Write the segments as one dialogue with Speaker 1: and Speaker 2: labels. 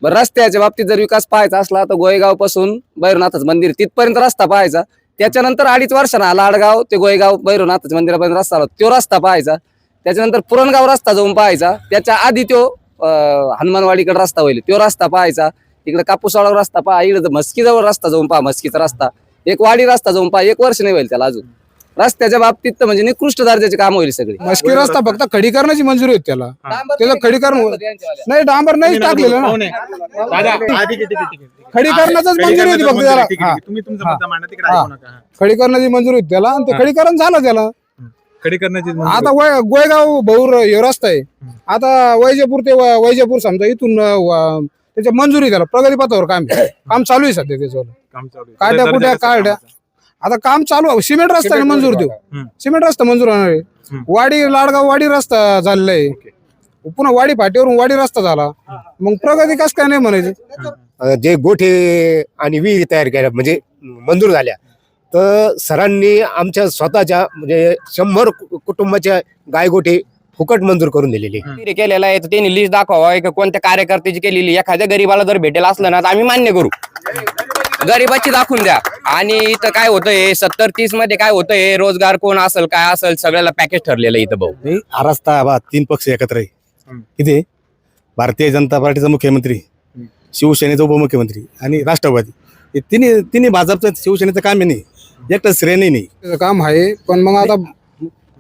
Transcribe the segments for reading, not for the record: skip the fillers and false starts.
Speaker 1: बरं, रस्त्याच्या बाबतीत जर विकास पाहायचा असला तर गोयगाव पासून भैरवनाथच मंदिर तिथपर्यंत रस्ता पाहायचा. त्याच्यानंतर 2.5 वर्षांना लाडगाव ते गोयगाव भैरवनाथच मंदिरापर्यंत रस्ता आला, तो रस्ता पाहायचा. त्याच्यानंतर पुरणगाव रस्ता जाऊन पाहायचा. त्याच्या आधी तो हनुमानवाडीकडे रस्ता होईल, तो रस्ता पाहायचा. इकडे कापूसवाडा रस्ता पहा, इकडे म्हस्कीजवळ रस्ता जाऊन पहा, म्हस्कीचा रस्ता, एक वाडी रस्ता जाऊन पहा. 1 वर्ष नाही होईल त्याला अजून. रस्त्याच्या बाबतीत तर म्हणजे निकृष्ट दर्जाचे काम होईल सगळे.
Speaker 2: मस्की रस्ता फक्त खडीकरणाची मंजुरी होती त्याला. त्याचं खडीकरण नाही, डांबर नाही टाकलेलं ना. खडीकरणाचंच मंजुरी होती फक्त त्याला. खडीकरणाची मंजुरी होती त्याला आणि ते खडीकरण झालं त्याला. आता गोयगाव भौर हे रस्ता आहे. आता वैजपूर ते वैजपूर समजा इथून त्याच्या मंजुरी त्याला प्रगतीपथावर काम चालू आहे सध्या त्याच्यावर. काट्या कुट्या काढ्या आता काम चालू. सिमेंट रस्ता मंजूर देऊ, सिमेंट रस्ता मंजूर होणार आहे. वाडी लाडगाव वाडी रस्ता झालेला आहे. पुन्हा वाडी फाटीवरून वाडी रस्ता झाला. मग प्रगती कस काय नाही म्हणायचं.
Speaker 3: जे गोठे आणि विहिरी तयार केल्या म्हणजे मंजूर झाल्या, तर सरांनी आमच्या स्वतःच्या म्हणजे 100 कुटुंबाच्या गायगोठे फुकट मंजूर करून दिलेली
Speaker 4: केलेला आहे. तर त्यांनी लिस्ट दाखवा कोणत्या कार्यकर्त्याची केलेली. एखाद्या गरीबाला जर भेटेल असलं ना तर आम्ही मान्य करू. गरीबाची दाखवून द्या. आणि इथं काय होतंय 70-30 मध्ये काय होतंय, रोजगार कोण असेल काय असेल सगळ्याला पॅकेज ठरलेलं इथं भाऊ.
Speaker 5: हा रस्ता 3 पक्ष एकत्र आहे. इथे भारतीय जनता पार्टीचा मुख्यमंत्री, शिवसेनेचा उपमुख्यमंत्री आणि राष्ट्रवादी, हे तिन्ही भाजपचं शिवसेनेचं काम आहे. नाही एकटं श्रेय नाही
Speaker 2: काम आहे. पण मग आता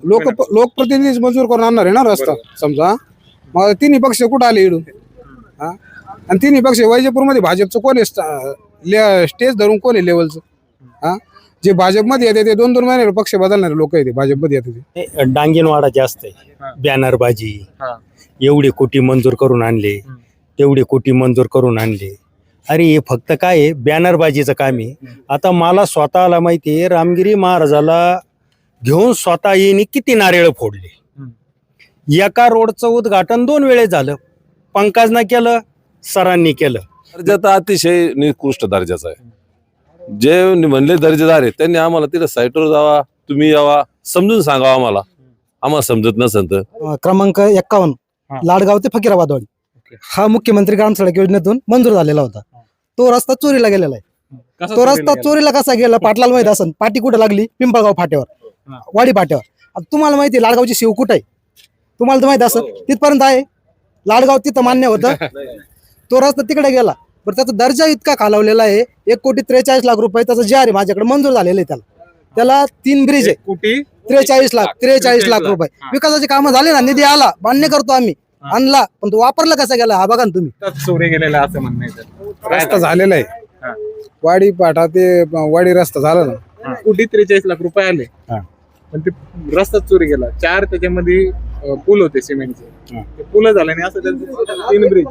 Speaker 2: लोकप्रतिनिधी मंजूर करून आणणार आहे ना रस्ता समजा. मग तिन्ही पक्ष कुठं आले इडून. आणि तिन्ही पक्ष वैजपूर मध्ये भाजपचं कोण आहे, स्टेज धरून कोण आहे लेवलचं. जे भाजपमध्ये येते ते 2-2 महिने पक्ष बदलणारे लोक येते भाजपमध्ये येते.
Speaker 6: डांगेनवाडा जास्त आहे, बॅनरबाजी, एवढे कोटी मंजूर करून आणले, तेवढे कोटी मंजूर करून आणले. अरे हे फक्त काय आहे, बॅनरबाजीचं काम आहे. आता मला स्वतःला माहिती आहे, रामगिरी महाराजाला घेऊन स्वतः येईन किती नारळ फोडले. एका रोडचं उद्घाटन 2 वेळेस झालं. पंकजनं केलं, सरांनी केलं.
Speaker 7: दर्जा अतिशय निकृष्ट दर्जाचा आहे. जे म्हणले दर्जेदार आहे त्यांनी आम्हाला तिथे साईटवर जावा, तुम्ही यावा, समजून सांगावा आम्हाला समजत नसेल तर.
Speaker 8: क्रमांक 51 लाडगाव ते फकीराबादवाडी हा मुख्यमंत्री ग्राम सडक योजनेतून मंजूर झालेला होता. तो रस्ता चोरीला गेलेला आहे. तो रस्ता चोरीला कसा गेला पाटलाला माहित असेल. पाटी कुठे लागली, पिंपळगाव फाट्यावर, वाडी फाट्यावर. आता तुम्हाला माहिती लाडगावची शिव कुठे आहे, तुम्हाला तर माहित असेल. तिथपर्यंत आहे लाडगाव, तिथं मान्य होतं. तो रस्ता तिकडे गेला. पण त्याचा दर्जा इतका खालावलेला आहे. 1,43,00,000 रुपये त्याचा जे आहे माझ्याकडे मंजूर झालेलं आहे. त्याला 3 ब्रिज आहे. 43 लाख रुपये विकासाची कामं झाली ना, निधी आला, मान्य करतो आम्ही, आणला. पण तो वापरला कसा गेला हा बघा ना तुम्ही.
Speaker 2: चोरी गेलेला असं म्हणणं. रस्ता झालेला आहे. वाडी पाठा ते वाडी रस्ता झाला ना.
Speaker 9: 43 लाख रुपये आले, पण ते रस्ता चोरी गेला. 4 त्याच्यामध्ये पूल होते सिमेंटचे, ते पूल झाला नाही. असं 3 ब्रिज,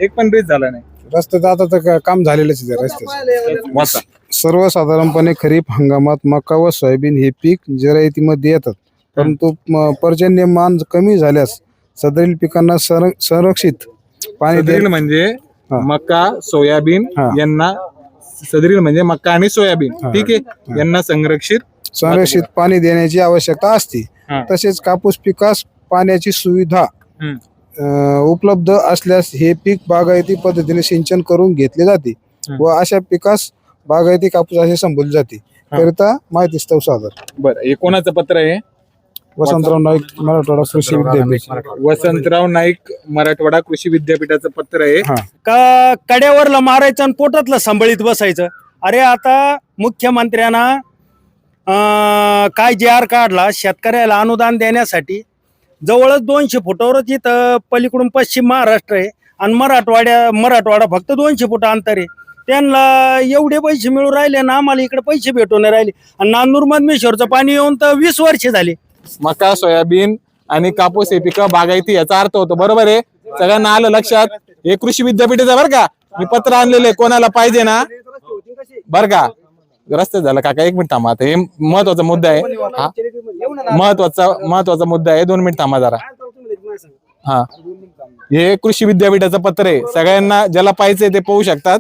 Speaker 9: एक पण ब्रिज झाला नाही.
Speaker 2: रस्त्याचं आता तर काम झालेलंच आहे रस्त्याचं. सर्वसाधारणपणे खरीप हंगामात मका व सोयाबीन हे पीक जिरायतीमध्ये येतात. परंतु पर्जन्यमान कमी झाल्यास सदरील पिकांना संरक्षित पाणी
Speaker 9: म्हणजे मका सोयाबीन यांना सदरील म्हणजे मका आणि सोयाबीन, ठीक आहे, यांना संरक्षित
Speaker 2: पाणी देण्याची आवश्यकता असते. तसेच कापूस पिकास पाण्याची सुविधा उपलब्ध असल्यास हे पीक बागायती पद्धतीने सिंचन करून घेतले जाते व अशा पिकास बागायती कापूस असे संबोधले जाते. करिता माहिती स्तव सादर.
Speaker 9: बरं, हे कोणाचं पत्र आहे?
Speaker 2: वसंतराव नाईक मराठवाडा कृषी विद्यापीठ.
Speaker 9: वसंतराव नाईक मराठवाडा कृषी विद्यापीठाचं पत्र आहे.
Speaker 6: का कड्यावरला मारायचं आणि पोटातलं सांभाळीत बसायचं. अरे आता मुख्यमंत्र्यांना काय JR काढला शेतकऱ्याला अनुदान देण्यासाठी. जवळच 200 फुटावरच इथं पलीकडून पश्चिम महाराष्ट्र आहे आणि मराठवाडा फक्त 200 फूट अंतर आहे. त्यांना एवढे पैसे मिळू राहिले ना, आम्हाला इकडे पैसे भेटून नाही राहिले. आणि नांदूर मधमेश्वरचं पाणी येऊन तर 20 वर्ष झाले.
Speaker 9: मका सोयाबीन आणि कापूस हे पिकं बागायती याचा अर्थ होतो. बरोबर आहे, सगळ्यांना आलं लक्षात. हे कृषी विद्यापीठाचं बरं का, मी पत्र आणलेले, कोणाला पाहिजे ना बरं का. रस्ते झालं काका, 1 मिनिट थांबा. आता हे महत्वाचा मुद्दा आहे. महत्वाचा मुद्दा आहे. 2 मिनिट थांबा जरा. हा, हे कृषी विद्यापीठाचं पत्र आहे. सगळ्यांना ज्याला पाहिजे ते पाहू शकतात.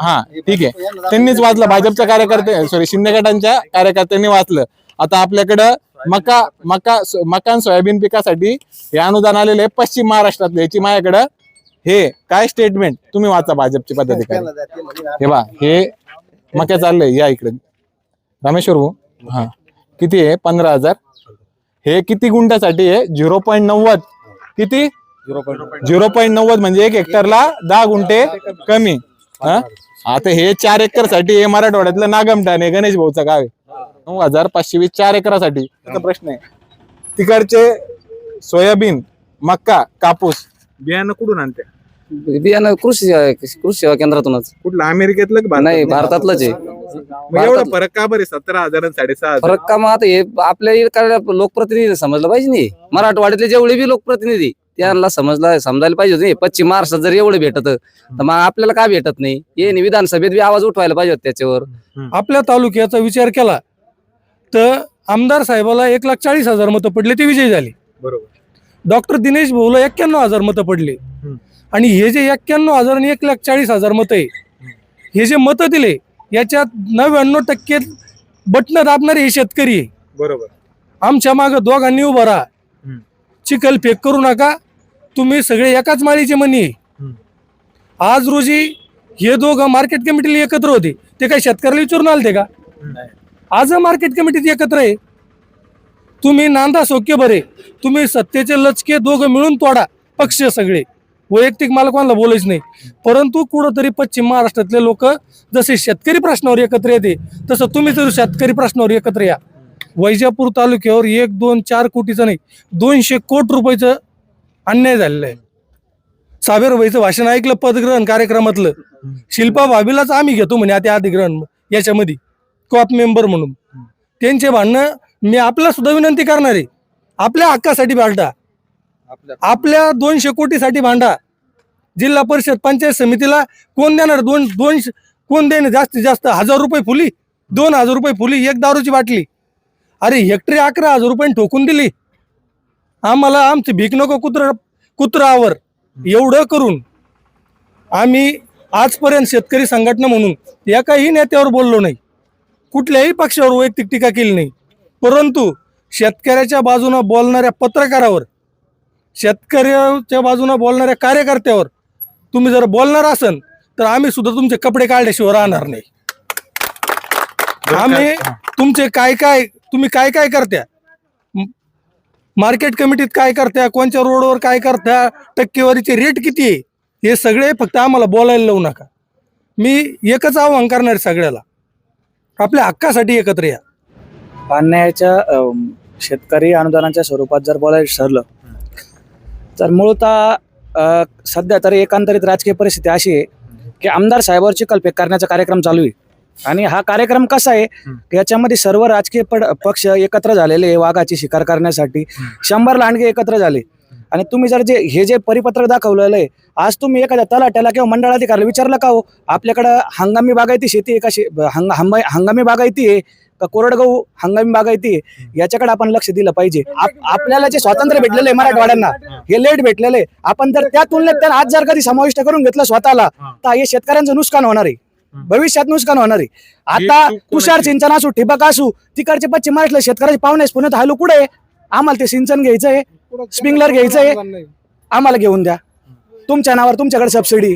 Speaker 9: हा ठीक आहे, त्यांनीच वाचलं. भाजपच्या कार्यकर्ते शिंदे गटांच्या कार्यकर्त्यांनी वाचलं. आता आपल्याकडं मका सोयाबीन पिकासाठी हे अनुदान आलेले आहे पश्चिम महाराष्ट्रातले. याची माझ्याकडं हे काय स्टेटमेंट तुम्ही वाचा भाजपची पदाधिकारी. हे बा हे मक्या चाललंय या इकडे रामेश्वर भाऊ. हा किती आहे 15,000. हे किती गुंठ्यासाठी आहे 0.90. किती 0.90 म्हणजे 1 हेक्टरला 10 गुंठे कमी. हा आता हे 4 एकर साठी हे मराठवाड्यातलं नागमठाण आहे गणेश भाऊचा गाव आहे. 9,520 4 एकरासाठी. आता प्रश्न आहे तिकडचे सोयाबीन मक्का कापूस बियाणं कुठून आणते?
Speaker 1: बियाणं कृषी सेवा केंद्रातूनच.
Speaker 9: कुठलं अमेरिकेतलं का
Speaker 1: नाही,
Speaker 9: भारतातलं?
Speaker 1: भारतातलंच आहे.
Speaker 9: मग एवढा फरक का बरे 17,000 आणि 6,500?
Speaker 1: फरक का मग आता हे आपल्या इकडे लोकप्रतिनिधी समजलं पाहिजे नाही. मराठवाड्यातले जेवढे बी लोकप्रतिनिधी त्यांना समजायला पाहिजे होते. पश्चिम महाराष्ट्रात जर एवढं भेटत तर मग आपल्याला का भेटत नाही? हे विधानसभेत बी आवाज उठवायला पाहिजे होता त्याच्यावर.
Speaker 8: आपल्या तालुक्याचा विचार केला तर आमदार साहेबाला 1,40,000 मतं पडले, ते विजयी झाले.
Speaker 9: बरोबर.
Speaker 8: डॉक्टर दिनेश भाऊला 91,000 मतं पडले. आणि हे जे 91,000 आणि 1,40,000 मतं आहे, हे जे मतं दिले याच्यात 99% बटणं दाबणारे हे शेतकरी आहे.
Speaker 9: बरोबर.
Speaker 8: आमच्या मागे दोघांनी उभं राहा, चिखल फेक करू नका, तुम्ही सगळे एकाच माळीचे मणी आहे. आज रोजी हे दोघं मार्केट कमिटीला एकत्र होते, ते काही शेतकऱ्याला विचारून आलते का? आज मार्केट कमिटीत एकत्र आहे. तुम्ही नांदा सोके बरे, तुम्ही सत्तेचे लचके दोघं मिळून तोडा. पक्ष सगळे वैयक्तिक मला कोणाला बोलायच नाही, परंतु कुठंतरी पश्चिम महाराष्ट्रातले लोक जसे शेतकरी प्रश्नावर एकत्र येते तसं तुम्ही तर शेतकरी प्रश्नावर एकत्र या. वैजापूर तालुक्यावर 1, 2, 4 कोटीचं नाही 200 कोटी रुपयाचं अन्याय झालेलं आहे. साबेरबाईचं भाषण ऐकलं पदग्रहण कार्यक्रमातलं, शिल्पा भाभीलाच आम्ही घेतो म्हणे आता अधिग्रहण याच्यामध्ये कॉप मेंबर म्हणून. त्यांचे भांडणं मी आपल्याला सुद्धा विनंती करणार आहे, आपल्या हक्कासाठी भांडा, आपल्या 200 कोटीसाठी भांडा. जिल्हा परिषद पंचायत समितीला कोण देणार? कोण देणार? जास्तीत जास्त 1,000 रुपये फुली, 2,000 रुपये फुली, एक दारूची बाटली. अरे हेक्टरी 11,000 रुपयांनी ठोकून दिली. आम्हाला आमची भीक नको कुत्रावर. एवढं करून आम्ही आजपर्यंत शेतकरी संघटना म्हणून एकाही नेत्यावर बोललो नाही, कुठल्याही पक्षावर वैयक्तिक टीका केली नाही. परंतु शेतकऱ्याच्या बाजूने बोलणाऱ्या पत्रकारावर, शेतकऱ्याच्या बाजूने बोलणाऱ्या कार्यकर्त्यावर तुम्ही जर बोलणार असाल तर आम्ही सुद्धा तुमचे कपडे काढल्याशिवाय राहणार नाही. आम्ही तुमचे तुम्ही काय करत्या, मार्केट कमिटीत काय करत्या, कोणत्या रोडवर काय करत्या, टक्केवारीचे रेट किती आहे, हे सगळे फक्त आम्हाला बोलायला लावू नका. मी एकच आव्हान करणार सगळ्याला, आपल्या हक्कासाठी एकत्र या.
Speaker 10: अन्यायाच्या शेतकरी अनुदानाच्या स्वरूपात जर बोलायचं ठरलं तर मूळतः सध्या तरी एकंदरीत राजकीय परिस्थिती अशी आहे की आमदार साहेबावर चिखलफेक करण्याचा कार्यक्रम चालू आहे. आणि हा कार्यक्रम कसा आहे की याच्यामध्ये सर्व राजकीय पक्ष एकत्र झालेले आहे वाघाची शिकार करण्यासाठी. 100 लांडगे एकत्र झाले. आणि तुम्ही जर हे जे परिपत्रक दाखवलेलं आहे, आज तुम्ही एखाद्या तलाट्याला किंवा मंडळाधिकाऱ्याला विचारलं का हो आपल्याकडं हंगामी बागायती शेती आहे का, हंगामी बागायती आहे का कोरडगहू हंगामी बागायती आहे, याच्याकडे आपण लक्ष दिलं पाहिजे. आपल्याला जे स्वातंत्र्य भेटलेलं आहे मराठवाड्यांना, हे लेट भेटलेलं आहे. आपण जर त्या तुलनेत त्यांना आज जर कधी समाविष्ट करून घेतलं स्वतःला तर हे शेतकऱ्यांचं नुकसान होणार आहे, भविष्यात नुकसान होणार आहे. आता तुषार सिंचन असू ठिबक असू, तिकडचे पश्चिम महाराष्ट्र शेतकऱ्याचे पाहुणे पुण्यात हालू कुठे, आम्हाला ते सिंचन घ्यायचंय, स्प्रिंकलर घ्यायचंय, आम्हाला घेऊन द्या, तुमच्या नावावर तुमच्याकडे सबसिडी.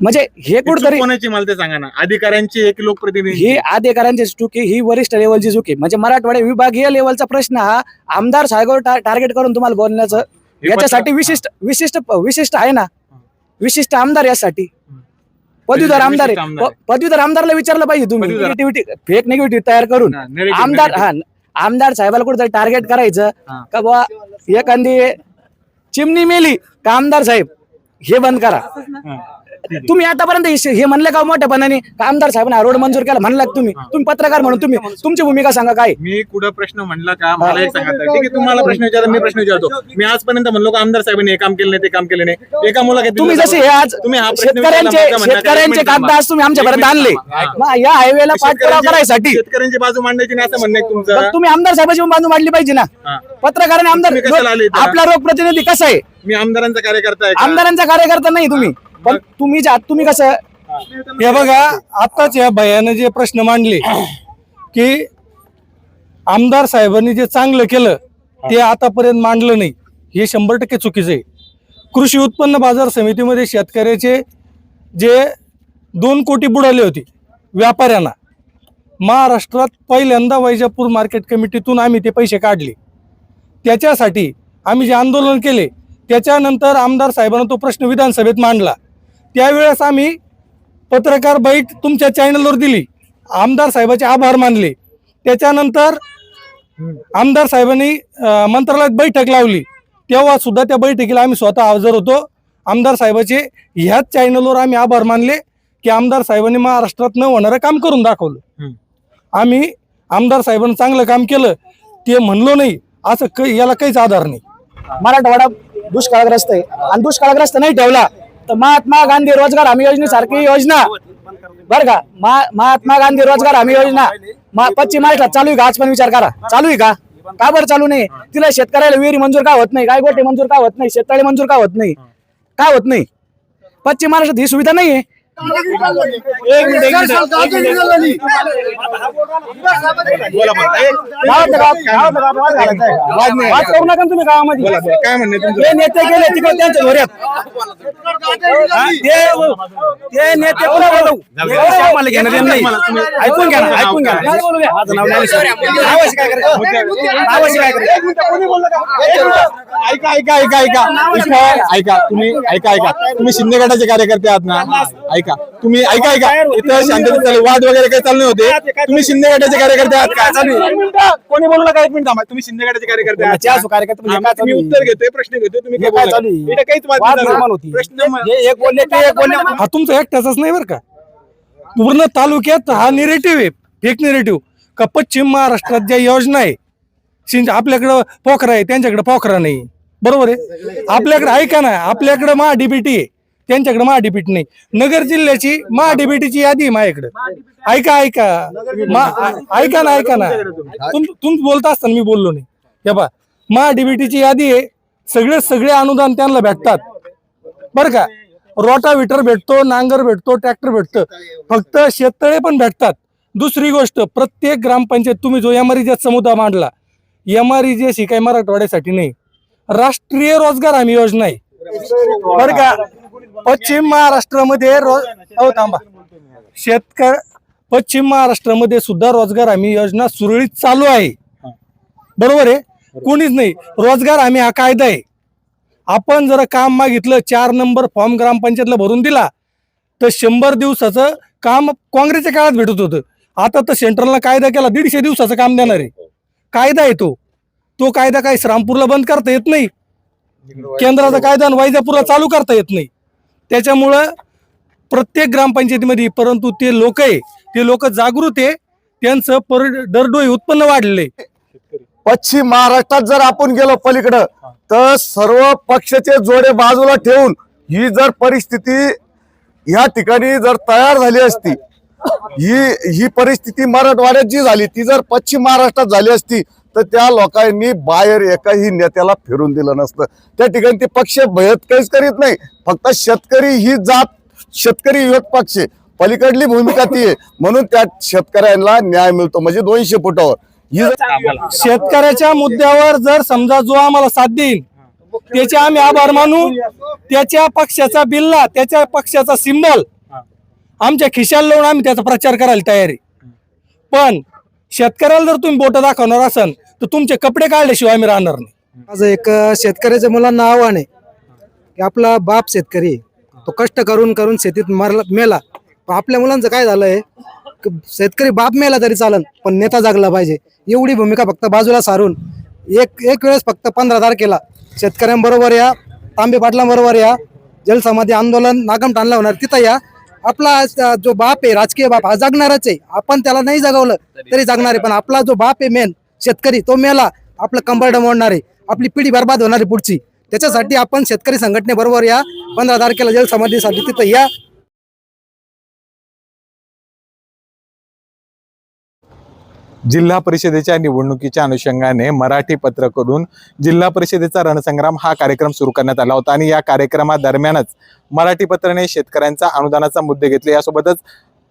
Speaker 10: म्हणजे हे कुठतरी
Speaker 9: कोणाची मला ते सांगा ना, अधिकाऱ्यांची एक लोकप्रतिनिधी,
Speaker 10: ही अधिकाऱ्यांची चुकी, ही वरिष्ठ लेवलची चुकी. म्हणजे मराठवाडा विभागीय लेवलचा प्रश्न हा आमदार साहेबांवर टार्गेट करून तुम्हाला बोलण्याचं, याच्यासाठी विशिष्ट आहे ना, विशिष्ट आमदार यासाठी पदवीधर आमदार आहे. पदवीधर आमदारला विचारलं पाहिजे तुम्ही, निगेटिव्हिटी फेक निगेटिव्हिटी तयार करून आमदार साहेबाला कुठेतरी टार्गेट करायचं का बाबा एखादी चिमणी मेली का आमदार साहेब हे बंद करा. तुम्ही आतापर्यंत हे म्हणले का मोठ्यापणाने आमदार साहेबांना रोड मंजूर केला म्हणलात तुम्ही पत्रकार म्हणून तुम्ही तुमची भूमिका सांगा काय.
Speaker 9: मी कुठं प्रश्न म्हणला का मला एक सांगा. ठीक आहे तुम्हाला प्रश्न विचारा, मी प्रश्न विचारतो. मी आजपर्यंत म्हणलो का आमदार साहेबांनी हे काम केलं नाही ते काम केलं नाही, एका मुलाखतीत
Speaker 10: तुम्ही जसे हे आज शेतकऱ्यांचे कागद आज तुम्ही आमच्यापर्यंत आणले या हायवेला पाठपुरावा करायसाठी,
Speaker 9: शेतकऱ्यांची बाजू मांडायची नाही असं म्हणणं आहे तुमचं.
Speaker 10: तुम्ही आमदार साहेबांची बाजू मांडली पाहिजे ना. पत्रकाराने आमदार आपला लोकप्रतिनिधी कसा आहे,
Speaker 9: मी आमदारांचा कार्यकर्ता आहे,
Speaker 10: आमदारांचा कार्यकर्ता नाही तुम्ही. पण तुम्ही कसं
Speaker 8: हे बघा, आताच या भयाने जे प्रश्न मांडले की आमदार साहेबांनी जे चांगलं केलं ते आतापर्यंत मांडलं नाही, हे 100% चुकीचं आहे. कृषी उत्पन्न बाजार समितीमध्ये शेतकऱ्याचे जे 2 कोटी बुडाले होते व्यापाऱ्यांना, महाराष्ट्रात पहिल्यांदा वैजापूर मार्केट कमिटीतून आम्ही ते पैसे काढले. त्याच्यासाठी आम्ही जे आंदोलन केले, त्याच्यानंतर आमदार साहेबांना तो प्रश्न विधानसभेत मांडला. त्यावेळेस आम्ही पत्रकार बैठ तुमच्या चॅनलवर दिली, आमदार साहेबाचे आभार मानले. त्याच्यानंतर आमदार साहेबांनी मंत्रालयात बैठक लावली, तेव्हा सुद्धा त्या बैठकीला आम्ही स्वतः हजर होतो. आमदार साहेबाचे ह्याच चॅनलवर आम्ही आभार मानले की आमदार साहेबांनी महाराष्ट्रात न होणारं काम करून दाखवलं. आम्ही आमदार साहेबांनी चांगलं काम केलं ते म्हणलो नाही, असं याला काहीच आधार नाही.
Speaker 10: मराठवाडा दुष्काळग्रस्त आहे आणि दुष्काळग्रस्त नाही ठेवला तर महात्मा गांधी रोजगार हमी योजनेसारखी योजना बरं का, महात्मा गांधी रोजगार हमी योजना पश्चिम महाराष्ट्रात चालू आहे का? आज पण विचार करा, चालू आहे का? का बरं चालू नाही? तिला शेतकऱ्याला विहिरी मंजूर का होत नाही? गायगोटे मंजूर का होत नाही? शेततळे मंजूर का होत नाही? का होत नाही? पश्चिम महाराष्ट्रात ही सुविधा नाही आहे. तुम्ही गावामध्ये
Speaker 9: काय म्हणणे तुमचं?
Speaker 10: ते नेते गेले तिकडे त्यांच्या धोऱ्यात, ते नेते आम्हाला घेणं देणं नाही. ऐकून घ्या ना, ऐकून घ्या. माझं नाव ज्ञानेश्वर. नावाशी काय करायचं? नावाशी काय करायचं?
Speaker 9: ऐका ऐका ऐका ऐका ऐका तुम्ही ऐका ऐका तुम्ही शिंदे गटाचे कार्यकर्ते आहात ना? ऐका तुम्ही ऐका ऐका इथं शांततेत चालू वाद वगैरे काही चालू होते. तुम्ही शिंदे गटाचे कार्यकर्ते आहात का? चालू कोणी बोलू नका, 1 मिनिट थांबा. तुम्ही शिंदे गटाचे कार्यकर्ते आहात. तुम्ही उत्तर घेतोय, प्रश्न घेतोय, तुम्ही काय चालू इथे काहीच वाद नाही. प्रश्न
Speaker 10: एक बोलले ते एक बोलले.
Speaker 8: हा तुमचा एकट्याचाच नाही बरं का, पूर्ण तालुक्यात हा निरेटिव्ह आहे, फेक निरेटिव्ह का पश्चिम महाराष्ट्रात ज्या योजना आहे, आपल्याकडं पोखरा आहे त्यांच्याकडे पोखरा नाही. बरोबर आहे. आपल्याकडे ऐका ना, आपल्याकडे महाडीबीटी आहे त्यांच्याकडे महाडीबीटी नाही. नगर जिल्ह्याची महाडीबीटीची यादी आहे माझ्याकडे. ऐका ऐका ऐका ना, ऐका ना, तुम्ही बोलता असताना मी बोललो नाही. हे बा महाडीबीटीची यादी आहे, सगळे अनुदान त्यांना भेटतात बरं का. रोटाव्हिटर भेटतो, नांगर भेटतो, ट्रॅक्टर भेटतं, फक्त शेततळे पण भेटतात. दुसरी गोष्ट, प्रत्येक ग्रामपंचायत तुम्ही जो एमआरईजेसचा मुद्दा मांडला, एमआरईजेस ही काही मराठवाड्यासाठी नाही, राष्ट्रीय रोजगार हमी योजना आहे बरं का. पश्चिम महाराष्ट्रामध्ये थांबा, पश्चिम महाराष्ट्रामध्ये सुद्धा रोजगार हमी योजना सुरळीत चालू आहे. बरोबर आहे, कोणीच नाही. रोजगार हमी हा कायदा आहे. आपण जर काम मागितलं, 4 नंबर फॉर्म ग्रामपंचायतला भरून दिला तर 100 दिवसाचं काम काँग्रेसच्या काळात भेटत होतं. आता तर सेंट्रलला कायदा केला, 150 दिवसाचं काम देणार आहे. कायदा आहे तो कायदा काही श्रामपूरला बंद करता येत नाही, केंद्राचा कायदा वैजापूरला चालू करता येत नाही. त्याच्यामुळं प्रत्येक ग्रामपंचायतीमध्ये, परंतु ते लोक जागृत आहे, त्यांचं दरडोई उत्पन्न वाढले.
Speaker 11: पश्चिम महाराष्ट्रात जर आपण गेलो पलीकडं तर सर्व पक्षाचे जोडे बाजूला ठेवून ही जर परिस्थिती या ठिकाणी जर तयार झाली असती, ही परिस्थिती मराठवाड्यात जी झाली ती जर पश्चिम महाराष्ट्रात झाली असती तर त्या लोकांनी बाहेर एकाही नेत्याला फिरून दिलं नसतं. त्या ठिकाणी ते पक्ष भयत काहीच करीत नाही, फक्त शेतकरी ही जात, शेतकरी युवक पक्ष पलीकडली भूमिका ती आहे, म्हणून त्या शेतकऱ्यांना न्याय मिळतो. म्हणजे 200 फुटावर
Speaker 8: शेतकऱ्याच्या मुद्द्यावर जर समजा जो आम्हाला साथ देईल त्याचे आम्ही आभार मानू. त्याच्या पक्षाचा बिल्ला, त्याच्या पक्षाचा सिंबल आमच्या खिशाला लावून आम्ही त्याचा प्रचार करायला तयार आहे. पण शेतकऱ्याला जर तुम्ही बोट दाखवणार असाल तर तुमचे कपडे काढल्याशिवाय आम्ही राहणार नाही.
Speaker 12: माझं एक शेतकऱ्याच्या मुलांना आव्हान आहे की आपला बाप शेतकरी आहे, तो कष्ट करून करून शेतीत मेला. आपल्या मुलांचं काय झालंय, शेतकरी बाप मेला तरी चालन पण नेता जागला पाहिजे, एवढी भूमिका फक्त बाजूला सारून एक वेळेस फक्त 15 तारखेला शेतकऱ्यांबरोबर या, तांबे पाटलांबरोबर या, जलसमाधी आंदोलन नागमठाणला होणार तिथं या. आपला जो बाप आहे, राजकीय बाप, हा जगणारच आहे. आपण त्याला नाही जगवलं तरी जगणार आहे, पण आपला जो बाप आहे मेन शेतकरी, तो मेला, आपलं कंबरड मोडणार आहे, आपली पिढी बर्बाद होणार आहे पुढची. त्याच्यासाठी आपण शेतकरी संघटनेबरोबर या, 15 तारखेला जलसमाधीसाठी तिथं या.
Speaker 9: जिल्हा परिषदेच्या निवडणुकीच्या अनुषंगाने मराठी पत्रकडून जिल्हा परिषदेचा रणसंग्राम हा कार्यक्रम सुरू करण्यात आला होता आणि या कार्यक्रमादरम्यानच मराठी पत्राने शेतकऱ्यांचा अनुदानाचा मुद्दे घेतले. यासोबतच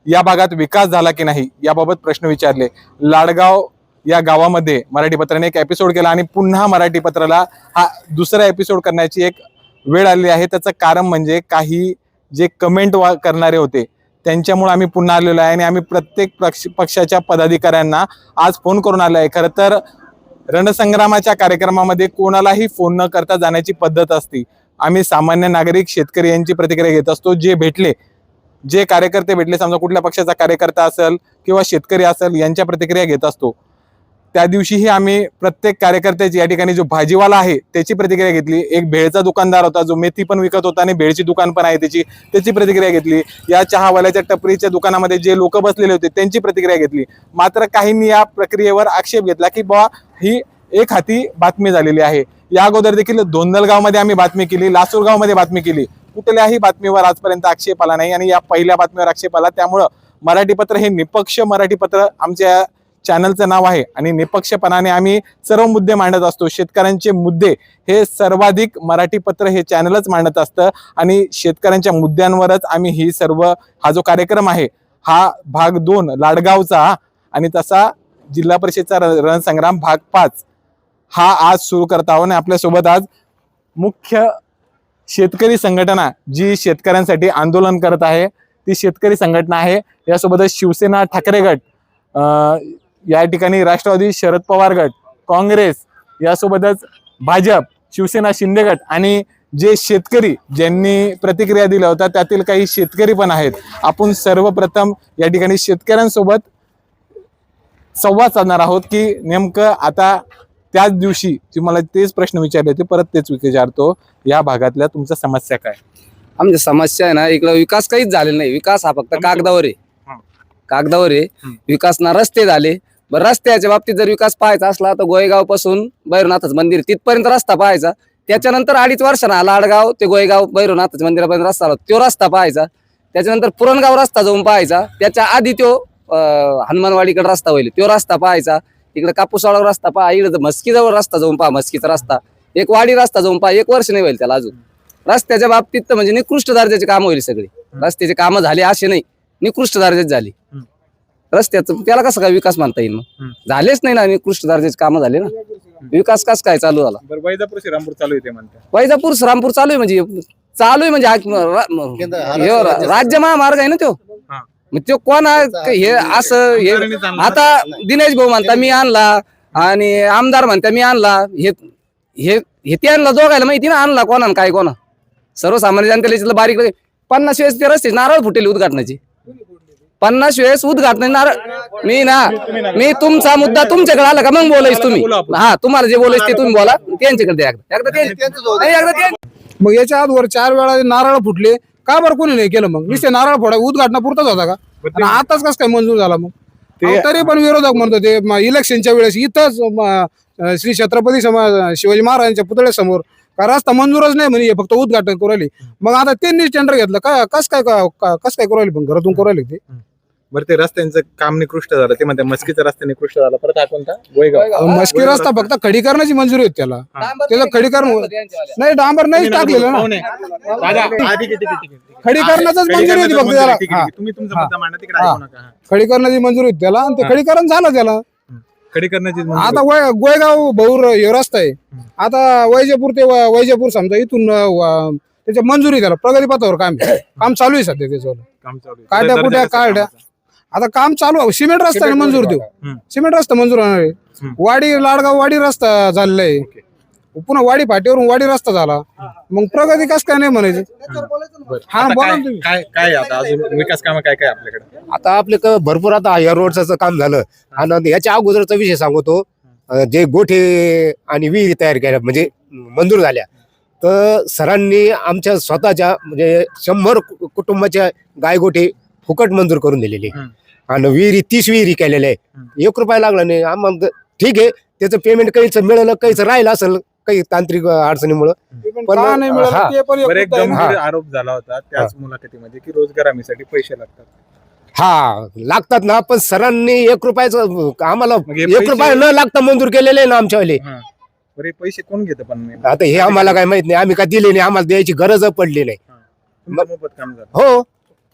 Speaker 9: या भागात विकास झाला की नाही याबाबत प्रश्न विचारले. लाडगाव या गावामध्ये मराठी पत्राने एक एपिसोड केला आणि पुन्हा मराठी पत्राला हा दुसरा एपिसोड करण्याची एक वेळ आलेली आहे. त्याचं कारण म्हणजे काही जे कमेंट करणारे होते त्यांच्यामुळे आम्ही पुन्हा आलेलो आहे आणि आम्ही प्रत्येक पक्षाच्या पदाधिकाऱ्यांना आज फोन करून आलो आहे. खरं तर रणसंग्रामाच्या कार्यक्रमामध्ये कोणालाही फोन न करता जाण्याची पद्धत असते. आम्ही सामान्य नागरिक शेतकरी यांची प्रतिक्रिया घेत असतो. जे कार्यकर्ते भेटले, समजा कुठल्या पक्षाचा कार्यकर्ता असेल किंवा शेतकरी असेल, यांच्या प्रतिक्रिया घेत असतो. त्या दिवशीही आम्ही प्रत्येक कार्यकर्त्याची या ठिकाणी जो भाजीवाला आहे त्याची प्रतिक्रिया घेतली. एक भेळचा दुकानदार होता जो मेथी पण विकत होता आणि भेळची दुकान पण आहे त्याची प्रतिक्रिया घेतली. या चहावाल्याच्या टपरीच्या दुकानामध्ये जे लोक बसलेले होते त्यांची प्रतिक्रिया घेतली. मात्र काहींनी या प्रक्रियेवर आक्षेप घेतला की बा ही एक हाती बातमी झालेली आहे. या अगोदर देखील धोंदलगावमध्ये आम्ही बातमी केली, लासूरगावमध्ये बातमी केली, कुठल्याही बातमीवर आजपर्यंत आक्षेप आला नाही आणि या पहिल्या बातमीवर आक्षेप आला. त्यामुळं मराठी पत्र हे निपक्ष मराठी पत्र आमच्या चॅनलचं नाव आहे आणि निपक्षपणाने आम्ही सर्व मुद्दे मांडत असतो. शेतकऱ्यांचे मुद्दे हे सर्वाधिक मराठी पत्र हे चॅनलच मांडत असतं आणि शेतकऱ्यांच्या मुद्द्यांवरच आम्ही हा जो कार्यक्रम आहे हा भाग 2 लाडगावचा आणि तसा जिल्हा परिषदचा रणसंग्राम भाग 5 हा आज सुरू करत आहोत. आणि आपल्यासोबत आज मुख्य शेतकरी संघटना जी शेतकऱ्यांसाठी आंदोलन करत आहे ती शेतकरी संघटना आहे. यासोबतच शिवसेना ठाकरे गट, या ठिकाणी राष्ट्रवादी शरद पवार गट, काँग्रेस, यासोबतच भाजप, शिवसेना शिंदे गट आणि जे शेतकरी ज्यांनी प्रतिक्रिया दिल्या होत्या त्यातील काही शेतकरी पण आहेत. आपण सर्वप्रथम या ठिकाणी शेतकऱ्यांसोबत संवाद साधणार आहोत की नेमकं आता त्याच दिवशी तुम्हाला तेच प्रश्न विचारले होते, परत तेच विचारतो, या भागातल्या तुमच्या समस्या काय?
Speaker 1: आमच्या समस्या आहे ना, इकडं विकास काहीच झालेला नाही. विकास हा फक्त कागदावर आहे. कागदावर आहे विकास ना. रस्ते झाले, बरं रस्त्याच्या बाबतीत जर विकास पाहायचा असला तर गोयगाव पासून भैरवनाथच मंदिर तिथपर्यंत रस्ता पाहायचा. त्याच्यानंतर 2.5 वर्षांना लाडगाव ते गोयगाव भैरवनाथच मंदिरापर्यंत रस्ता आला, तो रस्ता पाहायचा. त्याच्यानंतर पुरणगाव रस्ता जाऊन पाहायचा. त्याच्या आधी तो हनुमानवाडीकडे रस्ता होईल, तो रस्ता पाहायचा. इकडे कापूसवाडा रस्ता पहा, इकडे म्हस्कीजवळ रस्ता जाऊन पहा, म्हस्कीचा रस्ता, एक वाडी रस्ता जाऊन पहा. 1 वर्ष नाही होईल त्याला अजून. रस्त्याच्या बाबतीत तर म्हणजे निकृष्ट दर्जाचे काम होईल सगळे. रस्त्याचे कामं झाले असे नाही, निकृष्ट दर्जाचे झाले. रस्त्याचं त्याला कसं काय विकास म्हणता येईल? मग झालेच नाही ना, निकृष्ट दर्जाचे कामं झाले ना. विकास कस काय चालू झाला?
Speaker 9: वैजापूर श्रीरामपूर चालू आहे ते म्हणतात.
Speaker 1: वैजापूर श्रीरामपूर चालू आहे म्हणजे राज्य महामार्ग आहे ना तो. मग तो कोण हे असं हे आता दिनेश भाऊ म्हणता मी आणला आणि आमदार म्हणता मी आणला, हे ते आणला, दोघायला माहिती ना आणला कोणा काय कोणा. सर्वसामान्य जनतेला बारीक 50 वेळेस ते रस्ते नारळ फुटेल उद्घाटनाची, 50 वेळेस उद्घाटन नारळ. मी तुमचा मुद्दा तुमच्याकडे आला का मग बोलायच तुम्ही. हा, तुम्हाला जे बोलायच ते तुम्ही बोला, त्यांच्याकडे एकदा.
Speaker 2: मग याच्या आजवर 4 वेळा नारळ फुटले, का बरं कोणी नाही केलं? मग नुसते नारळ फोडा उद्घाटना पुरताच होता का? आणि आताच कसं काय मंजूर झाला? मग तरी पण विरोधक म्हणतो ते इलेक्शनच्या वेळेस इथंच श्री छत्रपती शिवाजी महाराजांच्या पुतळ्यासमोर का रस्ता मंजूरच नाही म्हणे, फक्त उद्घाटन करू राहिले. मग आता त्यांनीच टेंडर घेतलं का? कस काय करू राहिले? पण घरातून करू राहिले ते.
Speaker 9: बरं, ते रस्त्यांचं काम निकृष्ट झालं ते म्हणते, मस्कीचा रस्ता निकृष्ट झाला. परत हा कोणता? गोयगाव.
Speaker 2: मस्की रस्ता फक्त खडीकरणाची मंजुरी होती त्याला. त्याला खडीकरण नाही, डांबर नाहीच टाकलेलं ना. खडीकरणाचाच मंजुरी होती फक्त त्याला.
Speaker 9: तुम्ही तुमचा मुद्दा मांडा, तिकडे ऐकू नका.
Speaker 2: खडीकरणाची मंजुरी होती त्याला आणि ते खडीकरण झालं त्याला.
Speaker 9: खडीकरणाची
Speaker 2: आता गोयगाव भौर हे रस्ता आहे. आता वैजापूर ते वैजापूर समजा इथून त्याच्या मंजुरी त्याला प्रगती पथावर काम चालू आहे सध्या. त्याच्यावर
Speaker 9: काम चालू आहे.
Speaker 2: काढ्या कुठ्या काढ्या आता काम चालू. सिमेंट रस्ता मंजूर देऊ, सिमेंट रस्ता मंजूर होणार आहे. वाडी लाडगाव वाडी रस्ता झालेला आहे, पुन्हा वाडी फाटीवरून वाडी रस्ता झाला. मग प्रगती कस काय नाही म्हणायचं? हा, बोला ना तुम्ही.
Speaker 9: काय आता अजून विकास काम काय काय आपल्याकडे?
Speaker 3: आता आपले भरपूर आता या रोडचं काम झालं. आणि याच्या अगोदरचा विषय सांगतो, जे गोठे आणि विहिरी तयार केल्या म्हणजे मंजूर झाल्या, तर सरांनी आमच्या स्वतःच्या म्हणजे 100 कुटुंबाच्या गायगोठे फुकट मंजूर करून दिलेली आणि विहिरी 30 विहिरी केलेल्या आहे. 1 रुपया लागला नाही आम्हाला. ठीक आहे, त्याचं पेमेंट काहीच मिळालं, काहीच राहिलं असेल काही तांत्रिक अडचणीमुळे. पण
Speaker 9: एक गंभीर आरोप झाला होता त्याच मुलाखतीमध्ये की रोजगार हमीसाठी पैसे लागतात.
Speaker 3: हा, लागतात ना, पण सरांनी 1 रुपयाचं आम्हाला 1 रुपया न लागता मंजूर केलेले आहे ना आमच्यावाले.
Speaker 9: बरे, पैसे कोण घेतं पण?
Speaker 3: आता हे आम्हाला काय माहित नाही, आम्ही काय दिले नाही, आम्हाला द्यायची गरज पडली नाही.
Speaker 9: मोफत काम झालं.
Speaker 3: हो,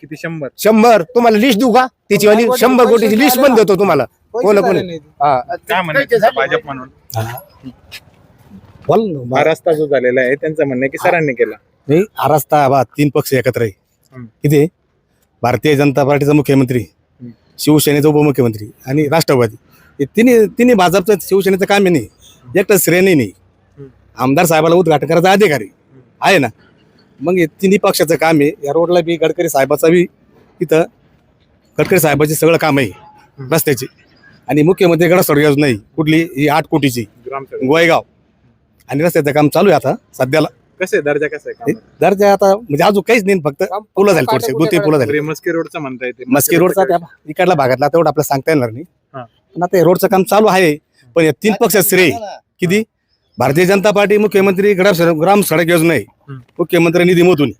Speaker 9: किती? 100.
Speaker 3: 100 तुम्हाला लिस्ट देऊ का? त्याची वाली 100 कोटीची लिस्ट पण देतो तुम्हाला. कोण
Speaker 9: काय म्हणायचं भाजप म्हणून?
Speaker 5: बोल ना.
Speaker 9: हा रस्ता जो झालेला आहे त्यांचं म्हणणं आहे की सरांनी केला.
Speaker 5: नाही हा रस्ता बा 3 पक्ष एकत्र आहे.
Speaker 9: हम्म.
Speaker 5: किती भारतीय जनता पार्टीचा मुख्यमंत्री, शिवसेनेचा उपमुख्यमंत्री आणि राष्ट्रवादी हे तिन्ही भाजपचं शिवसेनेचं काम आहे. नाही एकटं श्रेय नाही. आमदार साहेबाला उद्घाटन करायचा अधिकारी आहे ना. मग हे तिन्ही पक्षाचं काम आहे. या रोडला बी गडकरी साहेबाचा बी इथं गडकरी साहेबाचे सगळं काम आहे रस्त्याचे. आणि मुख्यमंत्रीकडे सोडत नाही कुठली ही 8 कोटीची गोयगाव आणि रस्त्याचं काम चालू आहे आता सध्याला.
Speaker 9: कसे दर्जा कसा आहे कामाचा?
Speaker 5: दर्जा आता म्हणजे अजून काहीच नाही, फक्त पुलं झाली थोडसे 2-3 पुलं झाली.
Speaker 9: मस्की रोडचं म्हणता येते.
Speaker 5: मस्की रोडचा त्या इकडला भागातला तेवढं आपल्याला सांगता येणार नाही.
Speaker 9: हा.
Speaker 5: पण आता हे रोडचं काम चालू आहे. पण या 3 पक्ष श्रेय किती भारतीय जनता पार्टी मुख्यमंत्री ग्राम सडक योजना आहे, मुख्यमंत्री निधीमधून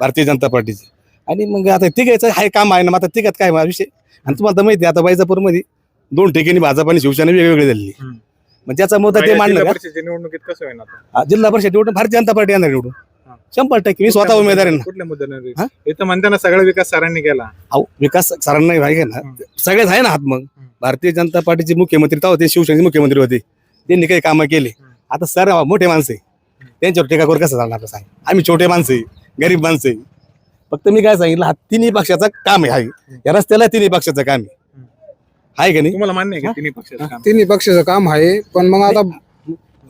Speaker 5: भारतीय जनता पार्टीची. आणि मग आता तिघायचं हाय काम आहे ना. मग आता तिघात काय विषय. आणि तुम्हाला तर माहिती आहे आता वैजापूरमध्ये 2 ठिकाणी भाजप आणि शिवसेना वेगवेगळी झालेली. मग त्याचा मुद्दा ते मांडलं का
Speaker 9: निवडणुकीत कसं होईल आता?
Speaker 5: जिल्हा परिषद निवडून भारतीय जनता पार्टी येणार निवडून 100%. मी स्वतः उमेदवार आहे ना.
Speaker 9: कुठल्या मुद्द्याने इथं म्हणताना सगळा विकास सरांनी केला.
Speaker 5: अहो विकास सरांना आहे ना, सगळेच आहे ना हात. मग भारतीय जनता पार्टीचे मुख्यमंत्री तेव्हा ते शिवसेनेचे मुख्यमंत्री होते, त्यांनी काही कामं केले. आता सर मोठे माणसं आहे, त्यांच्यावर टीका करून कसं चालणार आपलं सांग. आम्ही छोटे माणसं आहे, गरीब माणसं आहे. फक्त मी काय सांगितलं, हा तिन्ही पक्षाचं काम आहे. या रस्त्याला तिन्ही पक्षाचं काम आहे का नाही?
Speaker 9: तुम्हाला मान्य आहे का तिन्ही पक्षाचं काम?
Speaker 2: तिन्ही पक्षाचं काम आहे. पण मग आता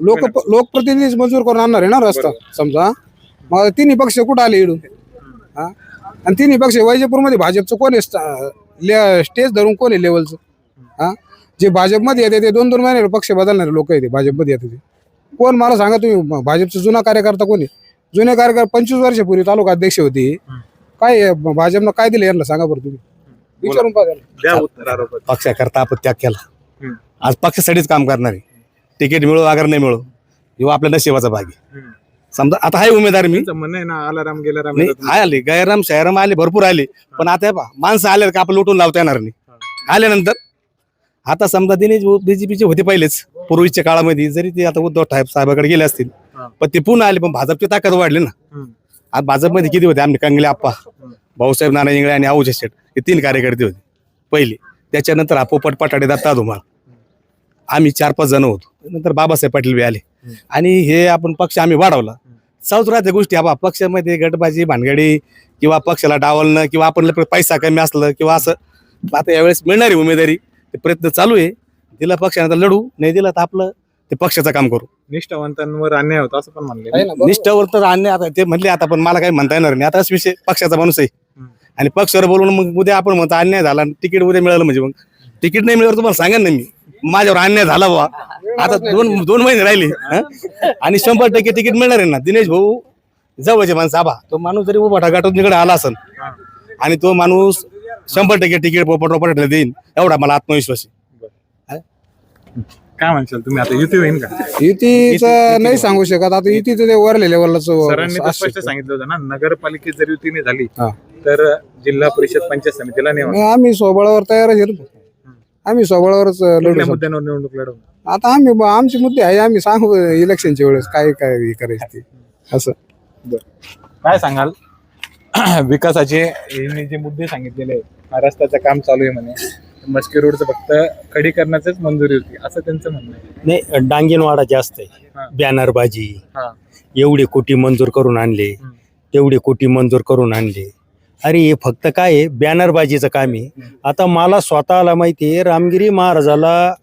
Speaker 2: लोकप्रतिनिधी मंजूर करून आणणार आहे ना रस्ता समजा. मग तिन्ही पक्ष कुठं आले इडून? हा. आणि तिन्ही पक्ष वैजापूरमध्ये भाजपचं कोण आहे, स्टेज धरून कोण आहे लेवलचं? हा. जे भाजपमध्ये येते ते 2-2 महिने पक्ष बदलणारे लोक येते भाजपमध्ये येते ते कोण? मला सांगा तुम्ही. भाजपचा जुना कार्यकर्ता कोणी? जुने कार्यकर्ता 25 वर्षापूर्वी तालुका अध्यक्ष होते. काय भाजपनं काय दिलं यांना सांगा बरं तुम्ही, विचारून
Speaker 9: द्या उत्तर आरोपात.
Speaker 5: पक्षाकरता आपण त्याग केला. आज पक्षासाठीच काम करणार आहे. तिकीट मिळो अगर नाही मिळो, किंवा आपल्या नशिबाचा भाग आहे. समजा आता आहे उमेदवार मी
Speaker 9: म्हणणं आहे ना, आलाराम गेलाराम
Speaker 5: नाही आले गैराम शहराम आले भरपूर आले. पण आता माणसं आले का आपण लुटून लावता येणार नाही. आल्यानंतर आता समजा दिनेश बीजेपीचे होते पहिलेच पूर्वीच्या काळामध्ये, जरी ते आता उद्धव साहेबाकडे गेले असतील पण ते पुन्हा आले. पण भाजपची ताकद वाढली ना. आज भाजपमध्ये किती होते? आम्ही कंगले आप्पा, भाऊसाहेब नाना इंगळे आणि आऊजा शेठ हे 3 कार्यकर्ते होते पहिले. त्याच्यानंतर हा पोपट पटाडे, दत्ता धुमाळ, आम्ही 4-5 जण होतो. नंतर बाबासाहेब पाटील बी आले. आणि हे आपण पक्ष आम्ही वाढवला. चालूच राहते गोष्टी. पक्षामध्ये गटबाजी भानगडी किंवा पक्षाला डावलणं किंवा आपण पैसा कमी असलं किंवा असं. आता यावेळेस मिळणारी उमेदवारी ते प्रयत्न चालू आहे. दिला पक्षाने तर लढू, नाही दिला तर आपलं ते पक्षाचं काम करू.
Speaker 9: निष्ठावंतांवर अन्याय होता असं पण म्हणले.
Speaker 5: निष्ठावर तर अन्याय आता ते म्हणले आता, पण मला काही म्हणता येणार नाही. आताच विषय पक्षाचा माणूस आहे आणि पक्षावर बोलून मग उद्या आपण म्हणतो अन्याय झाला, तिकीट उद्या मिळालं म्हणजे मग तिकीट नाही मिळालं तुम्हाला सांगा ना मी माझ्यावर अन्याय झाला बाबा. आता 2 महिने राहिले आणि 100% तिकीट मिळणार आहे ना. दिनेश भाऊ जवळचे माणसं तो माणूस जरी उभा गाठून तिकडे आला असेल आणि तो माणूस 100% तिकीट पोपट देईन एवढा मला आत्मविश्वास आहे.
Speaker 9: काय म्हणशाल तुम्ही आता, युती होईल का?
Speaker 2: युतीचं नाही सांगू शकत. आता युतीचं ते वरले लेवलला
Speaker 9: सरांनी तर स्पष्ट सांगितलं होतं ना, नगरपालिकेत जर युती नाही झाली तर जिल्हा परिषद पंचायत समितीला नाही.
Speaker 2: आम्ही स्वबळावर तयार आहे. आम्ही स्वबळावरच लढू.
Speaker 9: मुद्द्यांवर निवडणूक लढवू.
Speaker 2: आता आमचे मुद्दे आहे, आम्ही सांगू इलेक्शनच्या वेळेस काय काय हे करायचं ते असं.
Speaker 9: काय सांगाल विकासाचे यांनी जे मुद्दे सांगितलेले आहेत, रस्त्याचं काम चालू आहे म्हणे, मस्की रोडचं फक्त खडीकरणाचीच मंजुरी होती असं त्यांचं म्हणणं आहे.
Speaker 6: नाही डांगेनवाडा जास्त आहे. बॅनरबाजी, एवढे कोटी मंजूर करून आणले, तेवढे कोटी मंजूर करून आणले. अरे हे फक्त काय आहे, बॅनरबाजीचं काम आहे. आता मला स्वतःला माहिती आहे, रामगिरी महाराजाला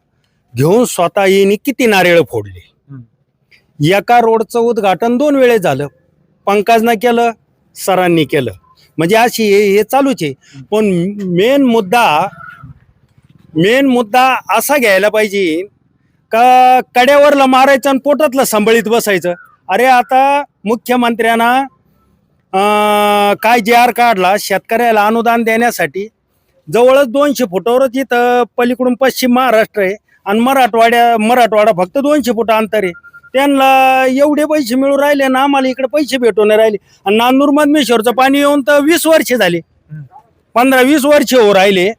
Speaker 6: घेऊन स्वतः येणे किती नारळ फोडले. एका रोडचं उद्घाटन 2 वेळेस झालं. पंकजना केलं, सरांनी केलं. म्हणजे अशी हे चालूच आहे. पण मेन मुद्दा असा घ्यायला पाहिजे का कड्यावरला मारायचं आणि पोटातलं सांभाळीत बसायचं. अरे आता मुख्यमंत्र्यांना काय JR काढला शेतकऱ्याला अनुदान देण्यासाठी. जवळच 200 फुटावरच इथं पलीकडून पश्चिम महाराष्ट्र आहे आणि मराठवाडा फक्त 200 फूट अंतर आहे. त्यांना एवढे पैसे मिळून राहिले ना, आम्हाला इकडे पैसे भेटून राहिले. आणि नांदूर मधमेश्वरचं पाणी येऊन तर 20 वर्ष झाले, 15-20 वर्ष हो राहिले.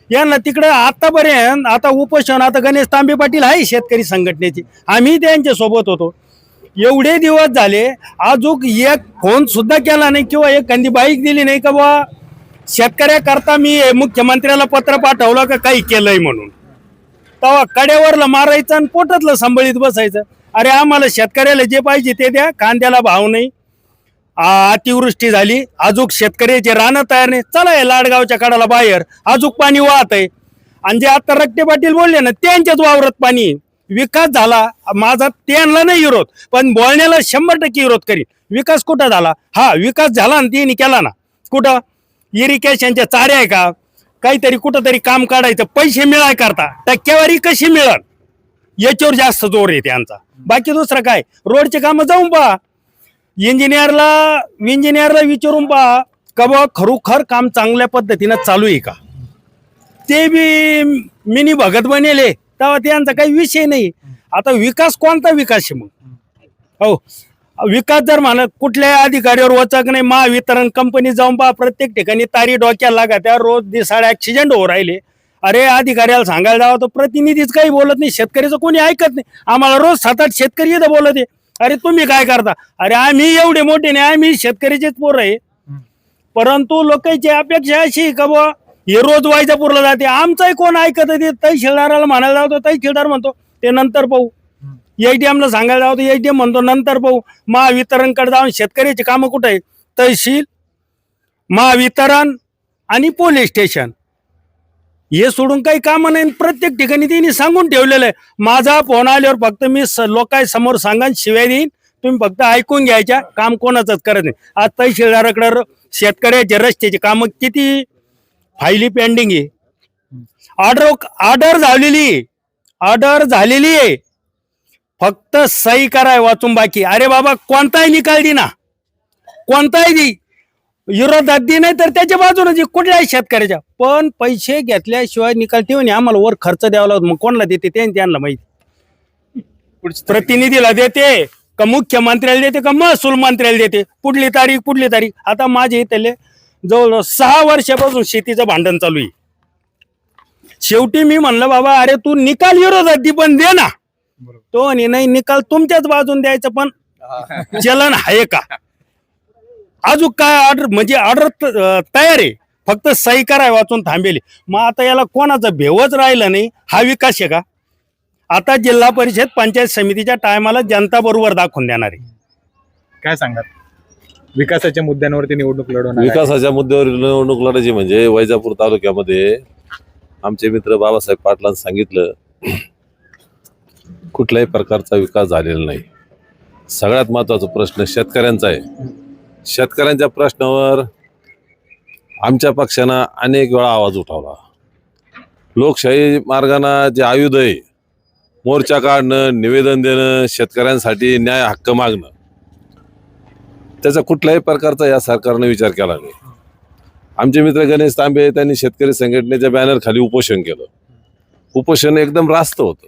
Speaker 6: यांना तिकडे आतापर्यंत आता उपोषण, आता गणेश तांबे पाटील आहे शेतकरी संघटनेचे, आम्ही त्यांच्या सोबत होतो. एवढे दिवस झाले, अजून एक फोन सुद्धा केला नाही किंवा एखादी बाईक दिली नाही का बा शेतकऱ्याकरता मी मुख्यमंत्र्याला पत्र पाठवलं का काही केलंय म्हणून. तेव्हा कड्यावरला मारायचं आणि पोटातलं सांभाळीत बसायचं. अरे आम्हाला शेतकऱ्याला जे पाहिजे ते द्या, कांद्याला भाव नाही, अतिवृष्टी झाली, अजूक शेतकऱ्याचे रानं तयार नाही, चला या लाडगावच्या कडाला बाहेर अजूक पाणी वाहत आहे. आणि जे आता रक्ते पाटील बोलले ना त्यांच्याच वावरात पाणी आहे. विकास झाला माझा त्यांना नाही विरोध, पण बोलण्याला 100% विरोध करीन. विकास कुठं झाला? हा विकास झाला ना त्यांनी केला ना. कुठं इरिगेशनच्या चाऱ्या आहे का? काहीतरी कुठंतरी काम काढायचं, पैसे मिळाय करता, टक्केवारी कशी मिळल याच्यावर जास्त जोर आहे त्यांचा. बाकी दुसरं काय, रोडचे कामं जाऊन पहा, इंजिनियरला विचारून पहा का बा खरोखर काम चांगल्या पद्धतीनं चालू आहे का. ते बी मिनी भगत बनेले तेव्हा त्यांचा काही विषय नाही. आता विकास कोणता विकास आहे मग? हो, विकास जर म्हणत कुठल्याही अधिकाऱ्यावर वचक नाही. महावितरण कंपनी जाऊन पहा, प्रत्येक ठिकाणी तारी डोक्याला लागा, त्या रोज दिसाडे ऍक्सिडेंट हो राहिले. अरे अधिकाऱ्याला सांगायला जावं तर प्रतिनिधीच काही बोलत नाही, शेतकऱ्याचं कोणी ऐकत नाही. आम्हाला रोज 7-8 शेतकरी इथं बोलत आहे, अरे तुम्ही काय करता? अरे आम्ही एवढे मोठे नाही, आम्ही शेतकऱ्याचेच पोरं आहे. परंतु लोकांची अपेक्षा अशी का बुवा हे रोज वैजापूरला जाते, आमचाही कोण ऐकत ते. तहसीलदाराला म्हणायला जावतो, तहसीलदार म्हणतो ते नंतर पाहू. ATM ला सांगायला जावतो, ATM म्हणतो नंतर पाहू. महावितरणकडे जाऊन शेतकऱ्याची कामं कुठे आहे? तहसील, महावितरण आणि पोलीस स्टेशन हे सोडून काही कामं नाही. प्रत्येक ठिकाणी त्यांनी सांगून ठेवलेलं आहे. माझा फोन आल्यावर फक्त मी लोकांसमोर सांगा, शिवाय देईन, तुम्ही फक्त ऐकून घ्यायच्या, काम कोणाचंच करत नाही. आज तहसीलदाराकडे शेतकऱ्याचे रस्त्याचे कामं किती फायली पेंडिंग आहे. ऑर्डर झालेली आहे, फक्त सही कराय वाचून बाकी. अरे बाबा कोणताही निकाल दे ना, कोणताही दे, विरोधात दे, नाही तर त्याच्या बाजूने जे कुठल्याही शेतकऱ्याच्या, पण पैसे घेतल्याशिवाय निकाल ठेवून आम्हाला वर खर्च द्यावा लागतो. मग कोणाला देते ते त्यांना माहिती. प्रतिनिधीला देते का मुख्यमंत्र्याला देते का महसूल मंत्र्याला देते? पुढली तारीख. आता माझे इथले जवळ 6 वर्षापासून शेतीचं भांडण चालू आहे. शेवटी मी म्हणलं बाबा अरे तू निकाल विरोधात दे पण दे ना. तो आणि नाही निकाल तुमच्याच बाजून द्यायचं, पण चलन आहे का? अजून काय ऑर्डर म्हणजे ऑर्डर तयार आहे, फक्त सही कराय वाचून थांबेल. मग आता याला कोणाचं भेवच राहिलं नाही. हा विकास आहे का? आता जिल्हा परिषद पंचायत समितीच्या टायमाला जनता बरोबर दाखवून देणार आहे.
Speaker 9: काय सांगाल विकासाच्या मुद्द्यांवरती निवडणूक लढवणार आहे?
Speaker 7: विकासाच्या मुद्द्यावर निवडणूक लढायची म्हणजे वैजापूर तालुक्यामध्ये आमचे मित्र बाबासाहेब पाटलांनी सांगितलं, कुठल्याही प्रकारचा विकास झालेला नाही. सगळ्यात महत्वाचा प्रश्न शेतकऱ्यांचा आहे. शेतकऱ्यांच्या प्रश्नावर आमच्या पक्षानं अनेक वेळा आवाज उठवला. लोकशाही मार्गाने जे आयुध आहे, मोर्चा काढणं, निवेदन देणं, शेतकऱ्यांसाठी न्याय हक्क मागणं, त्याचा कुठल्याही प्रकारचा या सरकारने विचार केला नाही. आमचे मित्र गणेश तांबे त्यांनी शेतकरी संघटनेच्या बॅनर खाली उपोषण केलं. उपोषण एकदम रास्त होतं.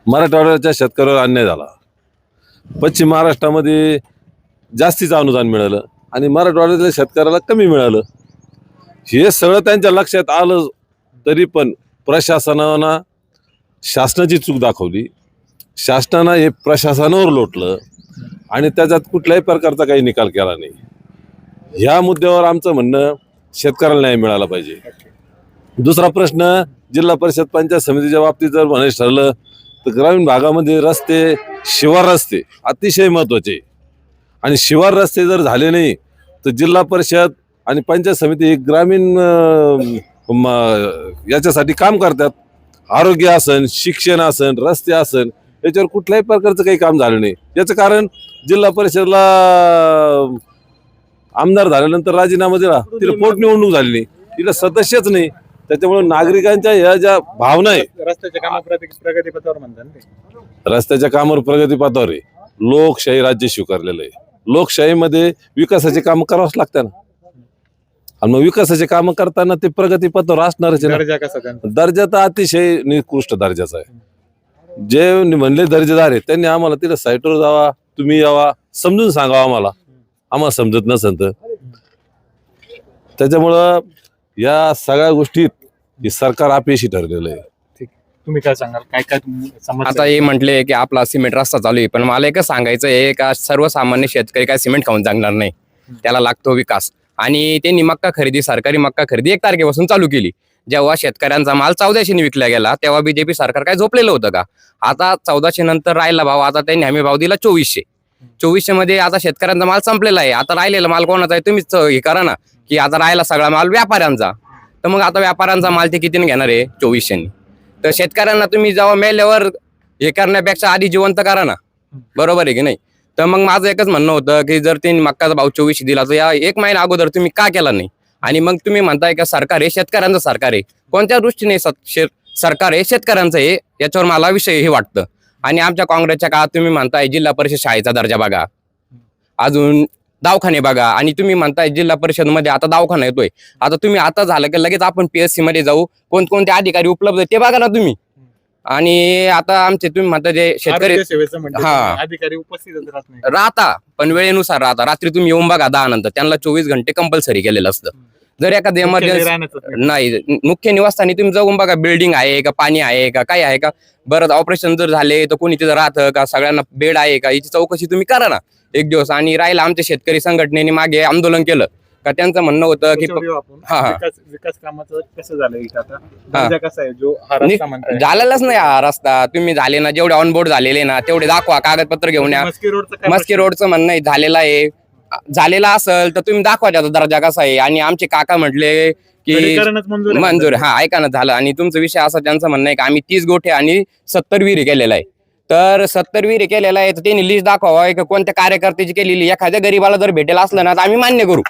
Speaker 7: मराठवाड्याच्या शेतकऱ्यावर अन्याय झाला. पश्चिम महाराष्ट्रामध्ये जास्तीचं अनुदान मिळालं आणि मराठवाड्यातल्या शेतकऱ्याला कमी मिळालं. हे सगळं त्यांच्या लक्षात आलं, तरी पण प्रशासनानं शासनाची चूक दाखवली. शासनानं हे प्रशासनावर लोटलं आणि त्याच्यात कुठल्याही प्रकारचा काही निकाल केला नाही. ह्या मुद्द्यावर आमचं म्हणणं, शेतकऱ्याला न्याय मिळाला पाहिजे. दुसरा प्रश्न, जिल्हा परिषद पंचायत समितीच्या बाबतीत जर म्हणायचं ठरलं तर ग्रामीण भागामध्ये रस्ते, शिवार रस्ते अतिशय महत्वाचे. आणि शिवार रस्ते जर झाले नाही तर जिल्हा परिषद आणि पंचायत समिती ग्रामीण याच्यासाठी काम करतात. आरोग्य असन, शिक्षण असन, रस्ते असन, याच्यावर कुठल्याही प्रकारचं काही काम झालं नाही. याचं कारण जिल्हा परिषदला आमदार झाल्यानंतर राजीनामा दिला, तिला पोटनिवडणूक झाली नाही, तिला सदस्यच नाही. त्याच्यामुळे नागरिकांच्या ह्या ज्या भावना आहे,
Speaker 9: रस्त्याच्या कामावर प्रगतीपथावर म्हणतात ते,
Speaker 7: रस्त्याच्या कामावर प्रगतीपथावर आहे. लोकशाही राज्य स्वीकारलेलं आहे. लोकशाहीमध्ये विकासाचे काम करावंच लागतं ना. आणि मग विकासाचे काम करताना ते प्रगतीपथावर असणारच आहे
Speaker 9: दर्जा कसा त्यांचा?
Speaker 7: ना. दर्जा तर अतिशय निकृष्ट दर्जाचा आहे. जे म्हणले दर्जेदार आहे त्यांनी आम्हाला तिला साईटवर जावा, तुम्ही यावा, समजून सांगावा आम्हाला समजत नसेल तर. त्याच्यामुळं या सगळ्या गोष्टीत हे सरकार अपयशी ठरलेलं आहे.
Speaker 9: तुम्ही काय सांगाल? काय समस्या?
Speaker 4: आता हे म्हटले की आपला सिमेंट रस्ता चालू आहे, पण मला एकच सांगायचं आहे का सर्वसामान्य शेतकरी काय सिमेंट खाऊन जगणार नाही. त्याला लागतो विकास. आणि त्यांनी मक्का खरेदी, सरकारी मक्का खरेदी 1 तारखेपासून चालू केली. जेव्हा शेतकऱ्यांचा माल 1400 विकला गेला तेव्हा बीजेपी सरकार काय झोपलेलं होतं का? आता 1400 नंतर राहिला भाव, आता त्यांनी हमी भाव दिला 2400 मध्ये. आता शेतकऱ्यांचा माल संपलेला आहे. आता राहिलेला माल कोणाचा आहे तुम्हीच हे करा ना, की आता राहिला सगळा माल व्यापाऱ्यांचा. तर मग आता व्यापाऱ्यांचा माल ते कितीने घेणार आहे? 2400. तर शेतकऱ्यांना तुम्ही जेव्हा मेल्यावर हे करण्यापेक्षा आधी जिवंत करा ना, बरोबर आहे की नाही? तर मग माझं एकच म्हणणं होतं की जर त्यांनी मक्काचा भाव 2400 दिला तर या 1 महिना अगोदर तुम्ही का केला नाही? आणि मग तुम्ही म्हणताय का सरकार आहे शेतकऱ्यांचं सरकार आहे. कोणत्या दृष्टीने सरकार आहे शेतकऱ्यांचं आहे? याच्यावर मला विषय हे वाटतं. आणि आमच्या काँग्रेसच्या काळात तुम्ही म्हणताय जिल्हा परिषद शाळेचा दर्जा बघा, अजून दवाखाने बघा, आणि तुम्ही म्हणताय जिल्हा परिषद मध्ये आता दवाखाना येतोय. आता तुम्ही आता झालं की लगेच आपण PSC मध्ये जाऊ, कोणकोणते अधिकारी उपलब्ध ते बघा ना तुम्ही. आणि आता आमचे तुम्ही म्हणता जे शेतकरी
Speaker 9: अधिकारी उपस्थित
Speaker 4: राहता पण वेळेनुसार राहता. रात्री तुम्ही येऊन बघा 10 नंतर, त्यांना 24 घंटे कंपल्सरी केलेलं असतं. जर एखादी इमर्जन्सी नाही, मुख्य निवासस्थानी तुम्ही जाऊन बघा, बिल्डिंग आहे का, पाणी आहे का, काय आहे का, बरं ऑपरेशन जर झाले तर कोणी तिथं राहतं का, सगळ्यांना बेड आहे का, याची चौकशी तुम्ही करा ना 1 दिवस. आणि राहिला आमच्या शेतकरी संघटनेने मागे आंदोलन केलं का त्यांचं म्हणणं होतं की
Speaker 9: विकास कामाचं कसं झालंय आता? कसा आहे जो हा रस्ता म्हणताय?
Speaker 4: झालेलाच नाही हा रस्ता. तुम्ही झाले ना, जेवढे ऑनबोर्ड झालेले ना तेवढे दाखवा, कागदपत्र घेऊन या. मस्की रोडचं म्हणणं आहे झालेला आहे. झालेला असेल तर तुम्ही दाखवा त्याचा दर्जा कसा आहे. आणि आमचे काका म्हटले की मंजूर, हा ऐका ना झालं. आणि तुमचा विषय असा त्यांचं म्हणणं आहे की आम्ही 30 गोठे आणि 70 विहिरी केलेला आहे. तर 70 विहिरी केलेला आहे तर त्यांनी लिस्ट दाखवा की कोणत्या कार्यकर्त्याची केलेली. एखाद्या गरीबाला जर भेटेल असलं ना तर आम्ही मान्य करू,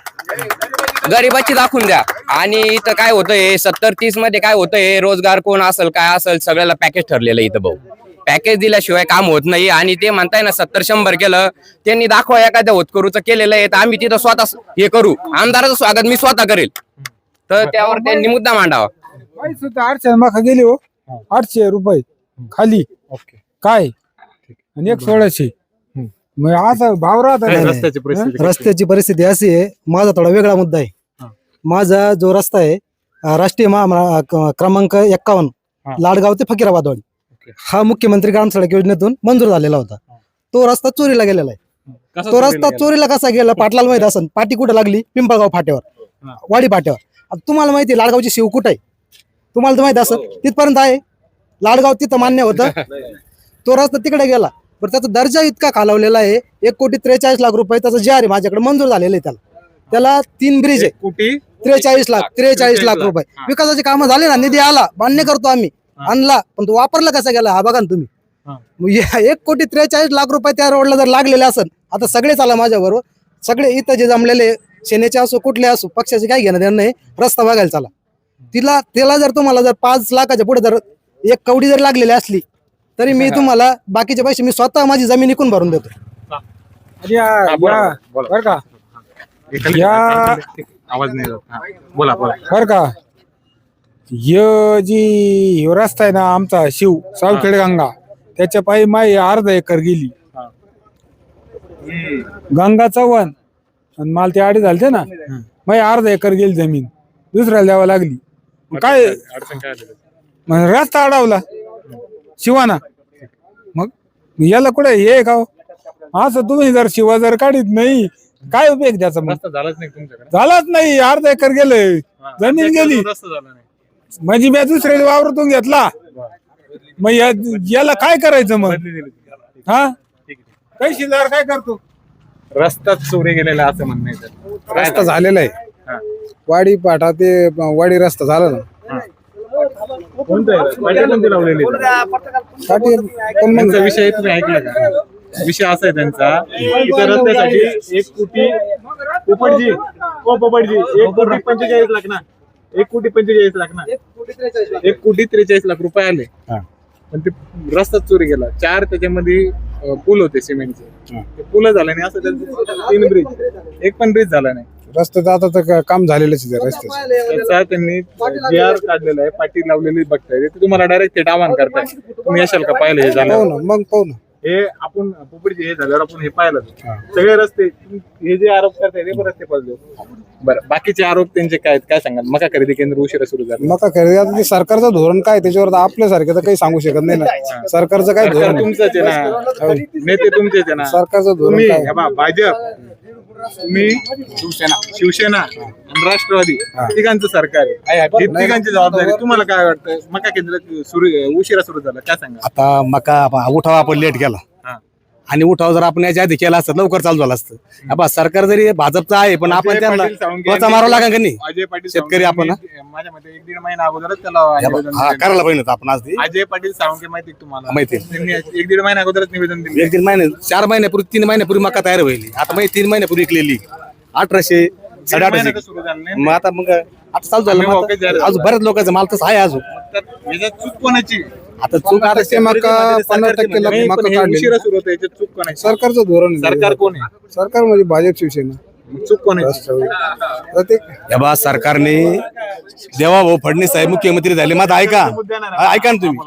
Speaker 4: गरीबाची दाखवून द्या. आणि इथं काय होतंय 70-30 मध्ये काय होतंय, रोजगार कोण असेल काय असेल सगळ्याला पॅकेज ठरलेलं इथं भाऊ. पॅकेज दिल्याशिवाय काम होत नाही. आणि ते म्हणताय ना 70-100 केलं, त्यांनी दाखवा एखाद्या होतकरूचं केलेलं आहे तर आम्ही तिथं स्वतः हे करू. आमदाराचं स्वागत मी स्वतः करेल. तर त्यावर त्यांनी मुद्दा मांडावा.
Speaker 2: 800 माखा गेली हो, 800 रुपये खाली काय आणि 1600. मग आता भाव राहत.
Speaker 12: रस्त्याची परिस्थिती अशी आहे. माझा थोडा वेगळा मुद्दा आहे. माझा जो रस्ता आहे राष्ट्रीय महामार्ग क्रमांक 51 लाडगाव ते फकीराबादवाडी, हा मुख्यमंत्री ग्राम सडक योजनेतून मंजूर झालेला होता. तो रस्ता चोरीला गेलेला आहे. तो रस्ता चोरीला कसा गेला पाटलाला माहित असेल. पाटी कुठं लागली? पिंपळगाव फाट्यावर, वाडी फाट्यावर. आता तुम्हाला माहिती आहे लाडगावची शिव कुठं आहे? तुम्हाला तर माहित असेल. तिथपर्यंत आहे लाडगाव, तिथं मान्य होतं. तो रस्ता तिकडे गेला. पण त्याचा दर्जा इतका खालावलेला आहे. 1,43,00,000 रुपये त्याचा जी आहे माझ्याकडे मंजूर झालेलं आहे. त्याला 3 ब्रिज आहे. 43 लाख रुपये विकासाची कामं झाले ना, निधी आला, मान्य करतो आम्ही, आणला. पण तो वापरला कसा गेला हा बघा ना तुम्ही. 1,43,00,000 रुपये त्या रोडला जर लागलेले असेल, आता सगळेच आला माझ्या बरोबर, सगळे इथं जे जमलेले सेनेचे असो कुठले असो पक्षाचे काय घेणं देणं नाही, रस्ता बघायला चला. त्याला जर तुम्हाला जर 5 लाखाच्या पुढे जर 1 कवडी जर लागलेली असली तरी मी तुम्हाला बाकीचे पैसे मी स्वतः माझी जमीन विकून भरून देतो.
Speaker 2: बर का
Speaker 9: आवाज नाही बोला
Speaker 2: बर का, ह्यो रस्ता आहे ना आमचा शिव सावखेड गंगा, त्याच्या पायी माई अर्धा एकर गेली. गंगा चव्हाण आणि मला ते आडी झालते ना, माई अर्धा एकर गेली जमीन दुसऱ्याला द्यावा लागली. काय रस्ता अडवला शिवाना. मग याला कुठे हे का असं तुम्ही जर शिवा जर काढीत नाही काय उपयोग त्याचा? मग झालाच नाही. अर्धा एकर गेलंय, जमीन गेली. म्हणजे मी दुसऱ्याला वावरतून घेतला. मग याला काय करायचं मग? हा तहसीलदार काय करतो?
Speaker 9: रस्ता चोरी गेलेला असं म्हणणं.
Speaker 2: रस्ता झालेला आहे. वाडी पाठा ते वाडी रस्ता झाला ना.
Speaker 9: विषय तुम्ही ऐकला का? विषय असा आहे त्यांचा, इतर रस्त्यासाठी 1 कोटी पोपटजी 1,45,00,000 लाख ना, 1,45,00,000 लाख ना, 1,43,00,000 लाख रुपये आले. पण ते रस्ता चोरी गेला. 4 त्याच्यामध्ये पूल होते सिमेंटचे, ते पूल झाला नाही. असं त्यांचं 3 ब्रिज, 1 पण ब्रिज झाला नाही.
Speaker 2: रस्त्याचं आता तर काम झालेलंच आहे रस्त्याचं.
Speaker 9: त्याचा त्यांनी GR काढलेला आहे, पाटी लावलेली बघताय. ते तुम्हाला डायरेक्ट थेट आव्हान करताय. तुम्ही येशाल का पाहिलं हे झालं?
Speaker 2: मग पाहू ना.
Speaker 9: हे आपण पोपटजी हे झाल्यावर आपण हे पाहिलं सगळे रस्ते, हे जे आरोप करताय ते पण रस्ते पाहिजे. बरं, बाकीचे आरोप त्यांचे काय सांगाल? मका खरेदी केंद्र उशिरा सुरू झालं.
Speaker 2: मका खरेदी आता ते सरकारचं धोरण काय त्याच्यावर आपल्यासारखे तर काही सांगू शकत नाही ना. सरकारचं काय धोरण?
Speaker 9: तुमचंच आहे ना, नेते तुमचेच आहे ना.
Speaker 2: सरकारचं धोरण काय?
Speaker 9: भाजप तुम्ही शिवसेना आणि राष्ट्रवादी तिघांचं सरकार आहे. हे तिघांची जबाबदारी. तुम्हाला काय वाटतं? मका केंद्र उशिरा सुरू झाला, काय सांगा?
Speaker 5: आता मका उठाव आपण लेट केला आणि उठाव जर आपण याच्या आधी केला असतं लवकर चालू झालं असतं. आपण सरकार जरी भाजपचं आहे पण आपण त्यांना त्वचा मारावं लागेल का नाही?
Speaker 9: अजय पाटील
Speaker 5: शेतकरी आपण
Speaker 9: माझ्या मते 1-1.5 महिना अगोदरच त्याला निवेदन
Speaker 5: हा,
Speaker 9: दिलं.
Speaker 5: करायला पाहिजे होतं आपण आज ते.
Speaker 9: अजय पाटील साळुंके माहिती आहे तुम्हाला?
Speaker 5: माहिती आहे.
Speaker 9: त्यांनी 1-1.5 महिना अगोदरच निवेदन दिले.
Speaker 5: 1-3 महिने 4 महिन्यापूर्वी 3 महिन्यापूर्वी मका तयार होईल. आता मग 3 महिन्यापूर्वी विकलेली 1800 1800.
Speaker 9: सुरू झालं नाही.
Speaker 5: मग आता चालू झालं. मग आता अजून बऱ्याच लोकांचा माल तसं आहे अजून.
Speaker 9: तर याच्यात चूक कोणाची?
Speaker 5: आता चूक आता
Speaker 2: ते मका 50%
Speaker 9: नाही, पण
Speaker 2: मका
Speaker 9: हे
Speaker 2: काढले.
Speaker 9: उशिरा सुरू होतं, याच्यात चूक कोणाची?
Speaker 2: सरकारचं धोरण आहे.
Speaker 9: सरकार कोण आहे?
Speaker 2: सरकार म्हणजे भाजप शिवसेना.
Speaker 9: मग चूक कोणाची?
Speaker 2: तर ते
Speaker 5: या बा सरकारने देवाभाऊ फडणवीस साहेब मुख्यमंत्री झाले. मग ऐका ऐका ना तुम्ही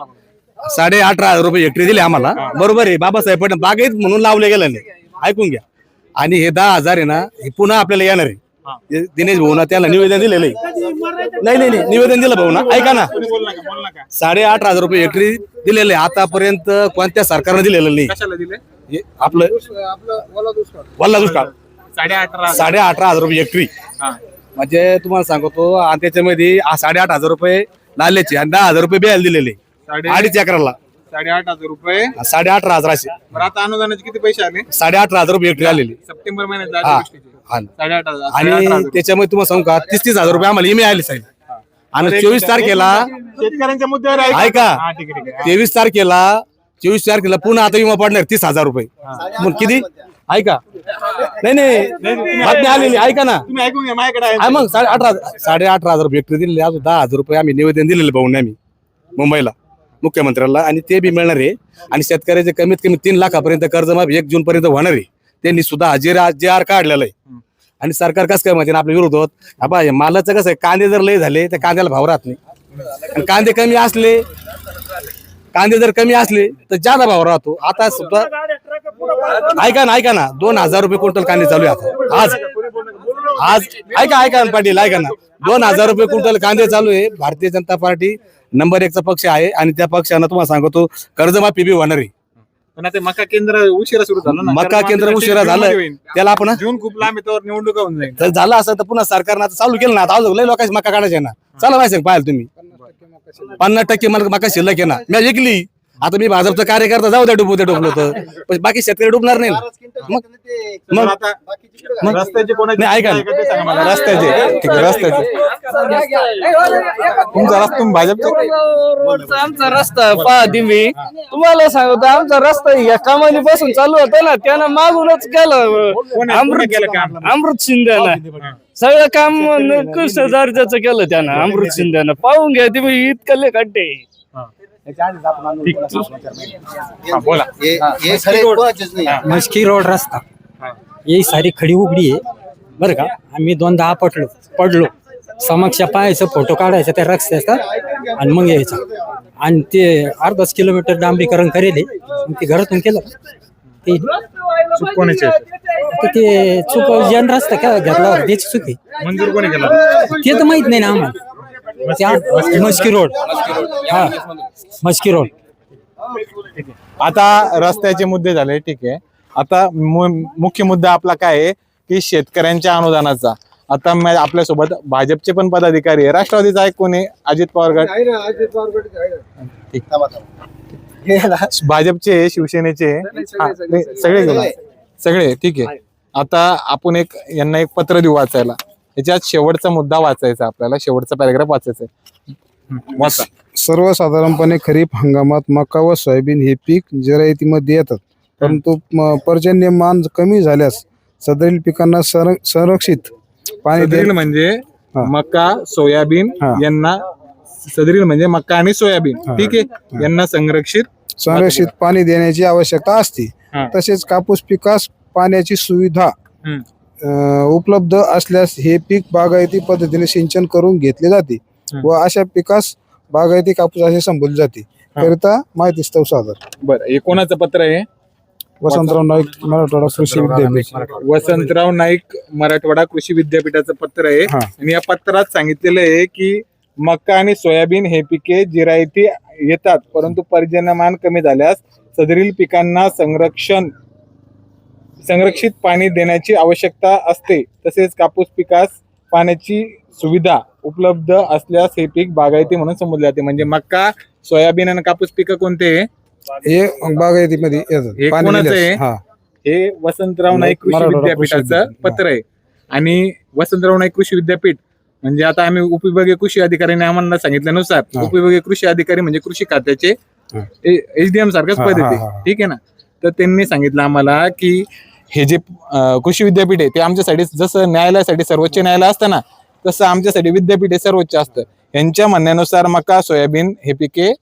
Speaker 5: 18,500 रुपये हेक्टरी दिले आम्हाला. बरोबर आहे. बाबासाहेब फडणवीस बागायत म्हणून लावले गेलं नाही. ऐकून घ्या. आणि हे 10,000 आहे ना हे पुन्हा आपल्याला येणार आहे. हे दिनेश भाऊ ना त्याला निवेदन दिलेलं आहे. नाही निवेदन दिलं भाऊ ना. ऐका ना 18,500 रुपये हेक्टरी दिलेले आतापर्यंत कोणत्या सरकारने दिलेलं नाही.
Speaker 9: कशाला दिले?
Speaker 5: हे आपलं वल्ला दुष्काळ 18,500 रुपये हेक्टरी. म्हणजे तुम्हाला सांगतो आणि त्याच्यामध्ये 8,500 रुपये नाल्याचे आणि 10,000 रुपये बियायला दिलेले 2.5 एकराला
Speaker 9: 8,500 रुपये.
Speaker 5: 18,500.
Speaker 9: बरं, आता अनुदानाचे किती पैसे आले?
Speaker 5: 18,500 रुपये हेक्टरी आलेले.
Speaker 9: सप्टेंबर महिन्यात
Speaker 5: हा.
Speaker 9: 8,500.
Speaker 5: आणि त्याच्यामध्ये तुम्हाला सांगू का 30,000 रुपये आम्हाला इमे आले साहेब. आणि 24 तारखेला
Speaker 9: शेतकऱ्यांच्या मुद्द्यावर
Speaker 5: ऐका
Speaker 9: हा, ठीक आहे.
Speaker 5: 23 तारखेला पुन्हा आता विमा पडणार 30,000 रुपये. मग किती? ऐका नाही बातमी आलेली. ऐका ना.
Speaker 9: तुम्ही ऐकून घ्या, माझ्याकडे आहे.
Speaker 5: मग 18,500 रुपये हेक्टरी दिलेले. अजून 10,000 रुपये आम्ही निवेदन दिलेले भाऊन आम्ही मुंबईला मुख्यमंत्र्याला. आणि ते बी मिळणार आहे. आणि शेतकऱ्याचे कमीत कमी 3 लाखापर्यंत कर्जमाफी 1 जून पर्यंत होणार आहे. त्यांनी सुद्धा JR काढलेलं आहे. आणि सरकार कसं काय म्हणते आपल्या विरोधात. आबा मालाचं कसं आहे कांदे जर लय झाले तर कांद्याला भाव राहत नाही. आणि कांदे जर कमी असले तर जादा भाव राहतो. आता सुद्धा ऐका ना 2,000 रुपये क्विंटल कांदे चालू आहे आता. आज ऐका ना पाटील ऐका ना 2,000 रुपये क्विंटल कांदे चालू आहे. भारतीय जनता पार्टी नंबर 1चा पक्ष आहे. आणि त्या पक्षानं तुम्हाला सांगतो कर्जमाफी बी होणार आहे.
Speaker 9: पण आता मका केंद्र उशिरा सुरू झालं ना.
Speaker 5: मका केंद्र उशिरा झालं त्याला आपण
Speaker 9: जून खूप लांब आहे, तर निवडणूक होऊन जाईल.
Speaker 5: जर झालं असं तर पुन्हा सरकारनं आता चालू केलं ना. आता अजून लय लोकांची मका काढायचे ना. चला माहिती पाहिजे तुम्ही 50% मका शिल्लक आहे ना. मी ऐकली. आता मी भाजपचा कार्यकर्ता जाऊ द्या डुबलं तर पण बाकी शेतकरी डुबणार नाही ना. मग
Speaker 9: आता रस्त्याचे कोणाचे
Speaker 5: नाही, ऐका ना.
Speaker 9: ते सांगा मला. रस्त्याचे ठीक आहे, रस्त्याचे तुमचा रस्ता तुम्ही भाजपचे
Speaker 1: आमचा रस्ता पहा तुम्ही. तुम्हाला सांगतो आमचा रस्ता या कमानीपासून चालू होता ना त्यानं मागूनच केलं. अमृत शिंदेनं सगळं काम निकृष्ट दर्जाचं केलं त्यानं. अमृत शिंदेनं पाहून घ्या तुम्ही इतकले खड्डे.
Speaker 9: बोला.
Speaker 8: मस्की रोड रस्ता ही सारी खडी उघडी आहे बरं का. आम्ही 2दा पडलो समक्ष पाहायचं फोटो काढायचा त्या रस्त्याचा आणि मग यायचं. आणि ते 1/2 किलोमीटर डांबरीकरण करेल ते घरातून केलं. ते
Speaker 9: चूक कोणाची आहे?
Speaker 8: आता ते चूक जन रस्ता काय घेतला त्याची चूक आहे.
Speaker 9: मंजूर कोणी केला?
Speaker 8: ते तर माहित नाही ना आम्हाला. मस्की रोड हा मस्की रोड.
Speaker 9: आता रस्त्याचे मुद्दे झाले, ठीक आहे. आता मुख्य मुद्दा आपला काय आहे की शेतकऱ्यांच्या अनुदानाचा. आता आपल्या सोबत भाजपचे पण पदाधिकारी आहे. राष्ट्रवादीचा एक कोणी अजित पवार गट, भाजपचे शिवसेनेचे सगळे ठीक आहे. आता आपण यांना एक पत्र देऊ वाचायला. याच्यात शेवटचा मुद्दा वाचायचा आपल्याला. शेवटचा पॅराग्राफ वाचायचा आहे. वाचा.
Speaker 2: सर्वसाधारणपणे खरीप हंगामात मका व सोयाबीन हे पीक जिरायतीमध्ये येतात. परंतु पर्जन्यमान कमी झाल्यास सदरील पिकांना संरक्षित पाणी
Speaker 9: सदरील म्हणजे मका सोयाबीन यांना सदरील म्हणजे मका आणि सोयाबीन ठीक आहे यांना संरक्षित
Speaker 2: पाणी देण्याची आवश्यकता असते. तसेच कापूस पिकास पाण्याची सुविधा उपलब्ध असल्यास हे पीक बागायती पद्धतीने सिंचन करून घेतले जाते व अशा पिकास बागायती कापूस असे संबोधले जाते. करिता माहिती स्तव सादर.
Speaker 9: बरं, हे कोणाचं पत्र आहे?
Speaker 2: वसंतराव नाईक मराठवाडा कृषी विद्यापीठ.
Speaker 9: वसंतराव नाईक मराठवाडा कृषी विद्यापीठाचं पत्र आहे. आणि या पत्रात सांगितलेलं आहे की मका आणि सोयाबीन हे पिके जिरायती येतात, परंतु पर्जन्यमान कमी झाल्यास सदरील पिकांना संरक्षण संरक्षित पाणी देण्याची आवश्यकता असते. तसेच कापूस पिकास पाण्याची सुविधा उपलब्ध असल्यास हे पीक बागायती म्हणून समजले जाते. म्हणजे मक्का, सोयाबीन आणि कापूस पिकं कोणते आहे?
Speaker 2: हे बागायतीमध्ये येतात.
Speaker 9: हे
Speaker 2: पाणी
Speaker 9: कोणाचं आहे?
Speaker 2: दिल्यास. हा.
Speaker 9: हे वसंतराव नाईक कृषी
Speaker 2: मराठवाडा
Speaker 9: विद्यापीठाचं
Speaker 2: कृषी
Speaker 9: पत्र आहे. आणि वसंतराव नाईक कृषी विद्यापीठ म्हणजे आता आम्ही उपविभागीय कृषी अधिकाऱ्यांनी आम्हाला सांगितल्यानुसार उपविभागीय कृषी अधिकारी म्हणजे कृषी खात्याचे HDM सारखंच पद येते. ठीक आहे ना. तर त्यांनी सांगितलं आम्हाला की हे जे कृषी विद्यापीठ आहे ते आमच्यासाठी जसं न्यायालयासाठी सर्वोच्च न्यायालय असतं ना, तसं आमच्यासाठी विद्यापीठ हे सर्वोच्च असतं. यांच्या म्हणण्यानुसार मका, सोयाबीन हे पिके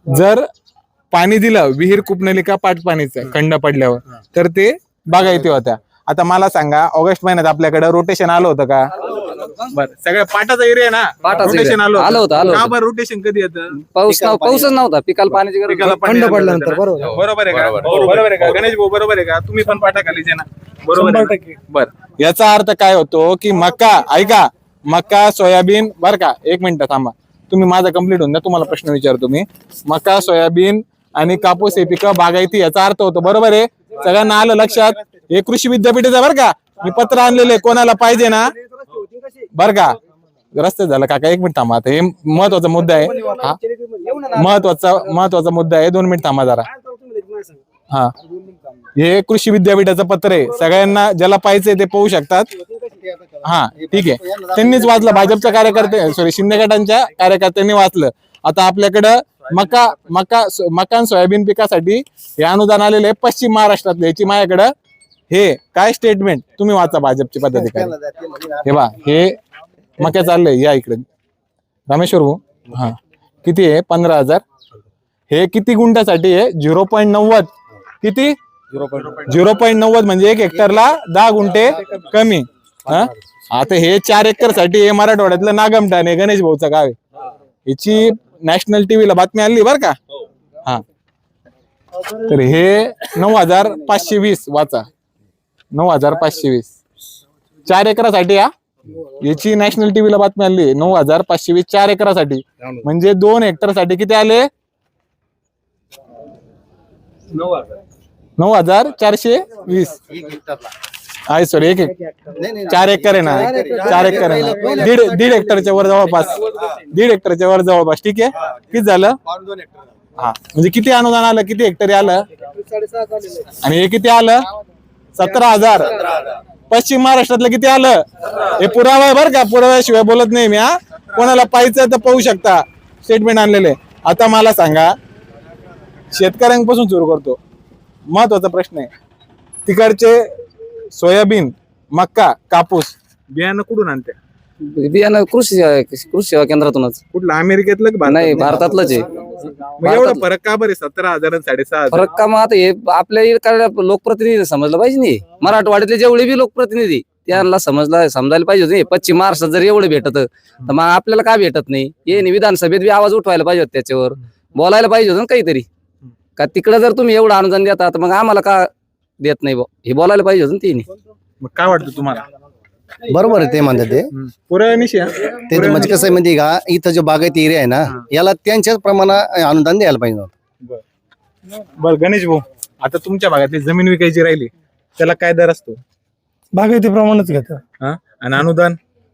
Speaker 9: जर पाणी दिलं, विहीर, कूपनलिका, पाटपाणीचं खंड पडल्यावर, तर ते बागायती होत्या. आता मला सांगा, ऑगस्ट महिन्यात आपल्याकडे रोटेशन आलं होतं का? बरं, सगळ्या पाटाचा एरिया ना, रोटेशन आलं होतं. का बरं रोटेशन कधी येतं?
Speaker 1: पाऊसच नव्हता, पिकाला पाण्याची गरज
Speaker 9: पिकाला पाणी
Speaker 8: खंड
Speaker 9: आलं
Speaker 8: पडल्यानंतर
Speaker 9: होतं ना?
Speaker 8: बरोबर.
Speaker 9: बरोबर आहे का? बरोबर आहे का गणेश भाऊ? बरोबर आहे का? तुम्ही पण पाठाखालीच आहे ना? बरोबर आहे ना? बरं, याचा अर्थ काय होतो की मक्का, ऐका, मक्का, सोयाबीन, बरं का, एक मिनिट थांबा, तुम्ही माझा कंप्लीट होऊन द्या, तुम्हाला प्रश्न विचारतो मी. मक्का, सोयाबीन आणि कापूस हे पिकं बागायती, याचा अर्थ होतो. बरोबर आहे? सगळ्यांना आलं लक्षात? हे कृषी विद्यापीठाचं बरं का, मी पत्र आणलेले, कोणाला पाहिजे ना, बरं का. रस्ते झालं काका, एक मिनिट थांबा. आता हे महत्वाचा मुद्दा आहे, महत्वाचा मुद्दा आहे. 2 मिनिट थांबा जरा. हा, हे कृषी विद्यापीठाचं पत्र आहे, सगळ्यांना ज्याला पाहिजे ते पाहू शकतात. हा, ठीक आहे. त्यांनीच वाचलं, भाजपच्या कार्यकर्ते, सॉरी, शिंदे गटांच्या कार्यकर्त्यांनी वाचलं. आता आपल्याकडं मका आणि सोयाबीन पिकासाठी हे अनुदान आलेले आहे पश्चिम महाराष्ट्रातले. याची माझ्याकडं हे काय स्टेटमेंट, तुम्ही वाचा भाजपची पदाधिकारी. हे बा, हे मक्या चाललंय, या इकडे रामेश्वर भाऊ. हा, किती आहे? 15,000. हे किती गुंठ्यासाठी आहे? 0.90. किती? 0.90 म्हणजे 1 हेक्टरला 10 गुंठे कमी. हा, आता हे 4 एकर साठी हे मराठवाड्यातलं नागमठाण आहे, गणेश भाऊचं गाव आहे. याची नॅशनल टीव्हीला बातमी आली बरं का. हा, तर हे 9,520 वाचा, 9,520 4 एकरासाठी. याची नॅशनल टीव्हीला बातमी आली, 9,520 4 एकरासाठी. म्हणजे 2 हेक्टर साठी किती आले? 9,420. आहे सॉरी, 4 एकर आहे ना, 4 एकर आहे ना, दीड हेक्टरच्या वर जवळपास, 1.5 हेक्टरच्या वर जवळपास. ठीक आहे, किती झालं? हा, म्हणजे किती अनुदान आलं, किती हेक्टरी आलं? आणि हे किती आलं? 17,000. पश्चिम महाराष्ट्रातलं किती आलं? हे पुरावा आहे बरं का, पुराव्याशिवाय बोलत नाही मी. हा, कोणाला पाहिजे तर पाहू शकता, स्टेटमेंट आणलेले. आता मला सांगा, शेतकऱ्यांपासून सुरू करतो, महत्वाचा प्रश्न आहे. तिकडचे सोयाबीन, मक्का, कापूस बियाणं कुठून आणते?
Speaker 1: बियाणं कृषी सेवा केंद्रातूनच.
Speaker 9: कुठलं, अमेरिकेतलं की
Speaker 1: नाही, भारतातलंच आहे.
Speaker 9: मग एवढा फरक का बरे? 17,000 आणि 6,500.
Speaker 1: फरक का? मग आता हे आपल्या इकडे लोकप्रतिनिधी समजलं पाहिजे नाही. मराठवाड्यातले जेवढे बी लोकप्रतिनिधी त्यांना समजायला पाहिजे होते. पश्चिम महाराष्ट्रात जर एवढं भेटत तर मग आपल्याला का भेटत नाही? हे विधानसभेत बी आवाज उठवायला पाहिजे होता, त्याच्यावर बोलायला पाहिजे होतं ना काहीतरी. का तिकडे जर तुम्ही एवढं अनुदान देता तर मग आम्हाला का देत नाही? हे बोलायला पाहिजे होतं ना तिने.
Speaker 9: मग काय वाटतं तुम्हाला?
Speaker 12: बरोबर आहे ते म्हणतात ते.
Speaker 9: पुराव्यानिशी
Speaker 12: ते म्हणजे कसं आहे माहिती का, इथं जो बागायती एरिया आहे ना, याला त्यांच्याच प्रमाणात अनुदान द्यायला पाहिजे.
Speaker 9: बर गणेश भाऊ, आता तुमच्या भागातली जमीन विकायची राहिली, त्याला काय दर असतो?
Speaker 8: बागायती प्रमाणच घेतात.
Speaker 9: आणि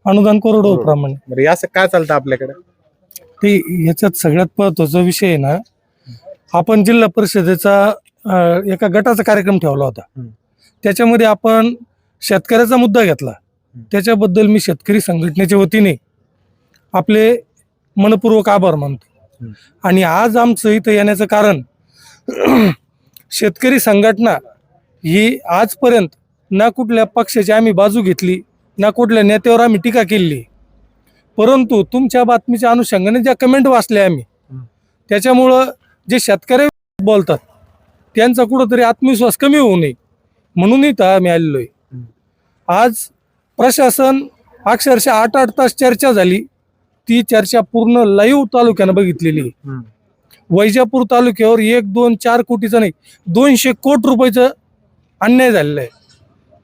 Speaker 9: अनुदान
Speaker 8: करोडो प्रमाणे.
Speaker 9: बरं, हे असं काय चालतं आपल्याकडे?
Speaker 8: ते याच्यात सगळ्यात महत्वाचा विषय आहे ना, आपण जिल्हा परिषदेचा एका गटाचा कार्यक्रम ठेवला होता. त्याच्यामध्ये आपण शेतकऱ्याचा मुद्दा घेतला. त्याच्याबद्दल मी शेतकरी संघटनेच्या वतीने आपले मनपूर्वक आभार मानतो. आणि आज आमचं इथं येण्याचं कारण, शेतकरी संघटना ही आजपर्यंत ना कुठल्या पक्षाची आम्ही बाजू घेतली, ना कुठल्या नेत्यावर आम्ही टीका केली. परंतु तुमच्या बातमीच्या अनुषंगाने ज्या कमेंट वाचल्या आम्ही, त्याच्यामुळं जे शेतकरी बोलतात त्यांचा कुठंतरी आत्मविश्वास कमी होऊ नये म्हणून इथं आम्ही आलेलो आहे. आज प्रशासन अक्षरशः 8-8 तास चर्चा झाली. ती चर्चा पूर्ण लाईव्ह तालुक्यानं बघितलेली आहे. वैजापूर तालुक्यावर 1, 2, 4 कोटीचं नाही, 200 कोटी रुपयाचं अन्याय झालेला आहे.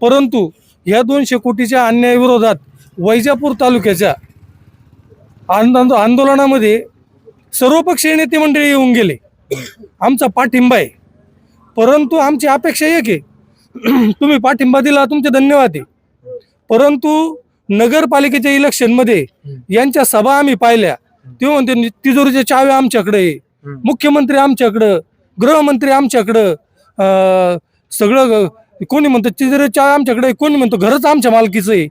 Speaker 8: परंतु या 200 कोटीच्या अन्यायाविरोधात वैजापूर तालुक्याच्या आंदोलनामध्ये सर्वपक्षीय नेते मंडळी येऊन गेले. आमचा पाठिंबा आहे. परंतु आमची अपेक्षा एक आहे, तुम्ही पाठिंबा दिला, तुमचे धन्यवाद आहे. परंतु नगरपालिकेच्या इलेक्शनमध्ये यांच्या सभा आम्ही पाहिल्या. ते म्हणते तिजोरीच्या चाव्या आमच्याकडे आहे, मुख्यमंत्री आमच्याकडं, गृहमंत्री आमच्याकडं, सगळं कोणी म्हणतं तिजोरीच्या चाव्या आमच्याकडे, कोणी म्हणतो घरच आमच्या मालकीचं आहे.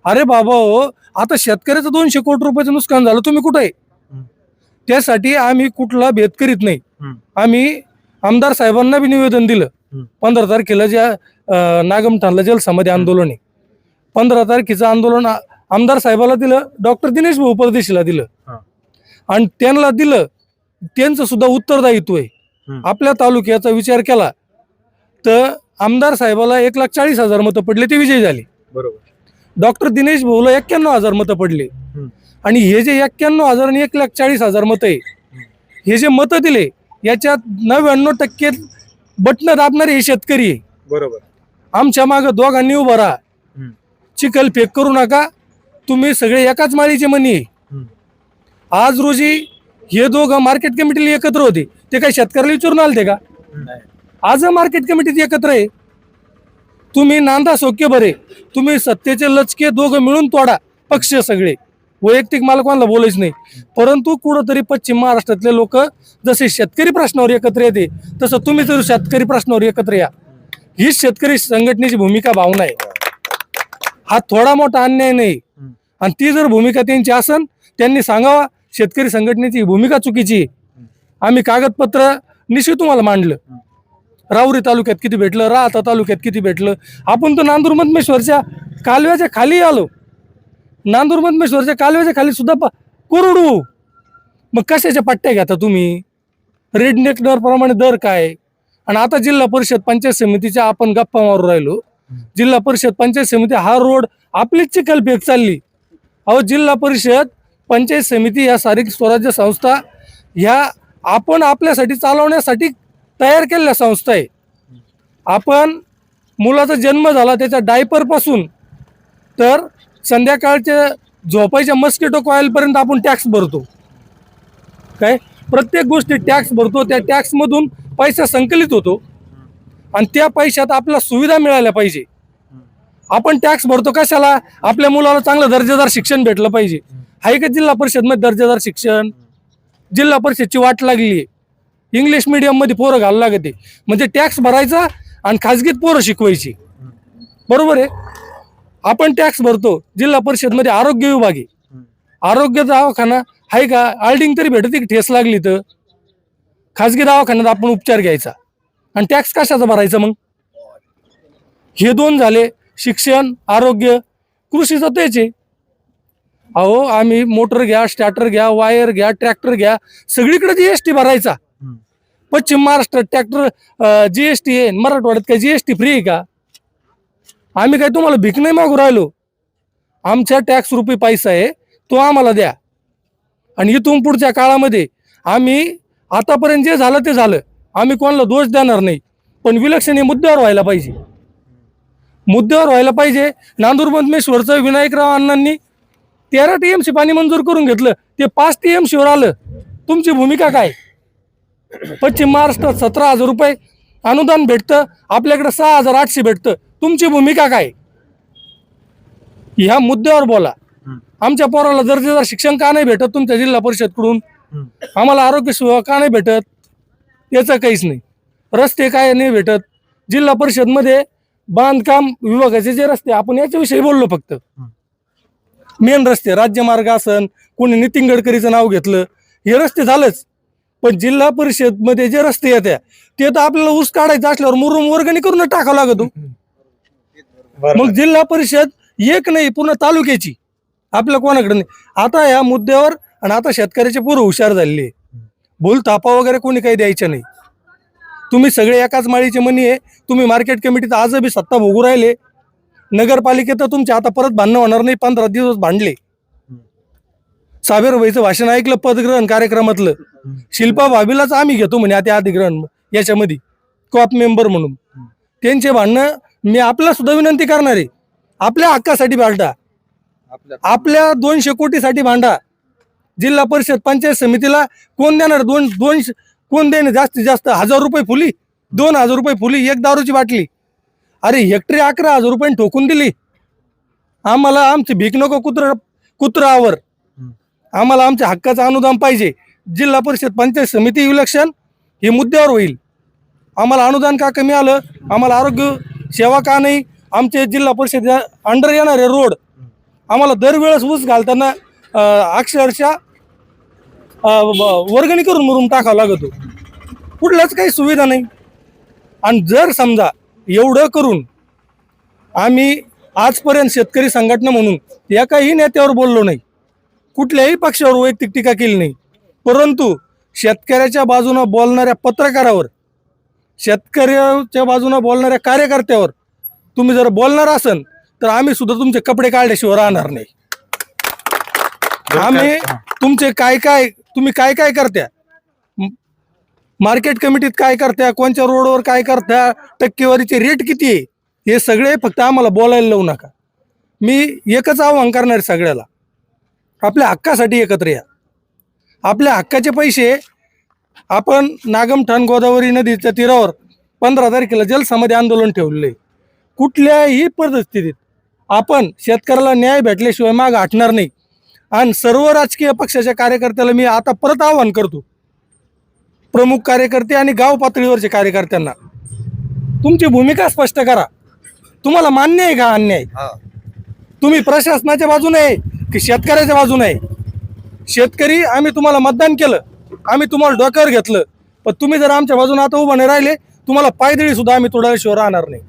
Speaker 8: अरे बाबा हो, आता शेतकऱ्याचं 200 कोटी रुपयाचं नुकसान झालं, तुम्ही कुठे आहे? त्यासाठी आम्ही कुठला भेद करीत नाही. आम्ही आमदार साहेबांना बी निवेदन दिलं. 15 तारखेला ज्या नागमठाणला जलसमाधी आंदोलन आहे, 15 तारखेचं आंदोलन आमदार साहेबाला दिलं, डॉक्टर दिनेश भाऊ परदेशीला दिलं, आणि त्यांना दिलं. त्यांचं सुद्धा उत्तरदायित्व आहे. आपल्या तालुक्याचा विचार केला तर आमदार साहेबाला 1,40,000 मतं पडले, ते विजयी झाले.
Speaker 9: बरोबर.
Speaker 8: डॉक्टर दिनेश भाऊला 91,000 मतं पडले. आणि हे जे 91,000 आणि 1,40,000 मतं आहे, हे जे मतं दिले याच्यात 99% बटणं दाबणारे हे शेतकरी आहे.
Speaker 9: बरोबर.
Speaker 8: आमच्या मागे दोघांनी उभं राहा, चिखल फेक करू नका, तुम्ही सगळे एकाच माळीचे मणी. आज रोजी हे दोघं मार्केट कमिटीला एकत्र होते, ते काही शेतकऱ्याला विचारून आलते का? आज मार्केट कमिटीत एकत्र आहे. तुम्ही नांदा सोके बरे, तुम्ही सत्तेचे लचके दोघं मिळून तोडा, पक्ष सगळे, वैयक्तिक मला कोणाला बोलायच नाही. परंतु कुठंतरी पश्चिम महाराष्ट्रातले लोक जसे शेतकरी प्रश्नावर एकत्र येते, तसं तुम्ही जर शेतकरी प्रश्नावर एकत्र या. हीच शेतकरी संघटनेची भूमिका, भावना आहे. हा थोडा मोठा अन्याय नाही. आणि ती जर भूमिका त्यांची असन, त्यांनी सांगावा शेतकरी संघटनेची भूमिका चुकीची आहे. आम्ही कागदपत्र निश्चित तुम्हाला मांडलं. राऊरी तालुक्यात किती भेटलं, राहता तालुक्यात किती भेटलं. आपण तर नांदूर मधमेश्वरच्या कालव्याच्या खाली आलो. नांदूर मधमेश्वरच्या कालव्याच्या खाली सुद्धा कोरडू. मग कशाच्या पट्ट्या घेता तुम्ही? रेड नेक दर प्रमाणे दर काय? आणि आता जिल्हा परिषद पंचायत समितीच्या आपण गप्पा मारू राहिलो. जिल्हा परिषद पंचायत समिती हा रोड आपलीच चिखल फेक चालली. अहो, जिल्हा परिषद पंचायत समिती या सारी स्वराज्य संस्था ह्या आपण आपल्यासाठी चालवण्यासाठी तयार केलेल्या संस्था आहे. आपण मुलाचा जन्म झाला त्याच्या डायपर पासून तर संध्याकाळच्या झोपायच्या मस्किटो कॉईल पर्यंत आपण टॅक्स भरतो. काय प्रत्येक गोष्टी टॅक्स भरतो. त्या टॅक्समधून पैसा संकलित होतो आणि त्या पैशात आपल्याला सुविधा मिळाल्या पाहिजे. आपण टॅक्स भरतो कशाला? आपल्या मुलाला चांगलं दर्जेदार शिक्षण भेटलं पाहिजे. आहे का जिल्हा परिषदमध्ये दर्जेदार शिक्षण? जिल्हा परिषदची वाट लागली. इंग्लिश मीडियम मध्ये पोरं घालू लागते. म्हणजे टॅक्स भरायचा आणि खाजगीत पोरं शिकवायची. बरोबर आहे. आपण टॅक्स भरतो. जिल्हा परिषद मध्ये आरोग्य विभाग आहे. आरोग्य दवाखाना आहे का? आल्डिंग तरी भेटते की ठेस लागली तर? खाजगी दवाखान्यात आपण उपचार घ्यायचा आणि टॅक्स कशाचा भरायचा? मग हे दोन झाले. शिक्षण, आरोग्य, कृषीचं तेच आहे. अहो, आम्ही मोटर घ्या, स्टार्टर घ्या, वायर घ्या, ट्रॅक्टर घ्या, सगळीकडे जीएसटी भरायचा. पश्चिम महाराष्ट्रात ट्रॅक्टर जीएसटी आहे, मराठवाड्यात काय जीएसटी फ्री आहे का? आम्ही काय तुम्हाला भीक नाही मागू राहिलो. आमच्या टॅक्स रुपये पैसा आहे तो आम्हाला द्या. आणि इथून पुढच्या काळामध्ये आम्ही आतापर्यंत जे झालं ते झालं. आम्ही कोणाला दोष देणार नाही. पण विलक्षण हे मुद्द्यावर व्हायला पाहिजे. मुद्द्यावर व्हायला पाहिजे. नांदूर मधमेश्वरचं विनायकराव अण्णांनी 13 TMC पाणी मंजूर करून घेतलं, ते 5 TMC वर आलं. तुमची भूमिका काय? पश्चिम महाराष्ट्रात 17,000 रुपये अनुदान भेटतं, आपल्याकडे 6,800 भेटतं. तुमची भूमिका काय? ह्या मुद्द्यावर बोला. आमच्या पोराला दर्जेदार शिक्षण का नाही भेटत तुमच्या जिल्हा परिषदकडून? आम्हाला आरोग्य सेवा का नाही भेटत? याचं काहीच नाही. रस्ते काय नाही भेटत. जिल्हा परिषदमध्ये बांधकाम विभागाचे जे रस्ते, आपण याच्याविषयी बोललो फक्त. मेन रस्ते, राज्यमार्ग असन, कोणी नितीन गडकरीचं नाव घेतलं, हे रस्ते झालंच. पण जिल्हा परिषद मध्ये जे रस्ते येत्या ते तर आपल्याला ऊस काढायचं असल्यावर मुरुम वर्गणी करून टाकावं लागतो. मग जिल्हा परिषद एक नाही, पूर्ण तालुक्याची आपल्या कोणाकडे नाही. आता या मुद्द्यावर आणि आता शेतकऱ्याचे पूर्व हुशार झालेले. भूल थापा वगैरे कोणी काही द्यायचं नाही. तुम्ही सगळे एकाच माळीचे मणी आहे. तुम्ही मार्केट कमिटीत आज बी सत्ता भोगू राहिले. नगरपालिकेत तर तुमचे आता परत भांडणं होणार नाही. 15 दिवस भांडले. साबेरबाईचं भाषण ऐकलं पदग्रहण कार्यक्रमातलं. शिल्पा भाभीलाच आम्ही घेतो म्हणे आता अधिग्रहण याच्यामध्ये कॉप मेंबर म्हणून. त्यांचे भांडणं मी आपल्याला सुद्धा विनंती करणार आहे, आपल्या हक्कासाठी भांडा. आपल्या 200 कोटीसाठी भांडा. जिल्हा परिषद पंचायत समितीला कोण देणार? 200 कोण देणार? जास्तीत जास्त 1,000 रुपये फुली, 2,000 रुपये फुली, एक दारूची बाटली. अरे हेक्टरी 11,000 रुपये ठोकून दिली. आम्हाला आमची भीक नको कुत्रावर, आम्हाला आमच्या हक्काचं अनुदान पाहिजे. जिल्हा परिषद पंचायत समिती इलेक्शन हे मुद्द्यावर होईल. आम्हाला अनुदान का कमी आलं, आम्हाला आरोग्य सेवा का नाही, आमचे जिल्हा परिषद अंडर येणारे रोड आम्हाला दरवेळेस ऊस घालताना अक्षरशः वर्गणी करून मुरुम टाकावं लागतो. कुठल्याच काही सुविधा नाही. आणि जर समजा एवढं करून आम्ही आजपर्यंत शेतकरी संघटना म्हणून एकाही नेत्यावर बोललो नाही, कुठल्याही पक्षावर वैयक्तिक टीका केली नाही, परंतु शेतकऱ्याच्या बाजूनं बोलणाऱ्या पत्रकारावर, शेतकऱ्याच्या बाजूनं बोलणाऱ्या कार्यकर्त्यावर तुम्ही जर बोलणार असाल तर आम्ही सुद्धा तुमचे कपडे काढल्याशिवाय राहणार नाही. आम्ही तुमचे तुम्ही काय करत्या, मार्केट कमिटीत काय करत्या, कोणत्या रोडवर काय करत्या, टक्केवारीचे रेट किती आहे, हे सगळे फक्त आम्हाला बोलायला लावू नका. मी एकच आव्हान करणार सगळ्याला, आपल्या हक्कासाठी एकत्र या. आपल्या हक्काचे पैसे आपण नागमठाण गोदावरी नदीच्या तीरावर 15 तारखेला जलसमाधी आंदोलन ठेवले. कुठल्याही परिस्थितीत आपण शेतकऱ्याला न्याय भेटल्याशिवाय माग हटणार नाही. आणि सर्व राजकीय पक्षाच्या कार्यकर्त्याला मी आता परत आवाहन करतो, प्रमुख कार्यकर्ते आणि गाव पातळीवरच्या कार्यकर्त्यांना, तुमची भूमिका स्पष्ट करा. तुम्हाला मान्य आहे का अन्याय? तुम्ही प्रशासनाच्या बाजूने आहे की शेतकऱ्याच्या बाजूने आहे? शेतकरी आम्ही तुम्हाला मतदान केलं, आम्ही तुम्हाला डोक्यावर घेतलं, पण तुम्ही जर आमच्या बाजूने आता उभं नाही राहिले, तुम्हाला पायदळी सुद्धा आम्ही तोडायशिवाय राहणार नाही.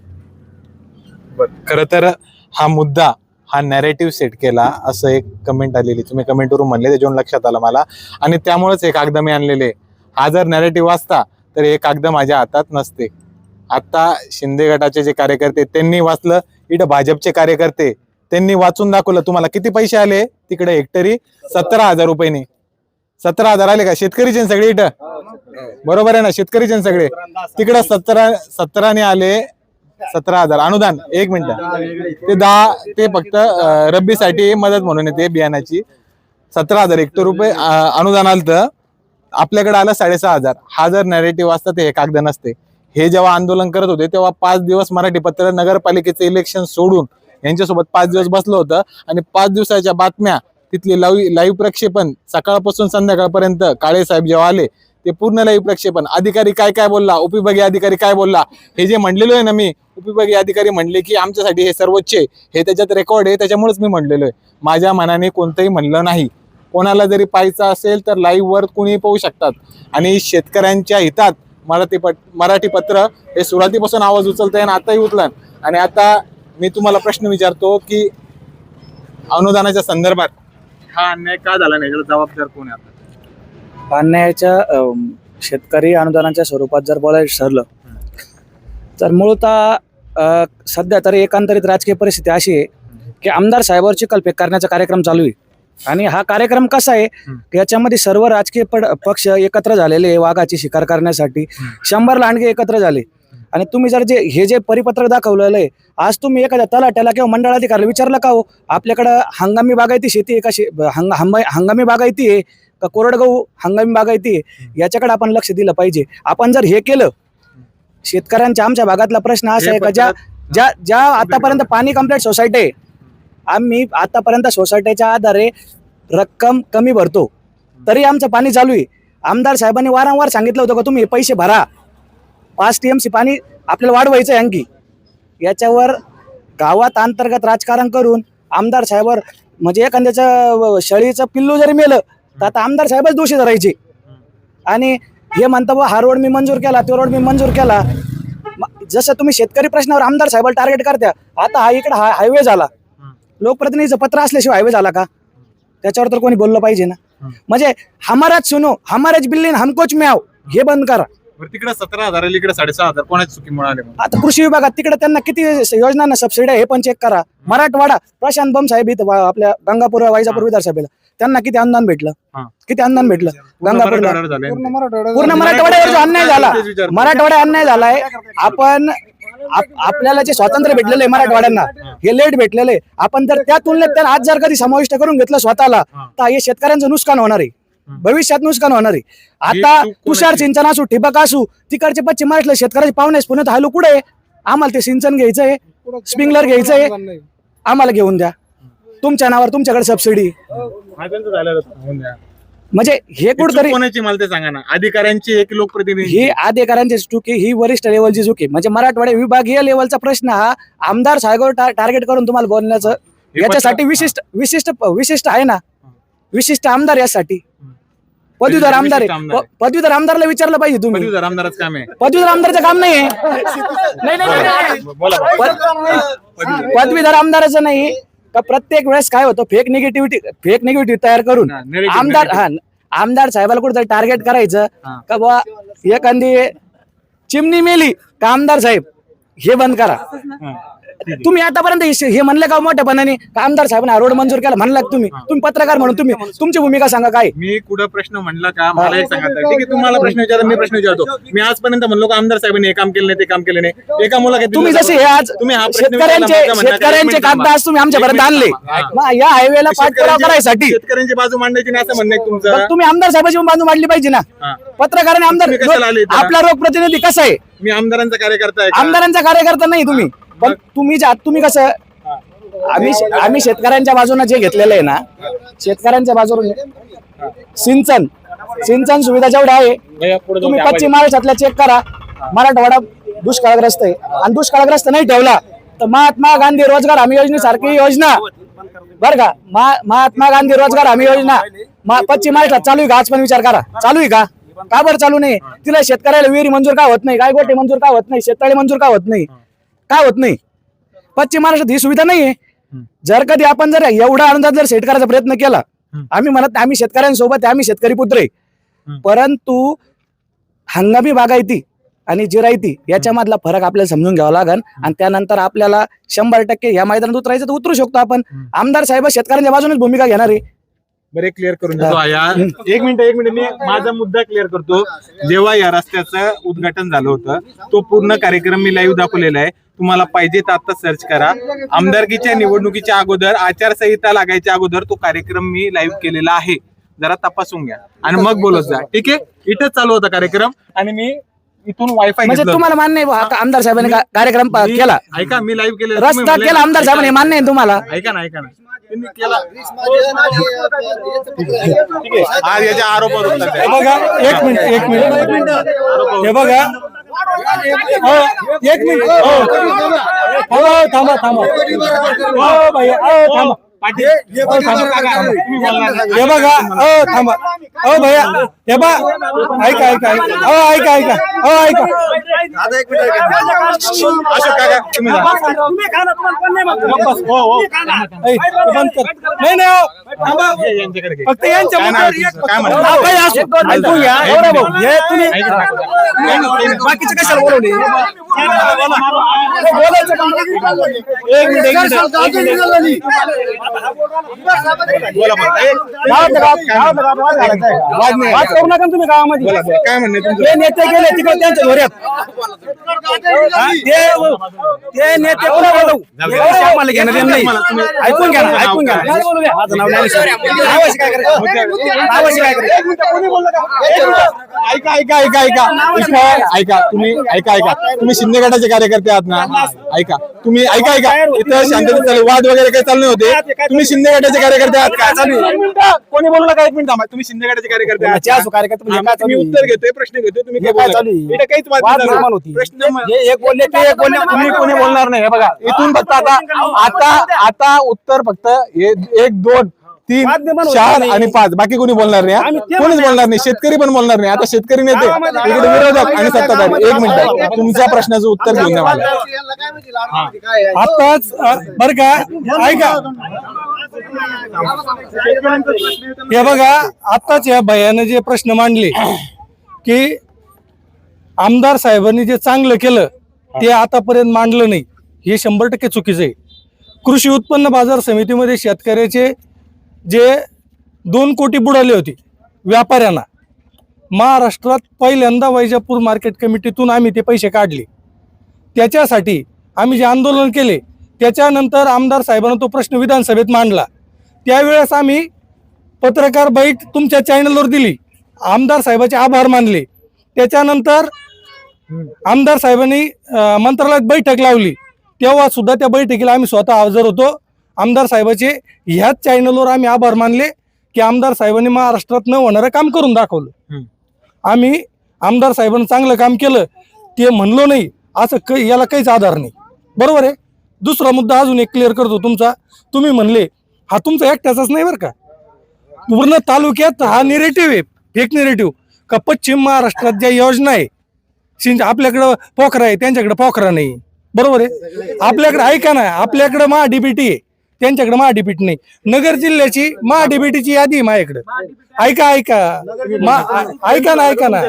Speaker 9: खरं तर हा मुद्दा, हा नॅरेटिव्ह सेट केला असं एक कमेंट आलेली, तुम्ही कमेंटवरून म्हणले, त्याच्यावरून लक्षात आलं मला. आणि त्यामुळेच हे कागद मी आणलेले. हा जर नॅरेटिव्ह असता तर हे कागद माझ्या हातात नसते. आता शिंदे गटाचे जे कार्यकर्ते त्यांनी वाचलं, इथं भाजपचे कार्यकर्ते त्यांनी वाचून दाखवलं. तुम्हाला किती पैसे आले तिकडे? हेक्टरी 17,000 रुपयांनी. 17,000 आले का? शेतकरीचे सगळे इथं, बरोबर आहे ना? शेतकरीचे सगळे तिकडे 17ने आले 17,000 अनुदान. एक मिनिट, ते फक्त रब्बीसाठी मदत म्हणून येते बियाणाची. 17,000 हेक्टर रुपये अनुदान आलं, तर आपल्याकडे आलं 6,500. हा जर नॅरेटिव्ह असता ते हे कागद नसते. हे जेव्हा आंदोलन करत होते तेव्हा 5 दिवस मराठी पत्र नगरपालिकेचे इलेक्शन सोडून यांच्यासोबत 5 दिवस बसलो होतं. आणि 5 दिवसाच्या बातम्या, तिथली लाईव्ह प्रक्षेपण सकाळपासून संध्याकाळपर्यंत काळे साहेब जेव्हा आले ते पूर्ण लाईव्ह प्रक्षेपण. अधिकारी काय बोलला, उपविभागीय अधिकारी काय बोलला, हे जे म्हणलेलो आहे ना मी, उपविभागीय अधिकारी म्हणले की आमच्यासाठी हे सर्वोच्च आहे, हे त्याच्यात रेकॉर्ड आहे, त्याच्यामुळेच मी म्हणलेलो आहे. माझ्या मनाने कोणतंही म्हणलं नाही. कोणाला जरी पाहायचं असेल तर लाईव्ह वर कुणी पाहू शकतात. आणि शेतकऱ्यांच्या हितात मराठी पत्र हे सुरुवातीपासून आवाज उचलतंय आणि आताही उचलन. आणि आता मी तुम्हाला प्रश्न विचारतो की अनुदानाच्या संदर्भात हा अन्याय का झाला नाही, याला जबाबदार कोण आहे?
Speaker 10: अन्यायाच्या शेतकरी अनुदानाच्या स्वरूपात जर बोलायचं ठरलं तर मूळतः सध्या तरी एकांतरित राजकीय परिस्थिती अशी आहे की आमदार साहेबांची कल्पेक करण्याचा कार्यक्रम चालू आहे. आणि हा कार्यक्रम कसा आहे की याच्यामध्ये सर्व राजकीय पक्ष एकत्र झालेले आहे वाघाची शिकार करण्यासाठी. 100 लांडगे एकत्र झाले. आणि तुम्ही जर हे जे परिपत्रक दाखवलेलं आहे, आज तुम्ही एखाद्या तलाट्याला किंवा मंडळाधिकाऱ्याला विचारलं का, हो आपल्याकडं हंगामी बागायती शेती आहे का, हंगामी बागायती आहे का कोरडगहू हंगामी बागायती आहे, याच्याकडे आपण लक्ष दिलं पाहिजे. आपण जर हे केलं, शेतकऱ्यांच्या आमच्या भागातला प्रश्न असा आहे का ज्या आतापर्यंत पाणी कंप्लीट सोसायटी आहे, आम्ही आतापर्यंत सोसायटीच्या आधारे रक्कम कमी भरतो तरी आमचं पाणी चालू आहे. आमदार साहेबांनी वारंवार सांगितलं होतं का तुम्ही पैसे भरा, 5 TMC पाणी आपल्याला वाढवायचं आहे आणखी. याच्यावर गावात अंतर्गत राजकारण करून आमदार साहेबांवर, म्हणजे एखाद्याचं शेळीचं पिल्लू जरी मेलं तर आता आमदार साहेबच दोषी धरायचे. आणि हे म्हणता हा रोड मी मंजूर केला, तो रोड मी मंजूर केला. जसं तुम्ही शेतकरी प्रश्नावर आमदार साहेबाला टार्गेट करता, आता हा इकडे हायवे झाला, लोकप्रतिनिधीचं पत्र असल्याशिवाय हायवे झाला का? त्याच्यावर तर कोणी बोललं पाहिजे ना. म्हणजे हमाराच सुनो, हमारेच बिल्डिंग हमकोच म्याव, हे बंद करा.
Speaker 9: तिकडे 17,000, इकडे 6,500, कोणाची चुकी मिळाली?
Speaker 10: आता कृषी विभागात तिकडे त्यांना किती योजनांना सबसिडी आहे हे पण चेक करा. मराठवाडा प्रशांत बम साहेब इथं आपल्या गंगापूर वैजापूर विधानसभेला त्यांना किती अनुदान भेटलं? किती अनुदान भेटलं गंगापूरला? पूर्ण मराठवाड्यावर जो अन्याय झाला, मराठवाडा अन्याय झालाय. आपल्याला जे स्वातंत्र्य भेटलेलं आहे मराठवाड्यांना, हे लेट भेटलेलं आहे. आपण जर त्या तुलनेत त्यांना आज जर कधी समाविष्ट करून घेतलं स्वतःला, तर हे शेतकऱ्यांचं नुकसान होणार आहे, भविष्यात नुकसान होणार आहे. आता तुषार सिंचन असू, ठिबक असू, तिकडचे पश्चिम महाराष्ट्र शेतकऱ्याचे पाहुणे पुण्यात हालू कुठे? आम्हाला ते सिंचन घ्यायचंय, स्प्रिंकलर घ्यायचंय, आम्हाला घेऊन द्या. तुमच्या नावावर तुमच्याकडे सबसिडी. म्हणजे हे कुठतरी
Speaker 9: कोणाची मला ते सांगा ना, अधिकाऱ्यांची एक लोकप्रतिनिधी
Speaker 10: ही अधिकाऱ्यांची चुकी, ही वरिष्ठ लेवलची चुकी. म्हणजे मराठवाडा विभागीय लेवलचा प्रश्न हा आमदार साहेबांवर टार्गेट करून तुम्हाला बोलण्याचं, याच्यासाठी विशिष्ट आहे ना, विशिष्ट आमदार यासाठी. पदवीधर आमदार आहे. पदवीधर आमदारला विचारलं पाहिजे तुम्ही.
Speaker 9: पदवीधर आमदारच काम आहे.
Speaker 10: पदवीधर आमदारचं काम नाही आहे. पदवीधर आमदाराचं नाही का. प्रत्येक वेळेस काय होतं, फेक निगेटिव्हिटी तयार करून आमदार साहेबाला कुठेतरी टार्गेट करायचं का बुवा एखादी चिमणी मेली का आमदार साहेब हे बंद करा. तुम्ही आतापर्यंत हे म्हणले का मोठ्यापणाने का आमदार साहेबांना रोड मंजूर केला म्हणला तुम्ही पत्रकार म्हणून तुमची भूमिका सांगा काय.
Speaker 9: मी कुठं प्रश्न म्हणला का, मला एक सांगा. ठीक आहे, तुम्हाला प्रश्न विचारतो, मी प्रश्न विचारतो. मी आजपर्यंत म्हणलो का आमदार साहेबांनी हे काम केलं नाही, ते काम केलं नाही. एका मुलाखतीत
Speaker 10: तुम्ही जसे हे आज शेतकऱ्यांचे कागद आज तुम्ही आमच्यापर्यंत आणले या हायवेला पाठपुरावा करायसाठी,
Speaker 9: शेतकऱ्यांची बाजू मांडायची नाही असं म्हणणं आहे तुमचं.
Speaker 10: तुम्ही आमदार साहेबांची बाजू मांडली पाहिजे ना. पत्रकाराने आमदार आपला लोकप्रतिनिधी कसा आहे.
Speaker 9: मी आमदारांचा कार्यकर्ता आहे.
Speaker 10: आमदारांचा कार्यकर्ता नाही तुम्ही. पण तुम्ही कसं, आम्ही शेतकऱ्यांच्या बाजूने जे घेतलेलं आहे ना, शेतकऱ्यांच्या बाजूने सिंचन सुविधा जेवढ्या आहे तुम्ही पश्चिम महाराष्ट्रातल्या चेक करा. मराठवाडा दुष्काळग्रस्त आहे आणि दुष्काळग्रस्त नाही ठेवला तर महात्मा गांधी रोजगार हमी योजनेसारखी योजना बरं का, महात्मा गांधी रोजगार हमी योजना पश्चिम महाराष्ट्रात चालू आहे का? आज पण विचार करा, चालू आहे का बरं चालू नाही. तिला शेतकऱ्याला विहिरी मंजूर का होत नाही, गायगोटे मंजूर का होत नाही, शेततळे मंजूर का होत नाही, काय होत नाही. पश्चिम महाराष्ट्रात ही सुविधा नाहीये. जर कधी आपण जर एवढा अनुदान जर सेट करायचा प्रयत्न केला, आम्ही म्हणत आम्ही शेतकऱ्यांसोबत आम्ही शेतकरी पुत्र आहे, परंतु हंगामी बागायती आणि जिरायती याच्यामधला फरक आपल्याला समजून घ्यावा लागेल. आणि त्यानंतर आपल्याला 100% या मैदानात उतरायचं तर उतरू शकतो आपण. आमदार साहेब शेतकऱ्यांच्या बाजूनेच भूमिका घेणार आहे.
Speaker 9: बरे क्लिअर करून देतो. एक मिनिट मी माझा मुद्दा क्लिअर करतो. जेव्हा या रस्त्याचं उद्घाटन झालं होतं तो पूर्ण कार्यक्रम मी लाईव्ह दाखवलेला आहे. तुम्हाला पाहिजे तर आता सर्च करा. आमदारकीच्या निवडणुकीच्या अगोदर, आचारसंहिता लागायच्या अगोदर तो कार्यक्रम मी लाईव्ह केलेला आहे. जरा तपासून घ्या आणि मग बोलत जा. ठीक आहे, इथंच चालू होता कार्यक्रम आणि मी इथून वायफाय
Speaker 10: म्हणजे तुम्हाला मान्य आहे आमदार साहेबांनी कार्यक्रम केला,
Speaker 9: ऐका मी लाईव्ह केलेला
Speaker 10: रस्ता केला आमदार साहेबांनी, मान्य आहे तुम्हाला.
Speaker 9: ऐका ना त्यांनी केला. ठीक आहे, आज याच्या आरोपावर उत्तर द्या.
Speaker 6: बघा एक मिनिट हे बघा एक मिनिट थांबा भैया हे बघा थांबा भैया हे बा ऐका
Speaker 9: अशोक काका तुम्ही जा. यांच्याकडे घे.
Speaker 6: फक्त यांच्या
Speaker 9: काय नाव आहे तुमचं? काय म्हणता?
Speaker 6: बाकीचे कशाला बोलवले तुम्ही गावामध्ये
Speaker 9: काय म्हणणे तुमचं?
Speaker 6: ते नेते गेले तिकडे त्यांच्या घोऱ्यात ते नेते आम्हाला घेणं देणं नाही. ऐकून घ्या माझं नाव ज्ञानेश्वर. नावाशी काय
Speaker 9: ऐका तुम्ही शिंदे गटाचे कार्यकर्ते आहात ना. ऐका तुम्ही इथं शांततेत चालू वाद वगैरे काही चालू होते. तुम्ही शिंदे गटाचे कार्यकर्ते आहात का?
Speaker 6: कोणी बोललं का? एक मिनिट
Speaker 9: तुम्ही शिंदे गटाचे कार्यकर्ते आहात. मी उत्तर घेतोय, प्रश्न घेतोय, तुम्ही काय बोलताय? काहीच वाद नाही. प्रश्न
Speaker 6: एक बोलले ते एक बोलले, तुम्ही कोणी बोलणार नाही. हे बघा इथून फक्त आता उत्तर फक्त 1 2 3 4 आणि 5 बाकी कोणी बोलणार नाही. कोणीच बोलणार नाही. शेतकरी पण बोलणार नाही. आता शेतकरी नेते इकडे विरोधक आणि सत्ताधारी. 1 मिनिट तुमच्या प्रश्नाचं उत्तर घेऊन द्या मला. आताच बर का ऐका हे बघा आताच या भैयाने जे प्रश्न मांडले की आमदार साहेबांनी जे चांगलं केलं ते आतापर्यंत मांडलं नाही, हे 100% चुकीचं आहे. कृषी उत्पन्न बाजार समितीमध्ये शेतकऱ्याचे जे 2 कोटी बुडाले होते व्यापाऱ्यांना, महाराष्ट्रात पहिल्यांदा वैजापूर मार्केट कमिटीतून आम्ही ते पैसे काढले. त्याच्यासाठी आम्ही जे आंदोलन केले त्याच्यानंतर आमदार साहेबांना तो प्रश्न विधानसभेत मांडला. त्यावेळेस आम्ही पत्रकार बैठ तुमच्या चॅनलवर दिली, आमदार साहेबाचे आभार मानले. त्याच्यानंतर
Speaker 8: आमदार साहेबांनी मंत्रालयात बैठक लावली, तेव्हा सुद्धा त्या बैठकीला आम्ही स्वतः हजर होतो. आमदार साहेबाचे ह्याच चॅनलवर आम्ही आभार मानले की आमदार साहेबांनी महाराष्ट्रात न होणारं काम करून दाखवलं. आम्ही आमदार साहेबांनी चांगलं काम केलं ते म्हणलो नाही असं याला काहीच आधार नाही. बरोबर आहे. दुसरा मुद्दा अजून एक क्लिअर करतो तुमचा. तुम्ही म्हणले हा तुमचा एकट्याचाच नाही बरं का, पूर्ण तालुक्यात हा निरेटिव्ह आहे, फेक निरेटिव्ह का पश्चिम महाराष्ट्रात ज्या योजना आहे आपल्याकडं पोखरा आहे त्यांच्याकडे पोखरा नाही. बरोबर आहे. आपल्याकडे ऐका ना, आपल्याकडे महाडीबीटी आहे त्यांच्याकडे महाडीबीटी नाही. नगर जिल्ह्याची महाडीबीटीची यादी आहे माझ्याकडे. ऐका ना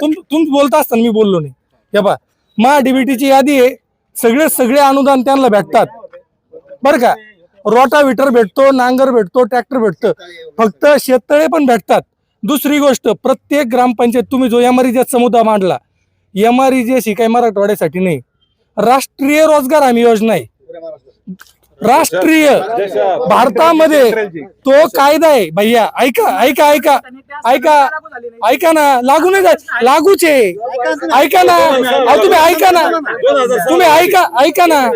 Speaker 8: तुम्ही बोलता असताना मी बोललो नाही. हे पहा महाडीबीटीची यादी आहे, सगळे अनुदान त्यांना भेटतात बरं का. रोटाव्हिटर भेटतो, नांगर भेटतो, ट्रॅक्टर भेटतं, फक्त शेततळे पण भेटतात. दुसरी गोष्ट, प्रत्येक ग्रामपंचायत तुम्ही जो MREGचा मुद्दा मांडला, MREG ही काही मराठवाड्यासाठी नाही, राष्ट्रीय रोजगार हमी योजना आहे. राष्ट्रीय भारतामध्ये तो कायदा आहे भैया. ऐका ना, लागू नाही जात, लागूच आहे. ऐका ना, तुम्ही ऐका ना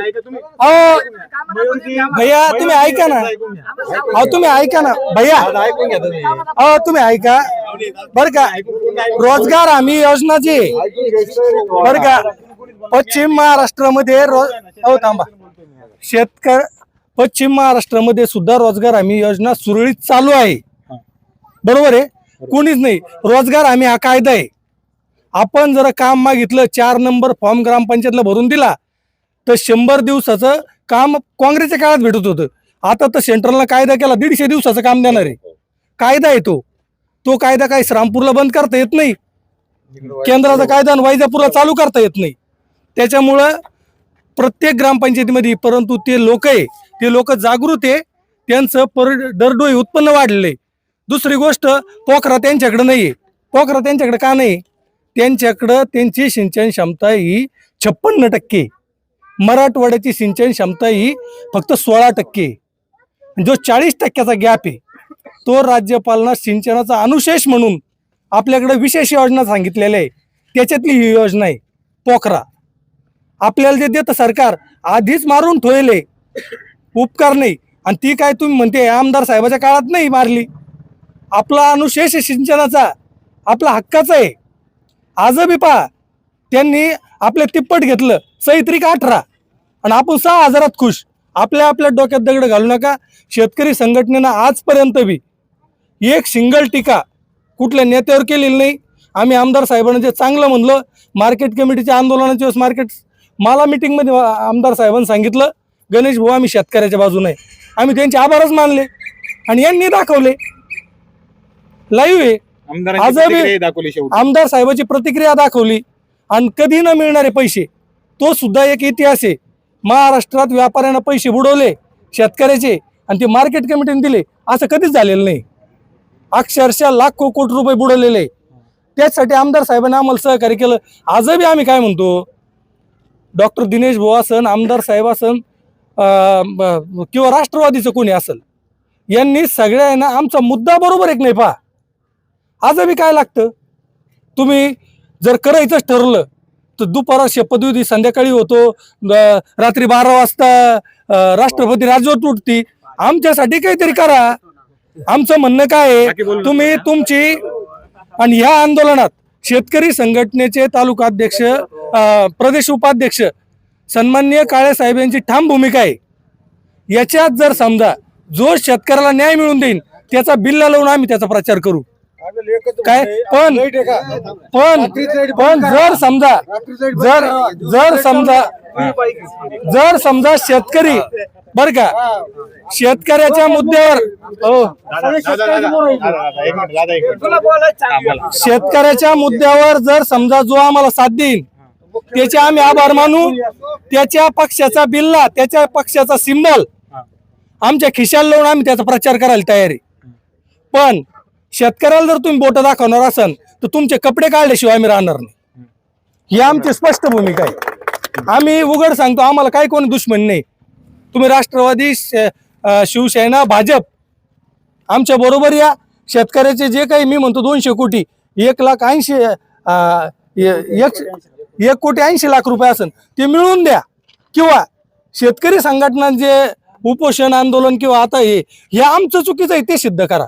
Speaker 8: भैया, तुम्ही ऐका ना भैया, तुम्ही ऐका बर का. रोजगार हमी योजना जी बर का पश्चिम महाराष्ट्रामध्ये थांबा, पश्चिम महाराष्ट्रामध्ये सुद्धा रोजगार हमी योजना सुरळीत चालू आहे. बरोबर आहे. कोणीच नाही. रोजगार हमी हा कायदा आहे. आपण जर काम मागितलं, 4 नंबर फॉर्म ग्रामपंचायतला भरून दिला तर 100 दिवसाचं काम काँग्रेसच्या काळात भेटत होतं. आता तर सेंट्रलनं कायदा केला 150 दिवसाचं काम देणार आहे. कायदा आहे तो कायदा काही श्रामपूरला बंद करता येत नाही, केंद्राचा कायदा वैजापूरला चालू करता येत नाही. त्याच्यामुळं प्रत्येक ग्रामपंचायतीमध्ये, परंतु ते लोक जागृत आहे, त्यांचं दरडोई उत्पन्न वाढले. दुसरी गोष्ट, पोखरा त्यांच्याकडे नाहीये. पोखरा त्यांच्याकडे का नाही? त्यांच्याकडं त्यांची सिंचन क्षमता ही 56%, मराठवाड्याची सिंचन क्षमता ही फक्त 16%. जो 40%चा गॅप आहे तो राज्यपालांना सिंचनाचा अनुशेष म्हणून आपल्याकडे विशेष योजना सांगितलेल्या आहे, त्याच्यातली ही योजना आहे पोखरा. आपल्याला जे देतं सरकार आधीच मारून ठेवले, उपकार नाही. आणि ती काय तुम्ही म्हणते आमदार साहेबाच्या काळात नाही मारली. आपला अनुशेष सिंचनाचा आपला हक्काचा आहे. आजही पहा, त्यांनी आपल्या तिप्पट घेतलं, 18 आणि आपण 6000 खुश. आपल्या डोक्यात दगड घालू नका. शेतकरी संघटनेनं आजपर्यंत बी एक सिंगल टीका कुठल्या नेत्यावर केलेली नाही. आम्ही आमदार साहेबांना जे चांगलं म्हणलं, मार्केट कमिटीच्या आंदोलनाच्या वेळेस मला मिटिंगमध्ये आमदार साहेबांनी सांगितलं, गणेश भाऊ आम्ही शेतकऱ्याच्या बाजूने आहे. आम्ही त्यांचे आभारच मानले आणि यांनी दाखवले. लाईव्ह आहे. आमदार साहेबांची प्रतिक्रिया दाखवली आणि कधी न मिळणारे पैसे, तो सुद्धा एक इतिहास आहे. महाराष्ट्रात व्यापाऱ्यांना पैसे बुडवले शेतकऱ्याचे आणि ते मार्केट कमिटीने दिले, असं कधीच झालेलं नाही. अक्षरशः लाखो कोटी रुपये बुडवलेले. त्याचसाठी आमदार साहेबांनी आम्हाला सहकार्य केलं. आजही आम्ही काय म्हणतो, डॉक्टर दिनेश भाऊ असन, आमदार साहेब असन किंवा राष्ट्रवादीचं कोणी असेल, यांनी सगळ्यांना आमचा मुद्दा बरोबर एक नाही पहा. आजही काय लागतं, तुम्ही जर करायचंच ठरलं तर दुपारा शपथविधी संध्याकाळी होतो, रात्री 12 वाजता राष्ट्रपती राजवट उठती. आमच्यासाठी काहीतरी करा. आमचं म्हणणं काय आहे, तुम्ही तुमची आणि ह्या आंदोलनात शेतकरी संघटनेचे तालुका अध्यक्ष, प्रदेश उपाध्यक्ष सन्माननीय काळे साहेब यांची ठाम भूमिका आहे. याच्यात जर समजा जो शेतकऱ्याला न्याय मिळवून देईल त्याचा बिल्ला लावून आम्ही त्याचा प्रचार करू. काय पण जर समजा शेतकरी बर का, शेतकऱ्याच्या मुद्द्यावर जर समजा जो आम्हाला साथ देईल त्याचे आम्ही आभार मानू. त्याच्या पक्षाचा बिल्ला, त्याच्या पक्षाचा सिंबल आमच्या खिशाला लावून आम्ही त्याचा प्रचार करायला तयार आहे. पण शेतकऱ्याला जर तुम्ही बोट दाखवणार असाल तर तुमचे कपडे काढल्याशिवाय आम्ही राहणार नाही. ही आमची स्पष्ट भूमिका आहे. आम्ही उघड सांगतो, आम्हाला काही कोणी दुश्मन नाही. तुम्ही राष्ट्रवादी, शिवसेना, भाजप आमच्या बरोबर या. शेतकऱ्याचे जे काही मी म्हणतो 200 कोटी, 1,80,000 1,80,00,000 असेल ते मिळवून द्या, किंवा शेतकरी संघटनांचे उपोषण आंदोलन किंवा आता हे आमचं चुकीचं आहे ते सिद्ध करा.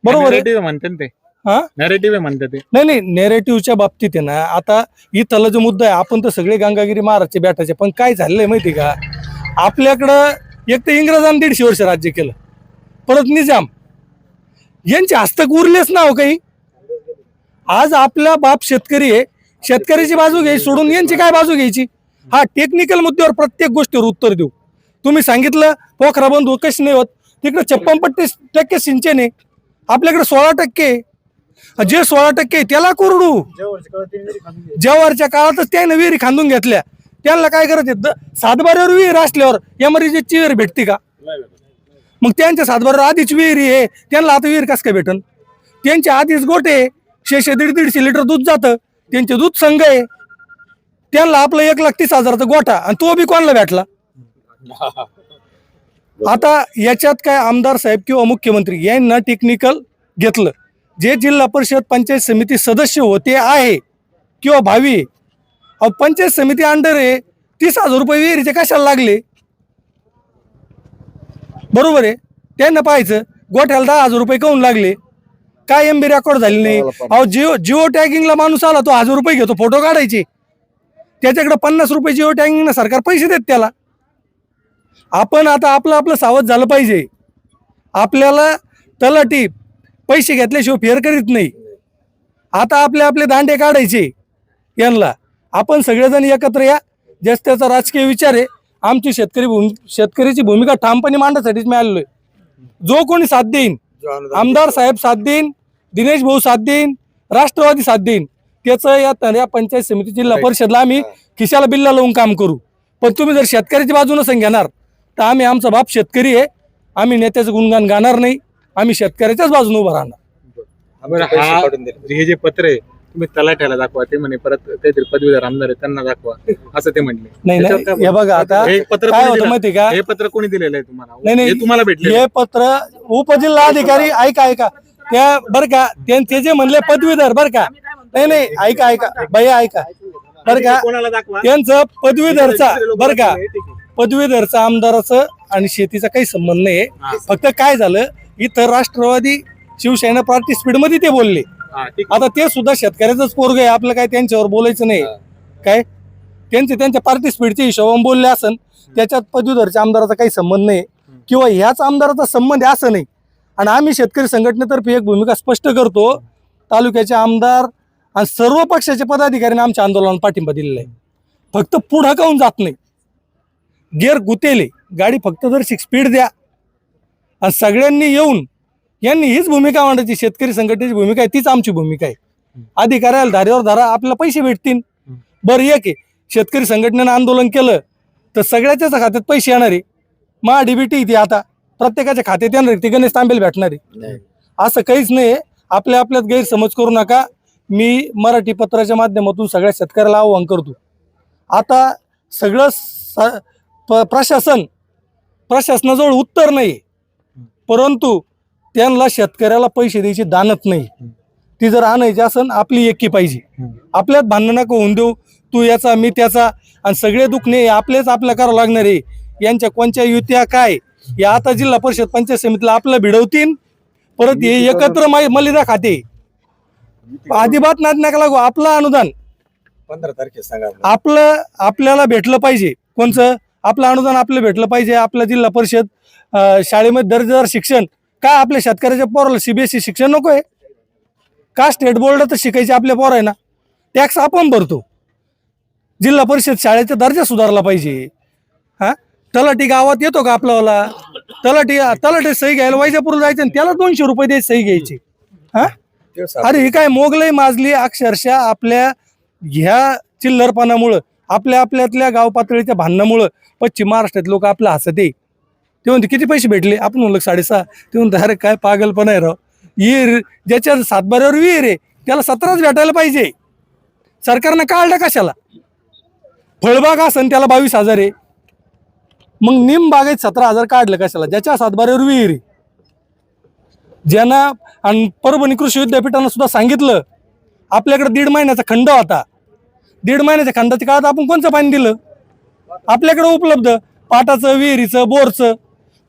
Speaker 8: बरोबर आहे.
Speaker 9: Narrative म्हणतात ते
Speaker 8: हा?
Speaker 9: नॅरेटिव्ह म्हणतात ते.
Speaker 8: नाही, नेरेटिव्हच्या बाबतीत आहे ना, आता इथला जो मुद्दा आहे, आपण तर सगळे गंगागिरी महाराजचे बॅटाचे, पण काय झालेलं माहिती का, आपल्याकडं एक तर इंग्रजांनी 150 वर्ष राज्य केलं, परत निजाम, यांचे हस्तक उरलेच ना हो काही. आज आपला बाप शेतकरी आहे, शेतकऱ्याची बाजू घ्यायची सोडून यांची काय बाजू घ्यायची. हा टेक्निकल मुद्द्यावर प्रत्येक गोष्टीवर उत्तर देऊ. तुम्ही सांगितलं पोखरा बंद कशी नाही होत, तिकडे 56% सिंचन आहे, आपल्याकडे 16%. जे 16% त्याला कोरडू. जवारच्या काळातच त्याने विहिरी खांदून घेतल्या, त्यांना काय करत 7-12 विहीर असल्यावर एमर्जन्सीची विहीर भेटते का? मग त्यांच्या 7-12 आधीच विहिरी आहे, त्यांना आता विहीर कस काय भेटन? त्यांच्या आधीच गोटे 100-150 लिटर दूध जातं, त्यांचे दूध संघ आहे, त्यांना आपलं 1,30,000चा गोठा, आणि तो बी कोणाला भेटला? आता याच्यात काय आमदार साहेब किंवा मुख्यमंत्री यांना टेक्निकल घेतलं, जे जिल्हा परिषद पंचायत समिती सदस्य होते आहे किंवा भावी, पंचायत समिती अंडर आहे, 30,000 रुपये विहिरीचे कशाला लागले? बरोबर आहे, त्यांना पाहायचं गोठ्याला 10,000 रुपये काऊन लागले, काय MB रेकॉर्ड झाली नाही. जिओ टॅगिंगला माणूस आला, तो 1,000 रुपये घेतो फोटो काढायचे, त्याच्याकडे 50 रुपये जिओ टॅगिंग सरकार पैसे देत त्याला. आपण आता आपलं सावध झालं पाहिजे. आपल्याला तलाठी पैसे घेतल्याशिवाय फेर करीत नाही. आता आपले दांडे काढायचे यांना. आपण सगळेजण एकत्र या, ज्यास त्याचा राजकीय विचार आहे. आमची शेतकरीची भूमिका ठामपणे मांडण्यासाठीच मी आलेलोय. जो कोणी साथ देईन, आमदार साहेब साथ देईन, दिनेश भाऊ साथ देईन, राष्ट्रवादी साथ देईन, त्याचं या पंचायत समिती जिल्हा परिषदला आम्ही खिशाला बिल्ला लावून काम करू. पण तुम्ही जर शेतकऱ्याची बाजू नसेल घेणार तर आम्ही, आमचा बाप शेतकरी आहे, आम्ही नेत्याचं गुणगान गाणार नाही, आम्ही शेतकऱ्याच्याच बाजूने उभं राहणार.
Speaker 9: हे जे पत्र आहे तुम्ही तलाठ्याला दाखवा, ते म्हणे परत काहीतरी पदवीधर आमदार आहे त्यांना दाखवा, असं ते म्हणले.
Speaker 8: नाही, हे बघा आता काय होतं माहिती का,
Speaker 9: हे पत्र कोणी दिलेलं आहे तुम्हाला?
Speaker 8: नाही,
Speaker 9: हे तुम्हाला भेटले?
Speaker 8: हे पत्र उपजिल्हा अधिकारी ऐका त्या बरं का, ते जे म्हणले पदवीधर बरं का, नाही ऐका भैया ऐका बरं का,
Speaker 9: कोणाला दाखवा?
Speaker 8: त्यांचं पदवीधरचा बरं का, पदवीधरचा आमदाराचं आणि शेतीचा काही संबंध नाही. फक्त काय झालं, इथं राष्ट्रवादी शिवसेना पार्टी स्पीड मध्ये ते बोलले. आता ते सुद्धा शेतकऱ्याचंच पोरग आहे, आपलं काय त्यांच्यावर बोलायचं नाही. काय त्यांच्या पार्टी स्पीडच्या हिशोबाने बोलले असन, त्याच्यात पदवीधरच्या आमदाराचा काही संबंध नाही, किंवा ह्याच आमदाराचा संबंध आहे असं नाही. आणि आम्ही शेतकरी संघटनेतर्फे एक भूमिका स्पष्ट करतो, तालुक्याचे आमदार आणि सर्व पक्षाचे पदाधिकाऱ्यांनी आमच्या आंदोलनाला पाठिंबा दिलेला आहे. फक्त पुढं काऊन जात नाही, गेअर गुतेले, गाडी फक्त जर स्पीड द्या, आणि सगळ्यांनी येऊन यांनी हीच भूमिका मांडायची. शेतकरी संघटनेची भूमिका आहे, तीच आमची भूमिका आहे. अधिकाऱ्याला धारेवर धारा, आपल्याला पैसे भेटतील. बरं एक आहे, शेतकरी संघटनेनं आंदोलन केलं तर सगळ्याच्याच खात्यात पैसे येणार आहे. DBT ती आता प्रत्येकाच्या खात्यात येणार, ती गणेश तांबेल भेटणार आहे, असं काहीच नाही. आपल्यात गैरसमज करू नका. मी मराठी पत्राच्या माध्यमातून सगळ्या शेतकऱ्याला आवाहन करतो, आता सगळं प्रशासनाजवळ उत्तर नाही, परंतु त्यांना शेतकऱ्याला पैसे द्यायची दानत नाही. ती जर आणायची असेल, आपली एकी पाहिजे. आपल्यात भांडण नको होऊन देऊ, तू याचा मी त्याचा, आणि सगळे दुखणे आपल्या करावं लागणार आहे. यांच्या कोणत्या युत्या काय या आता जिल्हा परिषद पंचायत समितीला आपलं भिडवतील, परत हे एकत्र मलिदा खाते. अजिबात नाद नका लागू. आपलं अनुदान
Speaker 5: 15 तारखेला सांगा.
Speaker 8: आपल्याला भेटलं पाहिजे. कोणचं आपलं अनुदान आपल्याला भेटलं पाहिजे. आपल्या जिल्हा परिषद शाळेमध्ये दर्जेदार शिक्षण, काय आपल्या शेतकऱ्याच्या पोराला CBSE शिक्षण नको आहे का? स्टेट बोर्ड तर शिकायचे आपल्या पोर आहे ना. टॅक्स आपण भरतो. जिल्हा परिषद शाळेचा दर्जा सुधारला पाहिजे. तलाठी गावात येतो का आपल्याला? तलाठी सही घ्यायला वैजापूरला जायचं आणि त्याला 200 रुपये द्यायची सही घ्यायची. अरे ही काय मोगलाई माजली अक्षरशः आपल्या ह्या चिल्लरपणामुळं, आपल्यातल्या गाव पातळीच्या भांडणामुळं पश्चिम महाराष्ट्रात लोक आपलं हसत आहे. ते म्हणते किती पैसे भेटले, आपण म्हणलं 6.5. ते म्हणते अरे काय पागलपणा आहे राव. विहीर ज्याच्या 7-12 विहीर आहे त्याला 17च भेटायला पाहिजे. सरकारनं काढलं कशाला? फळबाग असन त्याला 22,000 आहे, मग निम बागेत 17,000 काढलं कशाला? ज्याच्या 7-12 विहीर आहे. ज्यांना, आणि परभणी कृषी विद्यापीठानं सुद्धा सांगितलं, आपल्याकडे 1.5 महिन्याचा खंड होता,
Speaker 6: 1.5 महिन्याच्या खंडाच्या काळात आपण कोणतं पाणी दिलं? आपल्याकडे उपलब्ध पाटाचं, विहिरीचं, बोरचं.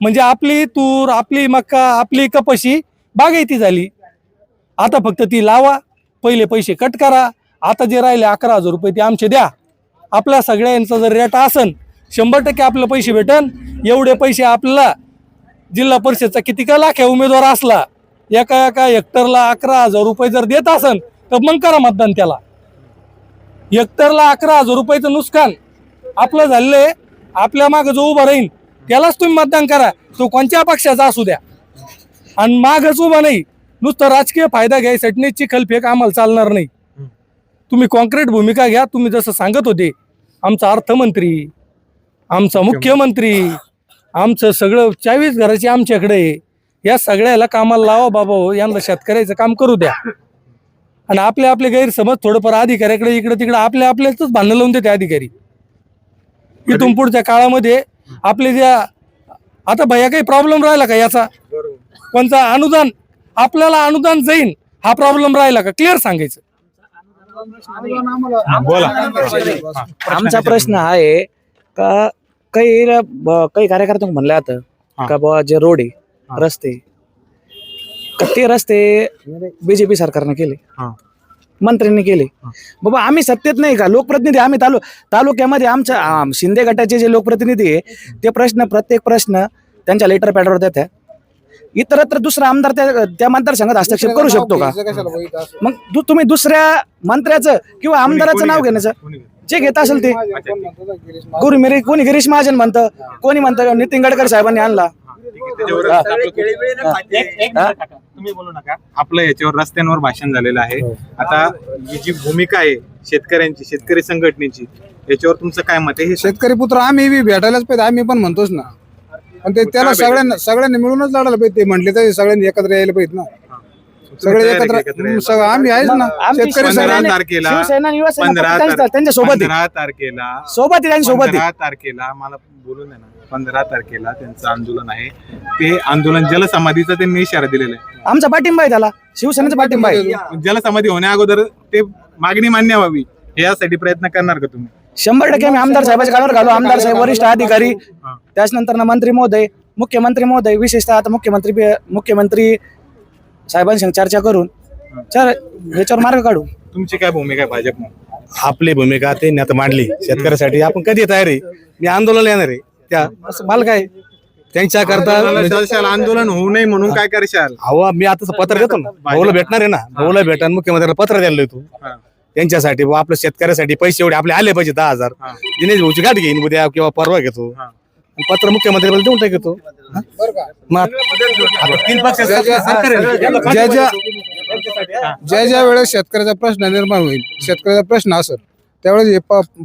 Speaker 6: म्हणजे आपली तूर, आपली मका, आपली कपाशी बागायती झाली. आता फक्त ती लावा, पहिले पैसे कट करा. आता जे राहिले 11,000 रुपये ते आमचे द्या. आपल्या सगळ्यांचा जर रेट असन 100% आपले पैसे भेटन. एवढे पैसे आपल्याला जिल्हा परिषदचा किती का लाख उमेदवार असला, एका हेक्टरला 11,000 रुपये जर देत असन तर मग करा मतदान त्याला. हेक्टरला 11,000 रुपयाचं नुकसान आपलं झालंय. आपल्या मागे जो उभा राहील त्यालाच तुम्ही मतदान करा, तो कोणत्या पक्षाचा असू द्या. आणि मागच उभा नाही, नुसतं राजकीय फायदा घ्यायसाठी नाही, चिखलफेक आम्हाला चालणार नाही. तुम्ही कॉन्क्रीट भूमिका घ्या. तुम्ही जसं सांगत होते, आमचा अर्थमंत्री, आमचा मुख्यमंत्री, आमचं सगळं 40 घराची आमच्याकडे आहे. या सगळ्याला कामाला लावा बाबा हो, यांना शेतकऱ्याचं काम करू द्या. आणि आपले आपले गैरसमज थोडंफार अधिकाऱ्याकडे इकडे तिकडे आपल्याच भांडणं लावून देते अधिकारी. इथून पुढच्या काळामध्ये आपले ज्या आता भैया काही प्रॉब्लेम राहिला का याचा, कोणता अनुदान आपल्याला अनुदान जाईन हा प्रॉब्लेम राहिला का, क्लिअर सांगायचं.
Speaker 9: बोला.
Speaker 10: आमचा प्रश्न हा आहे का काही कार्यकर्ते म्हणले आता का बाबा जे रोड आहे, रस्ते, का ते रस्ते बीजेपी सरकारने केले, मंत्र्यांनी केले. बाबा आम्ही सत्तेत नाही का, लोकप्रतिनिधी आम्ही तालुक्यामध्ये आमच्या शिंदे गटाचे जे लोकप्रतिनिधी आहे ते प्रत्येक प्रश्न त्यांच्या लेटर पॅडवर देतात. इतरत्र दुसरा आमदार त्या मतदारसंघात हस्तक्षेप करू शकतो का? मग तुम्ही दुसऱ्या मंत्र्याचं किंवा आमदाराचं नाव घेण्याचं जे घेत असेल ते. कोणी गिरीश महाजन म्हणतं, कोणी म्हणतं नितीन गडकरी साहेबांनी आणला.
Speaker 9: तुम्ही बोलू नका. आपलं याच्यावर रस्त्यांवर भाषण झालेलं आहे. आता ही जी भूमिका आहे शेतकऱ्यांची, शेतकरी संघटनेची, याच्यावर तुमचं काय मत आहे?
Speaker 2: शेतकरी पुत्र आम्ही बी भेटायलाच पाहिजे, आम्ही पण म्हणतोच ना. पण ते त्याला सगळ्यांनी मिळूनच लढायला पाहिजे. ते म्हटले तर सगळ्यांनी एकत्र यायला पाहिजे ना. सगळे एकत्र आम्ही आहेच ना. शेतकरी
Speaker 9: 15 तारखेला
Speaker 10: त्यांच्या सोबत
Speaker 9: 15 तारखेला मला बोलून द्या ना. 15 तारखेला त्यांचं आंदोलन आहे. ते आंदोलन जलसमाधीचा त्यांनी इशारा दिलेला आहे.
Speaker 10: आमचा पाठिंबा आहे त्याला, शिवसेनेचा पाठिंबा आहे.
Speaker 9: जलसमाधी होण्या अगोदर ते मागणी मान्य व्हावी यासाठी प्रयत्न करणार का तुम्ही?
Speaker 10: 100% आम्ही आमदार साहेबाच्या कानावर घालू. आमदार साहेब, वरिष्ठ अधिकारी, त्याच्यानंतर मंत्री महोदय, मुख्यमंत्री महोदय, विशेषतः आता मुख्यमंत्री साहेबांशी चर्चा करून याच्यावर मार्ग काढू.
Speaker 9: तुमची काय भूमिका आहे भाजप?
Speaker 5: आपली भूमिका त्यांनी आता मांडली शेतकऱ्यासाठी. आपण कधी तयार आहे, मी आंदोलन येणार आहे त्या मला काय त्यांच्या करता
Speaker 9: आंदोलन होऊ नये म्हणून काय करशाल?
Speaker 5: हवा मी आता पत्र देतो ना, भाऊला भेटणार आहे ना, भाऊला भेटा, मुख्यमंत्र्याला पत्र द्यायला तू त्यांच्यासाठी. आपल्या शेतकऱ्यासाठी पैसे एवढे आपले आले पाहिजे 10,000. दिनेश भाऊची गाठ घेईन उद्या किंवा परवा घेतो, पत्र मुख्यमंत्र्याला देऊन टाकतो.
Speaker 2: ज्या वेळेस शेतकऱ्याचा प्रश्न निर्माण होईल, शेतकऱ्याचा प्रश्न असेल त्यावेळेस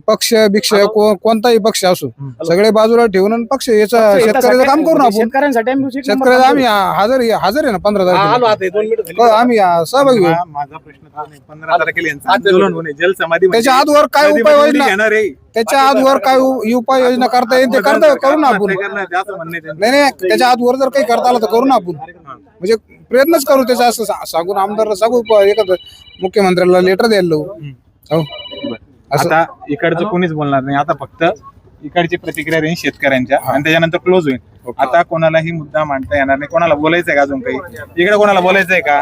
Speaker 2: पक्ष भिक्ष कोणताही पक्ष असो सगळे बाजूला ठेवून आणि पक्ष याचा शेतकऱ्याचं काम करू ना. आपण शेतकऱ्याचा आम्ही हजर आहे ना 15 तारखेला आम्ही सहभागी होऊ.
Speaker 9: माझा प्रश्न 15 तारखेला यांचं आंदोलन होणे, जलसमाधी
Speaker 2: त्याच्या आजवर काय उपाययोजना, त्याच्या आजवर काय उपाययोजना करता येईल ते करू ना आपण. नाही त्याच्या आजवर जर काही करता आलं तर करू ना आपण. म्हणजे प्रयत्नच करू त्याचा, असं सांगून आमदारला सांगू, एखादं मुख्यमंत्र्याला लेटर द्यायला लावू.
Speaker 9: आता इकडचं कोणीच बोलणार नाही. आता फक्त इकडची प्रतिक्रिया राहील शेतकऱ्यांच्या आणि त्याच्यानंतर क्लोज होईल. आता कोणालाही मुद्दा मांडता येणार नाही. कोणाला बोलायचंय का अजून काही? इकडे कोणाला बोलायचंय का?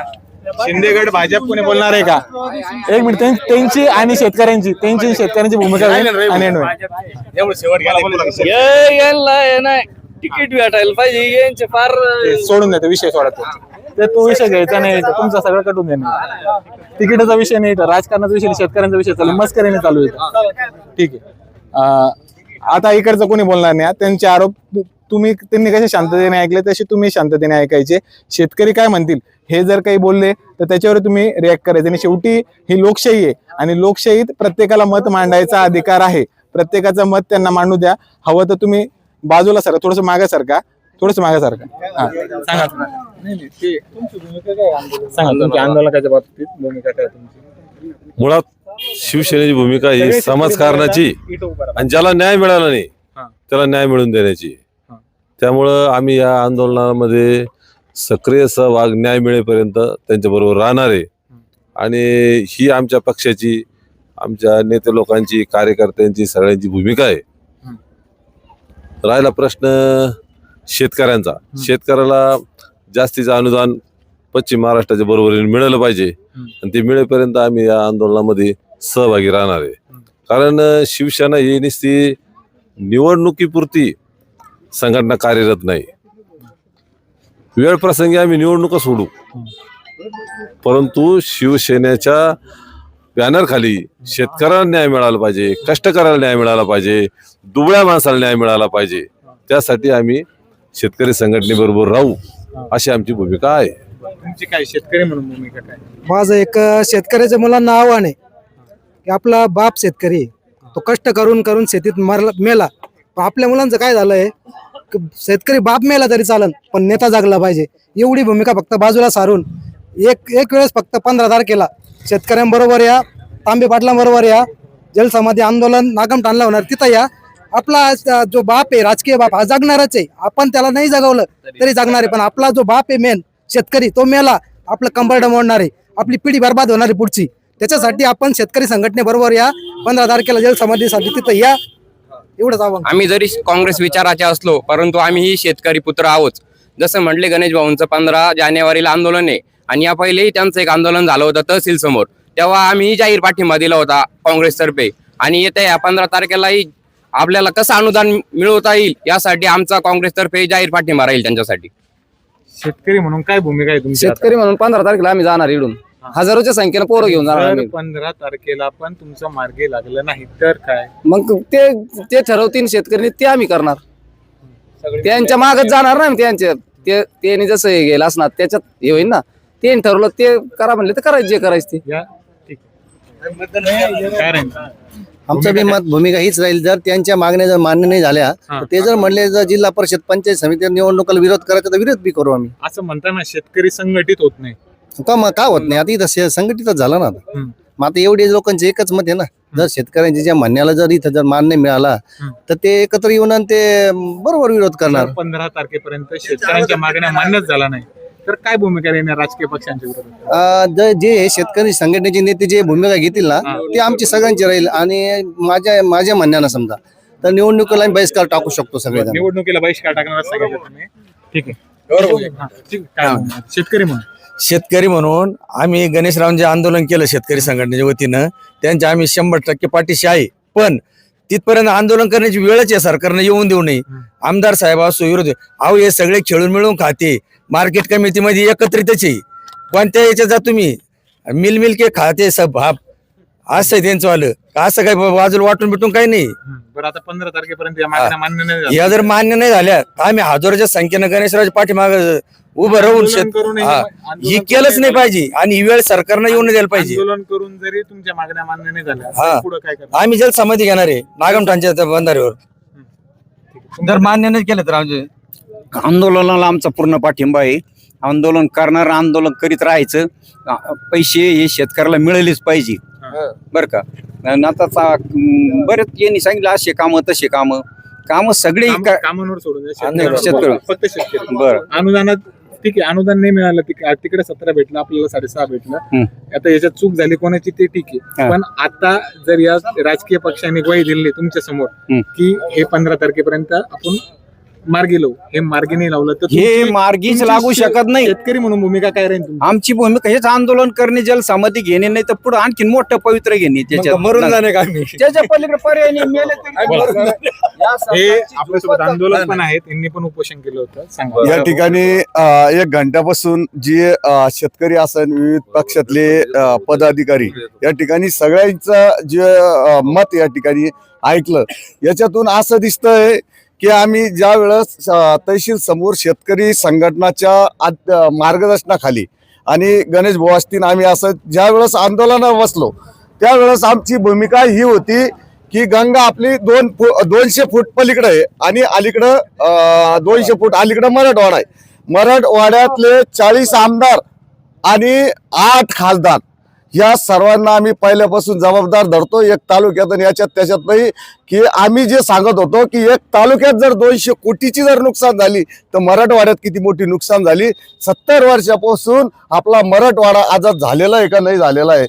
Speaker 9: शिंदेगड भाजप कोणी बोलणार आहे का?
Speaker 13: एक मिनिट, त्यांची आणि शेतकऱ्यांची भूमिका
Speaker 1: तिकीट भेटायला पाहिजे यांचे फार.
Speaker 13: सोडून द्या विषय, सोडा ते तो विषय घ्यायचा नाही, तुमचा सगळं कटून देणार. तिकिटाचा विषय नाही, राजकारणाचा विषय, शेतकऱ्यांचा विषय चालू, मस्करीने चालू आहे.
Speaker 9: ठीक आहे. आता इकडचं कोणी बोलणार नाही. त्यांचे आरोप त्यांनी कसे शांततेने ऐकले तसे तुम्ही शांततेने ऐकायचे. शेतकरी काय म्हणतील हे जर काही बोलले तर त्याच्यावर तुम्ही रिॲक्ट करायचे. आणि शेवटी ही लोकशाही आहे आणि लोकशाहीत प्रत्येकाला मत मांडायचा अधिकार आहे. प्रत्येकाचं मत त्यांना मांडू द्या. हवं तर तुम्ही बाजूला सारखा, थोडस मागे सारखा. सांगा तुमच्या आंदोलनाच्या बाबतीत भूमिका काय तुमची?
Speaker 7: मुळात शिवसेनेची भूमिका ही समाजकारणाची आणि ज्याला न्याय मिळाला नाही त्याला न्याय मिळवून देण्याची. त्यामुळं आम्ही या आंदोलनामध्ये सक्रिय सहभाग, न्याय मिळेपर्यंत त्यांच्याबरोबर राहणार आहे. आणि ही आमच्या पक्षाची आमच्या नेते लोकांची, कार्यकर्त्यांची, सगळ्यांची भूमिका आहे. राहिला प्रश्न शेतकऱ्यांचा, शेतकऱ्याला जास्तीचं अनुदान पश्चिम महाराष्ट्राच्या बरोबरीने मिळालं पाहिजे आणि ते मिळेपर्यंत आम्ही या आंदोलनामध्ये सहभागी राहणार आहे. कारण शिवसेना ही नुसती निवडणुकीपुरती संघटना कार्यरत नाही. वेळ प्रसंगी आम्ही निवडणुका सोडू, परंतु शिवसेनेच्या बॅनर खाली शेतकऱ्याला न्याय मिळाला पाहिजे, कष्टकऱ्याला न्याय मिळाला पाहिजे, दुबळ्या माणसाला न्याय मिळाला पाहिजे. त्यासाठी आम्ही शेतकरी संघटनेबरोबर राहू अशी आमची भूमिका आहे.
Speaker 9: तुमची काय शेतकरी म्हणून भूमिका काय?
Speaker 12: माझं एक शेतकऱ्याच्या मुलांना आव्हान आहे की आपला बाप शेतकरी आहे. तो कष्ट करून करून शेतीत मेला. पण आपल्या मुलांचं काय झालंय, शेतकरी बाप मेला तरी चालन पण नेता जागला पाहिजे, एवढी भूमिका फक्त बाजूला सारून एक वेळेस फक्त 15 तारखेला शेतकऱ्यांबरोबर या, तांबे पाटलांबरोबर या, जलसमाधी आंदोलन नागम टाणला होणार तिथं या. आपला जो बाप आहे, राजकीय बाप हा जागणारच आहे. आपण त्याला नाही जगवलं तरी जागणार आहे, पण आपला जो बाप आहे मेन शेतकरी तो मेला, आपलं कंबरडं मोडणार आहे, आपली पिढी बर्बाद होणार आहे पुढची. त्याच्यासाठी आपण शेतकरी संघटनेबरोबर या, 15 तारखेला जलसमाधीसाठी तिथं या, एवढंच आव्हान.
Speaker 4: आम्ही जरी काँग्रेस विचाराचे असलो परंतु आम्हीही शेतकरी पुत्र आहोत. जसं म्हटले गणेश भाऊंचं 15 जानेवारीला आंदोलन आहे आणि या पहिलेही त्यांचं एक आंदोलन झालं होतं तहसील समोर, तेव्हा आम्ही जाहीर पाठिंबा दिला होता काँग्रेसतर्फे. आणि येत्या या 15 तारखेलाही आपल्याला कसं अनुदान मिळवता येईल यासाठी आमचा काँग्रेसतर्फे जाहीर पाठिंबा राहील त्यांच्यासाठी.
Speaker 9: शेतकरी म्हणून काय भूमिका आहे तुमची?
Speaker 1: शेतकरी म्हणून 15 तारखेला आम्ही जाणार इकडून, हजारोच्या संख्येनं पोरं घेऊन जाणार
Speaker 9: जर
Speaker 1: आम्ही.
Speaker 9: 15 तारखेला पण तुमचं मार्गी लागलं नाही तर काय?
Speaker 1: मग ते ठरवतील शेतकरी, ते आम्ही करणार. त्यांच्या मागच जाणार ना त्यांच्या, त्यांनी जसं हे गेलं असणार त्याच्यात हे होईल ना. ते ठरवलं ते करा म्हणले तर करायचं, जे करायचं ते.
Speaker 9: या ठीक काय राहील?
Speaker 8: आमचं बी मत भूमिका हीच राहील. जर त्यांच्या मागण्या जर मान्य नाही झाल्या तर ते जर म्हणले जर जिल्हा परिषद पंचायत समिती निवडणुकीला विरोध करायचा तर विरोध बी करू आम्ही.
Speaker 9: असं म्हणताना शेतकरी संघटित होत नाही
Speaker 8: का होत नाही? आता इथं संघटितच झालं ना आता. मग आता एवढे लोकांचे एकच मत आहे ना, जर शेतकऱ्यांच्या ज्या म्हणण्याला जर इथं जर मान्य मिळाला तर ते एकत्र येऊन आणि ते बरोबर विरोध करणार.
Speaker 9: 15 तारखेपर्यंत शेतकऱ्यांच्या मागण्या मान्यच झाला नाही तर काय भूमिका राहणार राजकीय पक्षांच्या विरोधात?
Speaker 8: जे शेतकरी संघटनेचे नेते जे भूमिका घेतील ना ते आमची सगळ्यांची राहील. आणि माझ्या म्हणण्यानं समजा तर निवडणुकीला आम्ही बहिष्कार टाकू शकतो सगळे.
Speaker 9: निवडणुकीला बहिष्कार टाकणार सांगितलं तुम्ही, ठीक आहे. हा, ठीक. काय म्हणणार?
Speaker 6: शेतकरी म्हणून आम्ही गणेशरावांचे आंदोलन केलं शेतकरी संघटनेच्या वतीनं, त्यांच्या आम्ही 100% पाठीशी आहे. पण तिथपर्यंत आंदोलन करण्याची वेळच आहे सरकारनं येऊन देऊ नये. आमदार साहेब असो विरोधी अहो हे सगळे खेळून मिळून खाते, मार्केट कमिटीमध्ये एकत्रितच आहे. कोणत्या याच्यात जा तुम्ही मिल के खाते सब भाप असं आहे त्यांचं आलं, असं काही बाजूला वाटून बिटून काही नाही.
Speaker 9: बरं आता 15 तारखेपर्यंत या मागण्या मान्य नाही झाल्या.
Speaker 6: या जर मान्य नाही झाल्या तर आम्ही हजारोच्या संख्येनं गणेशरावच्या पाठीमाग उभं राहून ही केलंच नाही पाहिजे आणि ही वेळ सरकारनं येऊन द्यायला पाहिजे.
Speaker 9: आंदोलन करून जरी तुमच्या मागण्या मान्य नाही झाल्या पुढे काय करणार?
Speaker 6: आम्ही जलसमाधी घेणार आहे नागमठाणच्या बंधाऱ्यावर. जर मान्य नाही केलं तर आमचे
Speaker 14: आंदोलनाला आमचा पूर्ण पाठिंबा आहे. आंदोलन करणार, आंदोलन करीत राहायचं. पैसे हे शेतकऱ्याला मिळालेच पाहिजे बर का. आता बरेच यांनी सांगितलं असे कामं तसे कामं सगळे
Speaker 9: कामांवर सोडून द्या.
Speaker 14: शेतकरी
Speaker 9: फक्त शेतकरी.
Speaker 14: बरं.
Speaker 9: अनुदानात ठीक आहे, अनुदान नाही मिळालं तिकडे 17 भेटलं, आपल्याला 6.5 भेटलं. आता याच्यात चूक झाली कोणाची ते ठीक आहे, पण आता जर या राजकीय पक्षांनी ग्वाही दिली तुमच्या समोर की हे 15 तारखेपर्यंत आपण मार्गी लावू, हे मार्गी नाही लावलं तर
Speaker 14: हे मार्गीच लागू शकत नाही.
Speaker 9: शेतकरी म्हणून भूमिका काय राहील?
Speaker 14: आमची भूमिका हेच आंदोलन करणे, जलसमाधी घेणे, नाही तर पुढे आणखी मोठं पवित्र घेणे. त्याच्यात
Speaker 6: मरून जाणे का आम्ही?
Speaker 14: त्याच्या पलीकडे पर्याय नाही, मेले तरी
Speaker 9: हे आपल्यासोबत आंदोलन पण आहेत, यांनी पण उपोषण केलं होतं. सांगा.
Speaker 11: या ठिकाणी 1 घंट्यापासून जे शेतकरी असन विविध पक्षातले पदाधिकारी या ठिकाणी सगळ्यांचं जे मत या ठिकाणी ऐकलं. याच्यातून असं दिसतंय की आम्ही ज्या वेळेस तहसील समोर शेतकरी संघटनाच्या मार्गदर्शनाखाली आणि गणेश भाऊ असतील आम्ही असं ज्या वेळेस आंदोलनावर बसलो त्यावेळेस आमची भूमिका ही होती की गंगा आपली 200 फूट पलीकडे आहे आणि अलीकडं 200 फूट अलीकडं मराठवाडा आहे. मराठवाड्यातले 40 आमदार आणि 8 खासदार या सर्वांना आम्ही पहिल्यापासून जबाबदार धरतो, एक तालुक्यात आणि याच्यात त्याच्यात नाही, की आम्ही जे सांगत होतो की एक तालुक्यात जर 200 कोटीची जर नुकसान झाली तर मराठवाड्यात किती मोठी नुकसान झाली. 70 वर्षापासून आपला मराठवाडा आजाद झालेला आहे का नाही झालेला आहे,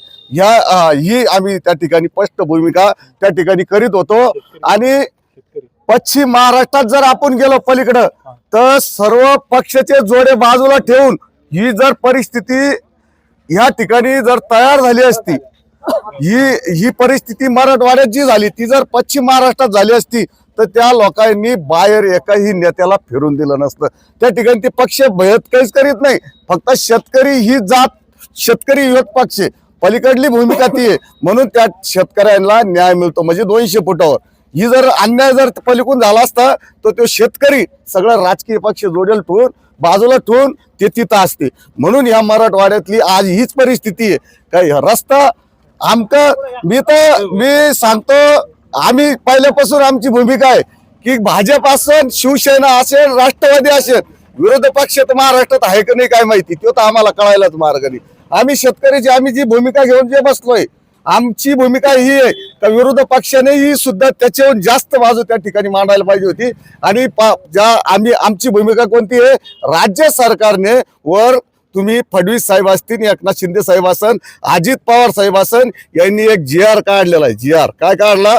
Speaker 11: ही आम्ही त्या ठिकाणी स्पष्ट भूमिका त्या ठिकाणी करीत होतो. आणि पश्चिम महाराष्ट्रात जर आपण गेलो पलीकडं तर सर्व पक्षाचे जोडे बाजूला ठेवून ही जर परिस्थिती या ठिकाणी जर तयार झाली असती, ही परिस्थिती मराठवाड्यात जी झाली ती जर पश्चिम महाराष्ट्रात झाली असती तर त्या लोकांनी बाहेर एकाही नेत्याला फिरून दिलं नसतं. त्या ठिकाणी ते पक्ष भेद काहीच करीत नाही, फक्त शेतकरी ही जात, शेतकरी युवक पक्ष पलीकडली भूमिका ती आहे, म्हणून त्या शेतकऱ्यांना न्याय मिळतो. म्हणजे 200 फुटावर ही जर अन्याय जर पलीकडून झाला असता तर तो शेतकरी सगळं राजकीय पक्ष जोडेल ठेवून बाजूला ठेवून ते तिथं असते. म्हणून या मराठवाड्यातली आज हीच परिस्थिती आहे. काय रस्ता मी सांगतो, आम्ही पहिल्यापासून आमची भूमिका आहे की भाजप असेल, शिवसेना असेल, राष्ट्रवादी असेल, विरोधी पक्ष तर महाराष्ट्रात आहे का नाही काय माहिती, तो तर आम्हाला कळायलाच मार्ग नाही. आम्ही शेतकऱ्याची आम्ही जी भूमिका घेऊन जे बसलोय, आमची भूमिका ही आहे का विरोधी पक्षाने ही सुद्धा त्याच्यावर जास्त बाजू त्या ठिकाणी मांडायला पाहिजे होती. आणि आमची भूमिका कोणती आहे, राज्य सरकारने वर तुम्ही फडणवीस साहेब असतील, एकनाथ शिंदे साहेब असन, अजित पवार साहेब असन, यांनी एक GR काढलेला आहे. GR काय काढला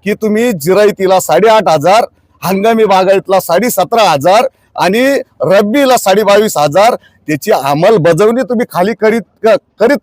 Speaker 11: की तुम्ही जिरायतीला 8,500, हंगामी बागायतला 17,500 आणि रब्बीला 22,500 त्याची अंमलबजावणी तुम्ही खाली करीत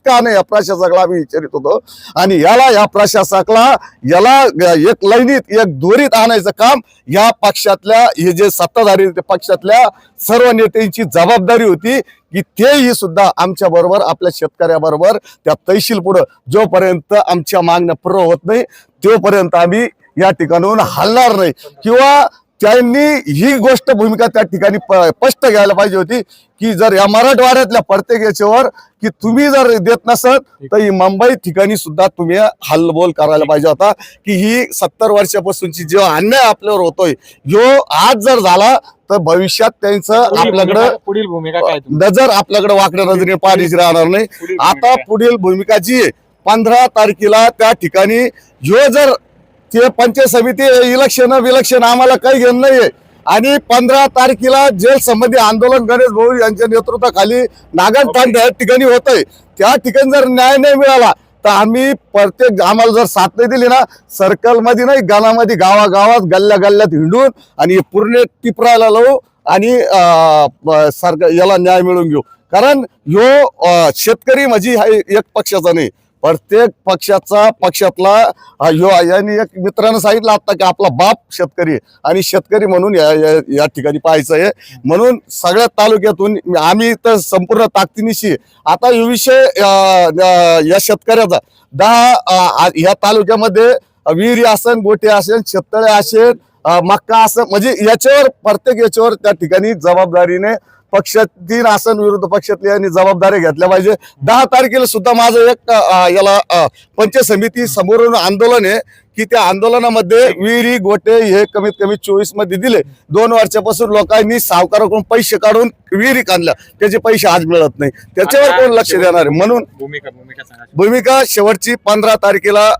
Speaker 11: का नाही या प्रशासकाला आम्ही विचारित होतो. आणि या प्रशासकाला एक लाईनीत एक दोरीत आणायचं काम या पक्षातल्या हे जे सत्ताधारी पक्षातल्या सर्व नेत्यांची जबाबदारी होती की तेही सुद्धा आमच्या बरोबर आपल्या शेतकऱ्याबरोबर त्या तहसील पुढं जोपर्यंत आमच्या मागण्या पूर्ण होत नाही तोपर्यंत आम्ही या ठिकाणाहून हलणार नाही. किंवा त्यांनी ही गोष्ट भूमिका त्या ठिकाणी स्पष्ट घ्यायला पाहिजे होती की जर या मराठवाड्यातल्या प्रत्येक याच्यावर की तुम्ही जर देत नसत तर ही मुंबई ठिकाणी सुद्धा तुम्ही हल्लबोल करायला पाहिजे होता की ही 70 वर्षापासूनची जो अन्याय आपल्यावर होतोय ह्यो आज जर झाला तर भविष्यात त्यांचं आपल्याकडं
Speaker 9: पुढील भूमिका काय
Speaker 11: नजर आपल्याकडे वाकड्या नजरेने पाहायची राहणार नाही. आता पुढील भूमिका जी आहे 15 तारखेला त्या ठिकाणी ह्यो जर ते पंचायत समिती विलक्षण आम्हाला काही घेणं नाहीये. आणि 15 तारखेला जेल संबंधी आंदोलन गणेश भाऊ यांच्या नेतृत्वाखाली नागनपांड या ठिकाणी होतंय. त्या ठिकाणी जर न्याय नाही मिळाला तर आम्ही प्रत्येक आम्हाला जर साथ नाही दिली ना, सर्कल मध्ये नाही गावामध्ये गावागावात गल्ल्यात हिंडून आणि पूर्ण टिपरायला लावू आणि याला न्याय मिळवून घेऊ. कारण ह्यो शेतकरी म्हणजे हा एक पक्षाचा नाही, प्रत्येक पक्षातला यांनी एक मित्रानं सांगितलं आता की आपला बाप शेतकरी आहे आणि शेतकरी म्हणून या ठिकाणी पाहायचं आहे. म्हणून सगळ्या तालुक्यातून आम्ही तर संपूर्ण ताकदीनिशी आता विषय या शेतकऱ्याचा 10 या तालुक्यामध्ये विहिरी असेल, गोटे असेल, शेततळे असेल, मक्का असेल, म्हणजे याच्यावर प्रत्येक याच्यावर त्या ठिकाणी जबाबदारीने पक्षातील आसन विरोधी पक्षातल्या यांनी जबाबदारी घेतल्या पाहिजे. 10 तारखेला सुद्धा माझं एक याला पंचायत समिती समोरून आंदोलन आहे की त्या आंदोलनामध्ये विहिरी गोटे हे कमीत कमी 24 मध्ये दिले. 2 वर्षापासून लोकांनी सावकाराकडून पैसे काढून विहिरी काढल्या, त्याचे पैसे आज मिळत नाही. त्याच्यावर कोण लक्ष देणार आहे. म्हणून भूमिका शेवटची 15 तारखेला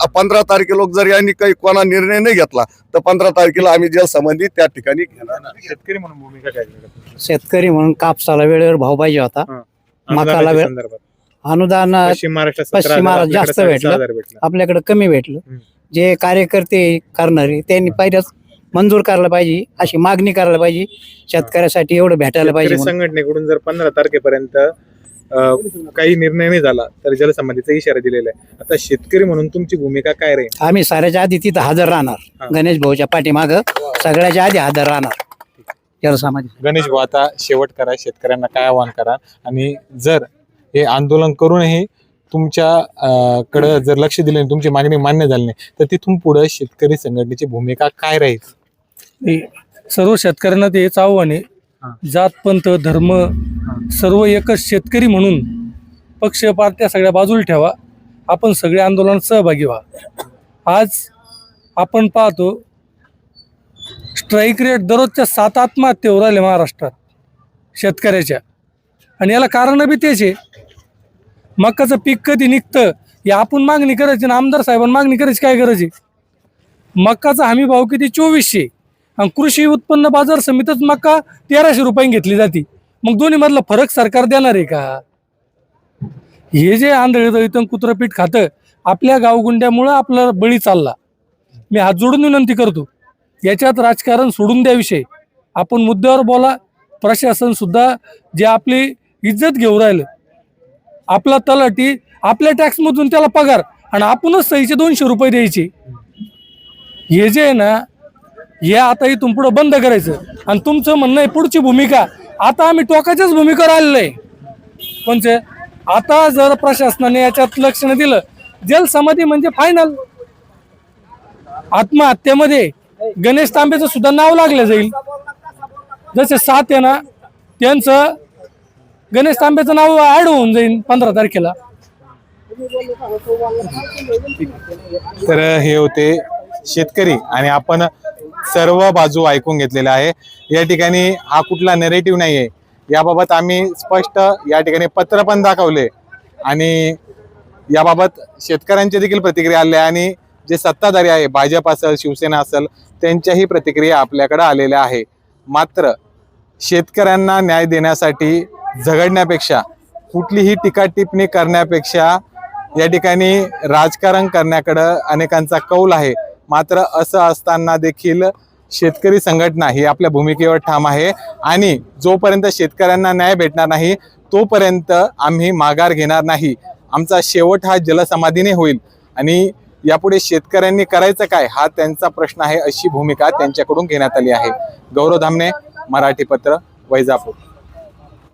Speaker 11: लोक जर यांनी काही कोणा निर्णय नाही घेतला तर 15 तारखेला आम्ही जेल संबंधी त्या ठिकाणी घेणार.
Speaker 9: शेतकरी म्हणून भूमिका काय?
Speaker 8: शेतकरी म्हणून कापसाला वेळेवर भाव पाहिजे होता, मकाला अनुदान
Speaker 9: पश्चिम महाराष्ट्रात
Speaker 8: पश्चिम महाराष्ट्र जास्त भेटलं, आपल्याकडे कमी भेटलं. जे कार्यकर्ते करणारे त्यांनी पहिल्याच मंजूर करायला पाहिजे, अशी मागणी करायला पाहिजे. शेतकऱ्यासाठी एवढं भेटायला पाहिजे.
Speaker 9: संघटनेकडून जर 15 तारखेपर्यंत काही निर्णय नाही झाला तर जलसंबंधीचा इशारा दिलेला आहे. आता शेतकरी म्हणून तुमची भूमिका काय राहील?
Speaker 8: आम्ही साऱ्याच्या आधी तिथं हजर राहणार, गणेश भाऊच्या पाठीमाग सगळ्याच्या आधी हजर राहणार.
Speaker 9: गणेश भाऊ, आता शेवट करा, शेतकऱ्यांना काय आवाहन करा आणि जर हे आंदोलन करूनही तुमच्या कडे जर लक्ष दिले नाही, तुमची मागणी मान्य झाली नाही तर तिथून पुढे शेतकरी संघटनेची भूमिका काय राहील?
Speaker 15: सर्व शेतकऱ्यांना तेच आव्हान आहे, जात पंथ धर्म सर्व एकच शेतकरी म्हणून पक्ष पार्ट्या सगळ्या बाजूला ठेवा, आपण सगळे आंदोलनात सहभागी व्हा. आज आपण पाहतो स्ट्राईक रेट दररोजच्या 7 आत्महत्या होऊ राहिल्या महाराष्ट्रात शेतकऱ्याच्या, आणि याला कारण बी तेच आहे. मकाचं पीक कधी निघतं हे आपण मागणी करायची ना आमदार साहेबांनी मागणी करायची काय करायची? मक्काचा हमी भाव किती 2400 आणि कृषी उत्पन्न बाजार समितीत मक्का 1300 रुपयांनी घेतली जाते. मग दोन्ही मधला फरक सरकार देणार आहे का? हे जे आंधळे दळीतून कुत्रपीठ खातं आपल्या गावगुंड्यामुळं आपला बळी चालला. मी हात जोडून विनंती करतो, याच्यात राजकारण सोडून द्या विषय. आपण मुद्द्यावर बोला. प्रशासन सुद्धा जे आपली इज्जत घेऊन राहिलं, आपला तलाठी आपल्या टॅक्समधून त्याला पगार आणि आपणच सहीचे 200 रुपये द्यायचे. हे जे आहे ना, हे आता इथून पुढे बंद करायचं. आणि तुमचं म्हणणं आहे पुढची भूमिका, आता आम्ही टोकाच्याच भूमिकेवर आलेलो आहे. कोणचे आता जर प्रशासनाने याच्यात लक्ष न दिलं, जलसमाधी म्हणजे फायनल. आत्महत्येमध्ये गणेश तांबेचं सुद्धा नाव लागलं जाईल. जसे 7 आहे ना, त्यांचं गणेश तांबेचं नाव ऍड होऊन जाईल 15 तारखेला.
Speaker 9: तर हे होते शेतकरी आणि आपण सर्व बाजू ऐकून घेतलेल्या आहे. या ठिकाणी हा कुठला नेरेटिव्ह नाही आहे. याबाबत आम्ही स्पष्ट या ठिकाणी पत्र पण दाखवले आणि याबाबत शेतकऱ्यांच्या देखील प्रतिक्रिया आल्या आणि जे सत्ताधारी आहे भाजप असेल शिवसेना असेल त्यांच्याही प्रतिक्रिया आपल्याकडे आलेल्या आहे. मात्र शेतकऱ्यांना न्याय देण्यासाठी झगडण्यापेक्षा कुठलीही टीका टिप्पणी करण्यापेक्षा या ठिकाणी राजकारण करण्याकडं अनेकांचा कौल आहे. मात्र असं असताना देखील शेतकरी संघटना ही आपल्या भूमिकेवर ठाम आहे आणि जोपर्यंत शेतकऱ्यांना न्याय भेटणार नाही तोपर्यंत आम्ही माघार घेणार नाही. आमचा शेवट हा जलसमाधीने होईल आणि यापुढे शेतकऱ्यांनी करायचं काय हा त्यांचा प्रश्न आहे, अशी भूमिका त्यांच्याकडून घेण्यात आली आहे. गौरव धामणे, मराठी पत्र, वैजापूर.